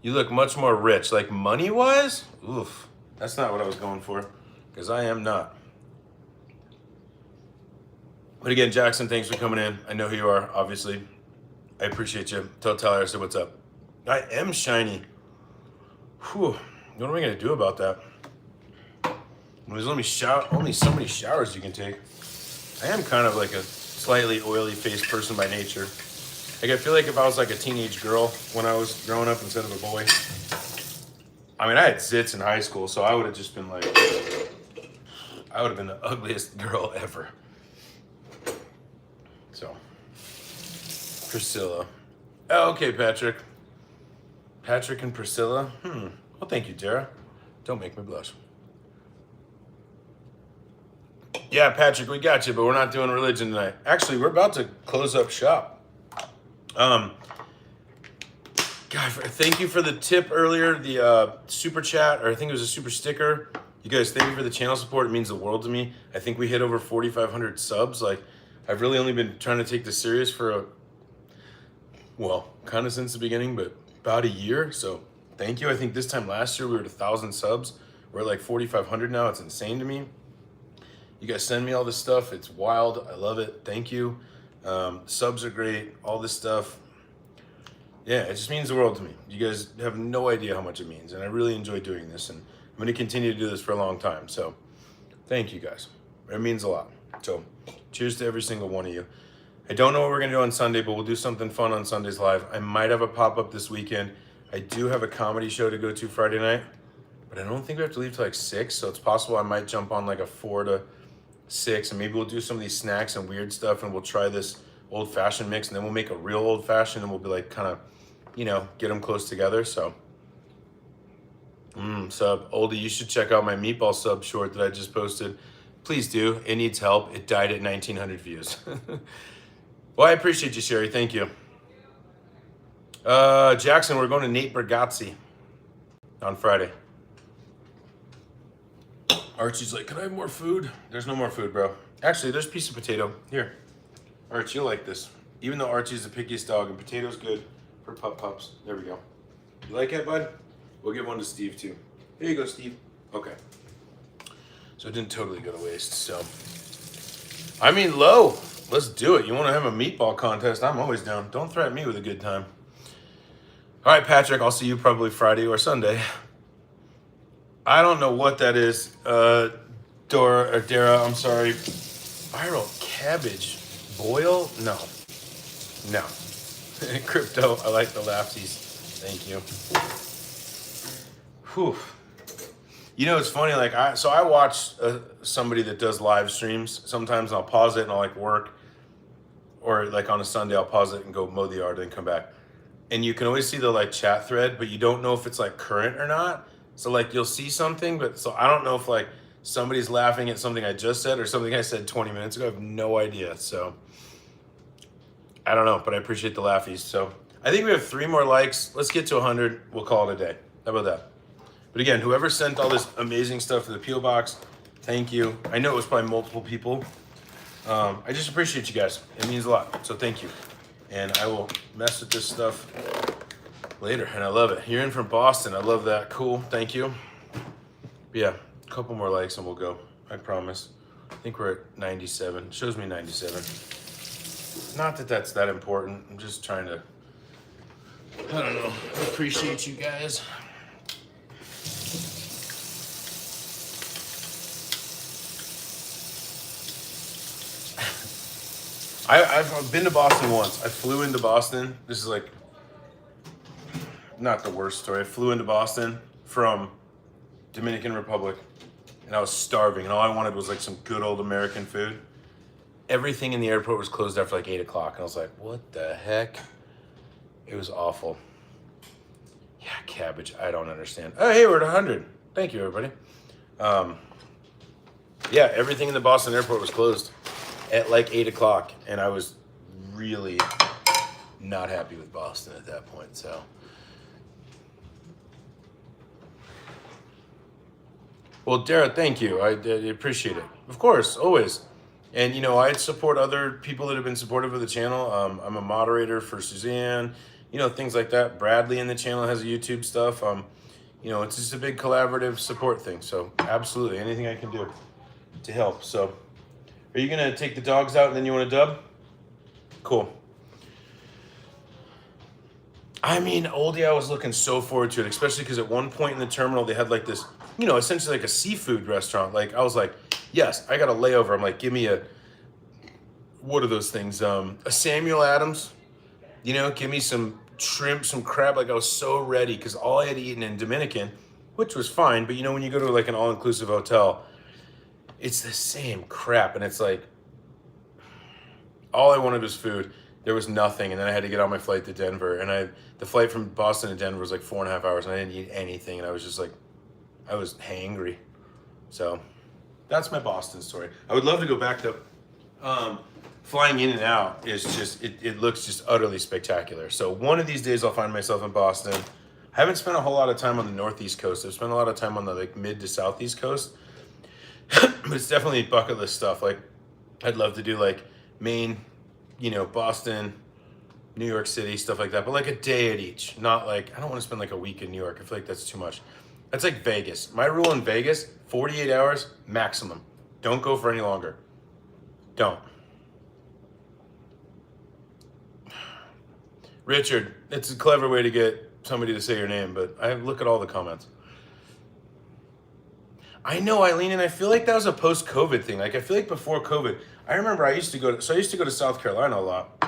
A: You look much more rich. Like money-wise? Oof. That's not what I was going for. Because I am not. But again, Jackson, thanks for coming in. I know who you are, obviously. I appreciate you. Tell Tyler I said what's up. I am shiny. Whew. What am I going to do about that? There's only so many showers you can take. I am kind of like a slightly oily-faced person by nature. Like, I feel like if I was like a teenage girl when I was growing up instead of a boy. I mean, I had zits in high school, so I would have just been like, I would have been the ugliest girl ever. So, Priscilla. Oh, okay, Patrick. Patrick and Priscilla. Well, thank you, Dara. Don't make me blush. Yeah, Patrick, we got you, but we're not doing religion tonight. Actually, we're about to close up shop. God, thank you for the tip earlier, the super chat, or I think it was a super sticker. You guys, thank you for the channel support. It means the world to me. I think we hit over 4,500 subs. Like, I've really only been trying to take this serious for kind of since the beginning, but about a year. So thank you. I think this time last year we were at 1,000 subs. We're at like 4,500 now. It's insane to me. You guys send me all this stuff. It's wild. I love it. Thank you. Subs are great. All this stuff. Yeah, it just means the world to me. You guys have no idea how much it means. And I really enjoy doing this. And I'm going to continue to do this for a long time. So thank you guys. It means a lot. So cheers to every single one of you. I don't know what we're going to do on Sunday, but we'll do something fun on Sundays live. I might have a pop-up this weekend. I do have a comedy show to go to Friday night. But I don't think we have to leave till like 6. So it's possible I might jump on like a 4 to 6. And maybe we'll do some of these snacks and weird stuff. And we'll try this old-fashioned mix. And then we'll make a real old-fashioned. And we'll be like kind of, get them close together. So, sub. Oldie, you should check out my meatball sub short that I just posted. Please do. It needs help. It died at 1,900 views. Well, I appreciate you, Sherry. Thank you. Jackson, we're going to Nate Bargatze on Friday. Archie's like, can I have more food? There's no more food, bro. Actually, there's a piece of potato. Here. Archie, you'll like this. Even though Archie's the pickiest dog and potato's good for pups. There we go. You like it, bud? We'll give one to Steve, too. Here you go, Steve. Okay. So it didn't totally go to waste, so. I mean, low. Let's do it. You want to have a meatball contest? I'm always down. Don't threaten me with a good time. All right, Patrick, I'll see you probably Friday or Sunday. I don't know what that is. Dara, I'm sorry. Viral cabbage boil? No. Crypto, I like the laughies. Thank you. Whew. It's funny, like, I watch somebody that does live streams. Sometimes I'll pause it and I'll like work. Or like on a Sunday, I'll pause it and go mow the yard and come back. And you can always see the like chat thread, but you don't know if it's like current or not. So like you'll see something, but so I don't know if like somebody's laughing at something I just said or something I said 20 minutes ago. I have no idea. So I don't know, but I appreciate the laughies. So I think we have 3 more likes. Let's get to 100. We'll call it a day. How about that? But again, whoever sent all this amazing stuff to the P.O. Box, thank you. I know it was probably multiple people. I just appreciate you guys. It means a lot. So thank you. And I will mess with this stuff later. And I love it. You're in from Boston. I love that. Cool. Thank you. But yeah, a couple more likes and we'll go. I promise. I think we're at 97. It shows me 97. Not that that's that important. I'm just trying to, I don't know, appreciate you guys. I've been to Boston once. I flew into Boston. This is like not the worst story. I flew into Boston from Dominican Republic and I was starving and all I wanted was like some good old American food. Everything in the airport was closed after like 8 o'clock and I was like, what the heck? It was awful. Yeah, cabbage. I don't understand. Oh, hey, we're at 100. Thank you, everybody. Yeah, everything in the Boston airport was closed at like 8 o'clock, and I was really not happy with Boston at that point, so. Well, Dara, thank you. I appreciate it. Of course, always. And, you know, I'd support other people that have been supportive of the channel. I'm a moderator for Suzanne, you know, things like that. Bradley in the channel has YouTube stuff. You know, it's just a big collaborative support thing. So absolutely, anything I can do to help. So are you going to take the dogs out and then you want to dub? Cool. I mean, Oldie, I was looking so forward to it, especially because at one point in the terminal, they had like this, you know, essentially like a seafood restaurant. Like, I was like, yes, I got a layover. I'm like, give me a, what are those things? A Samuel Adams, you know, give me some shrimp, some crab. Like, I was so ready because all I had eaten in Dominican, which was fine. But, you know, when you go to like an all-inclusive hotel, it's the same crap. And it's like, all I wanted was food. There was nothing, and then I had to get on my flight to Denver, and the flight from Boston to Denver was like 4.5 hours, and I didn't eat anything, and I was just like, I was hangry. So that's my Boston story. I would love to go back to flying in and out. Is just it looks just utterly spectacular. So one of these days I'll find myself in Boston. I haven't spent a whole lot of time on the Northeast coast. I've spent a lot of time on the like mid to Southeast coast, but it's definitely bucket list stuff. Like I'd love to do like Maine, you know, Boston, New York City, stuff like that, but like a day at each. Not like, I don't want to spend like a week in New York. I feel like that's too much. That's like Vegas. My rule in Vegas, 48 hours maximum. Don't go for any longer. Don't. Richard, it's a clever way to get somebody to say your name, but I look at all the comments. I know, Eileen, and I feel like that was a post-COVID thing. Like, I feel like before COVID, I remember I used to go to South Carolina a lot.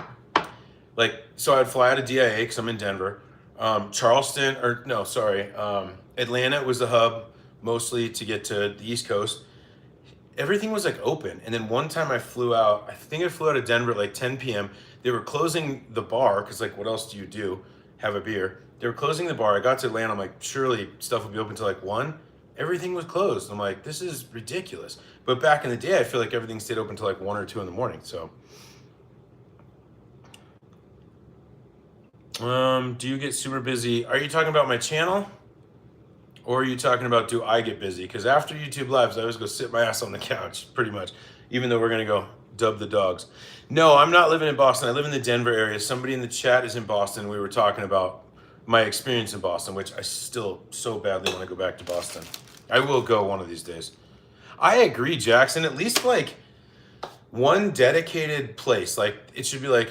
A: Like, so I'd fly out of DIA because I'm in Denver. Charleston, or no, sorry, Atlanta was the hub mostly to get to the East Coast. Everything was like open. And then one time I flew out, I think I flew out of Denver at like 10 p.m. They were closing the bar because like, what else do you do? Have a beer. They were closing the bar. I got to Atlanta. I'm like, surely stuff will be open till like 1. Everything was closed. I'm like, this is ridiculous. But back in the day, I feel like everything stayed open till like 1 or 2 in the morning. So, do you get super busy? Are you talking about my channel? Or are you talking about do I get busy? Because after YouTube Lives, I always go sit my ass on the couch, pretty much. Even though we're going to go dub the dogs. No, I'm not living in Boston. I live in the Denver area. Somebody in the chat is in Boston. We were talking about my experience in Boston, which I still so badly want to go back to Boston. I will go one of these days. I agree, Jackson. At least like one dedicated place. Like it should be like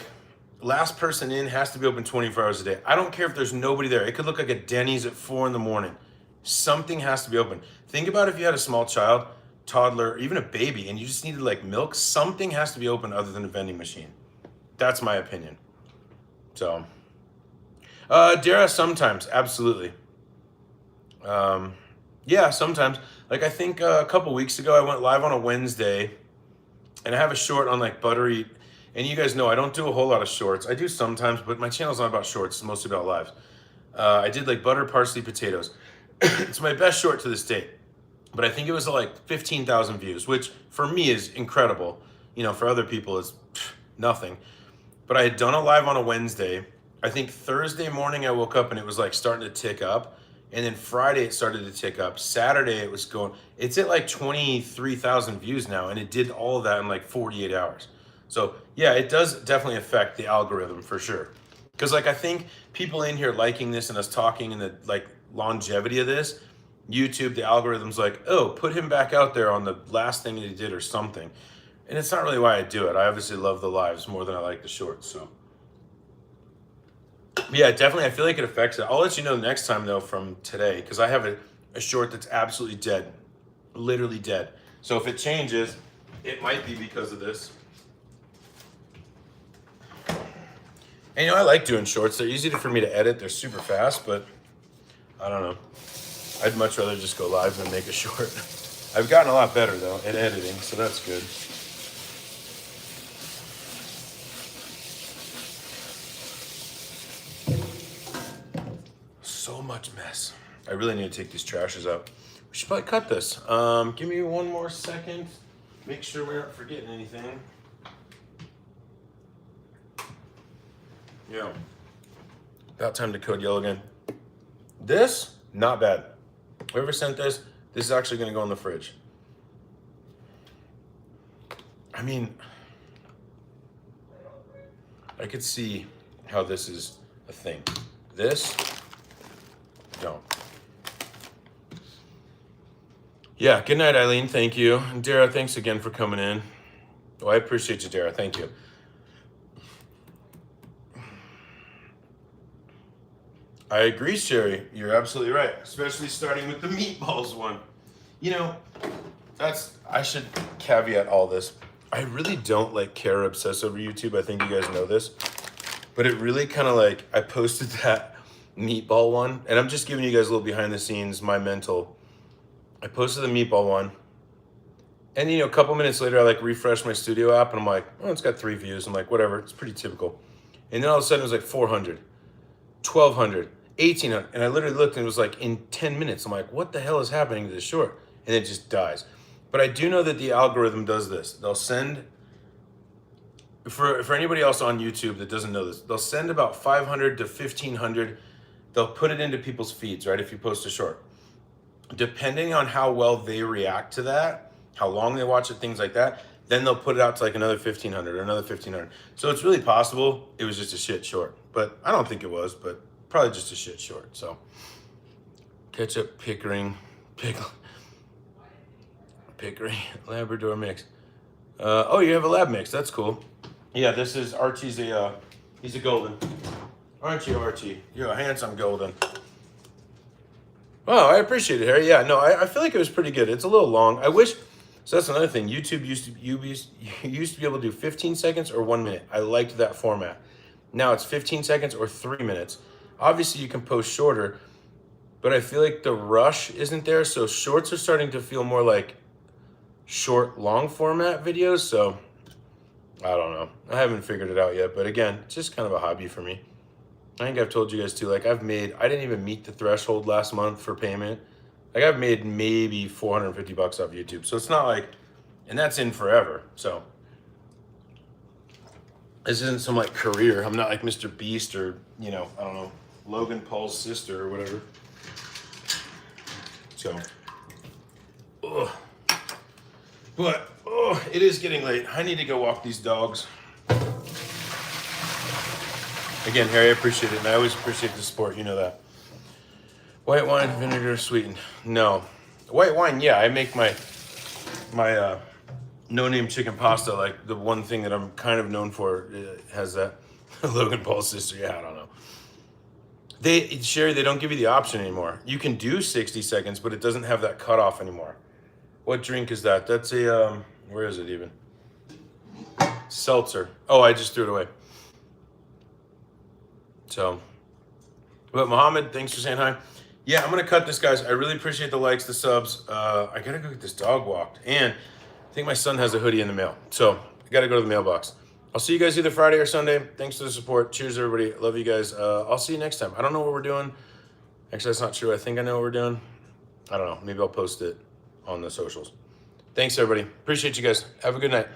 A: last person in has to be open 24 hours a day. I don't care if there's nobody there. It could look like a Denny's at 4 in the morning. Something has to be open. Think about if you had a small child, toddler, or even a baby, and you just needed like milk. Something has to be open other than a vending machine. That's my opinion. So, Dara, sometimes, absolutely. Yeah, sometimes. Like I think a couple weeks ago, I went live on a Wednesday, and I have a short on like buttery. And you guys know I don't do a whole lot of shorts. I do sometimes, but my channel's not about shorts. It's mostly about lives. I did like butter parsley potatoes. It's my best short to this date. But I think it was like 15,000 views, which for me is incredible. You know, for other people it's nothing. But I had done a live on a Wednesday. I think Thursday morning I woke up and it was like starting to tick up. And then Friday it started to tick up. Saturday it was going, it's at like 23,000 views now. And it did all of that in like 48 hours. So yeah, it does definitely affect the algorithm for sure. Because like I think people in here liking this and us talking and the like longevity of this, YouTube, the algorithm's like, oh, put him back out there on the last thing that he did or something. And it's not really why I do it. I obviously love the lives more than I like the shorts. So but yeah, definitely. I feel like it affects it. I'll let you know next time though from today because I have a short that's absolutely dead, literally dead. So if it changes, it might be because of this. And you know, I like doing shorts. They're easy for me to edit. They're super fast, but I don't know. I'd much rather just go live than make a short. I've gotten a lot better though at editing, so that's good. So much mess. I really need to take these trashes out. We should probably cut this. Give me one more second. Make sure we aren't forgetting anything. Yeah. About time to code yellow again. This, not bad. Whoever sent this, this is actually gonna go in the fridge. I mean, I could see how this is a thing. This, don't. Yeah, good night, Eileen. Thank you. And Dara, thanks again for coming in. Oh, I appreciate you, Dara. Thank you. I agree, Sherry. You're absolutely right. Especially starting with the meatballs one. You know, I should caveat all this. I really don't like care or obsess over YouTube. I think you guys know this. But it really kind of like, I posted that meatball one, and I'm just giving you guys a little behind the scenes, my mental. I posted the meatball one, and you know, a couple minutes later, I like refreshed my studio app, and I'm like, oh, it's got 3 views. I'm like, whatever, it's pretty typical. And then all of a sudden, it was like 400, 1,200, 1,800, and I literally looked, and it was like in 10 minutes. I'm like, what the hell is happening to this short? And it just dies. But I do know that the algorithm does this. They'll send, for anybody else on YouTube that doesn't know this, they'll send about 500 to 1,500. They'll put it into people's feeds, right? If you post a short. Depending on how well they react to that, how long they watch it, things like that, then they'll put it out to like another 1,500 or another 1,500. So it's really possible it was just a shit short. But I don't think it was, but probably just a shit short. So ketchup, Pickering, Labrador mix. Oh, you have a lab mix. That's cool. Yeah, this is Archie's he's a golden. Aren't you, Archie? You're a handsome golden. Oh, I appreciate it, Harry. Yeah, no, I feel like it was pretty good. It's a little long. I wish, so that's another thing. YouTube used to be able to do 15 seconds or 1 minute. I liked that format. Now it's 15 seconds or 3 minutes. Obviously, you can post shorter, but I feel like the rush isn't there. So shorts are starting to feel more like short, long format videos. So I don't know. I haven't figured it out yet. But again, it's just kind of a hobby for me. I think I've told you guys too, like I didn't even meet the threshold last month for payment. Like I've made maybe 450 bucks off YouTube. So it's not like, and that's in forever. So this isn't some like career. I'm not like Mr. Beast or, you know, I don't know, Logan Paul's sister or whatever. So, but it is getting late. I need to go walk these dogs. Again, Harry, I appreciate it, and I always appreciate the support. You know that. White wine, vinegar, sweetened. No. White wine, yeah. I make my no-name chicken pasta, like the one thing that I'm kind of known for has that. Logan Paul's sister, yeah, I don't know. Sherry, they don't give you the option anymore. You can do 60 seconds, but it doesn't have that cutoff anymore. What drink is that? That's a, where is it even? Seltzer. Oh, I just threw it away. So, but Mohammed, thanks for saying hi. Yeah, I'm going to cut this, guys. I really appreciate the likes, the subs. I got to go get this dog walked. And I think my son has a hoodie in the mail. So, I got to go to the mailbox. I'll see you guys either Friday or Sunday. Thanks for the support. Cheers, everybody. Love you guys. I'll see you next time. I don't know what we're doing. Actually, that's not true. I think I know what we're doing. I don't know. Maybe I'll post it on the socials. Thanks, everybody. Appreciate you guys. Have a good night.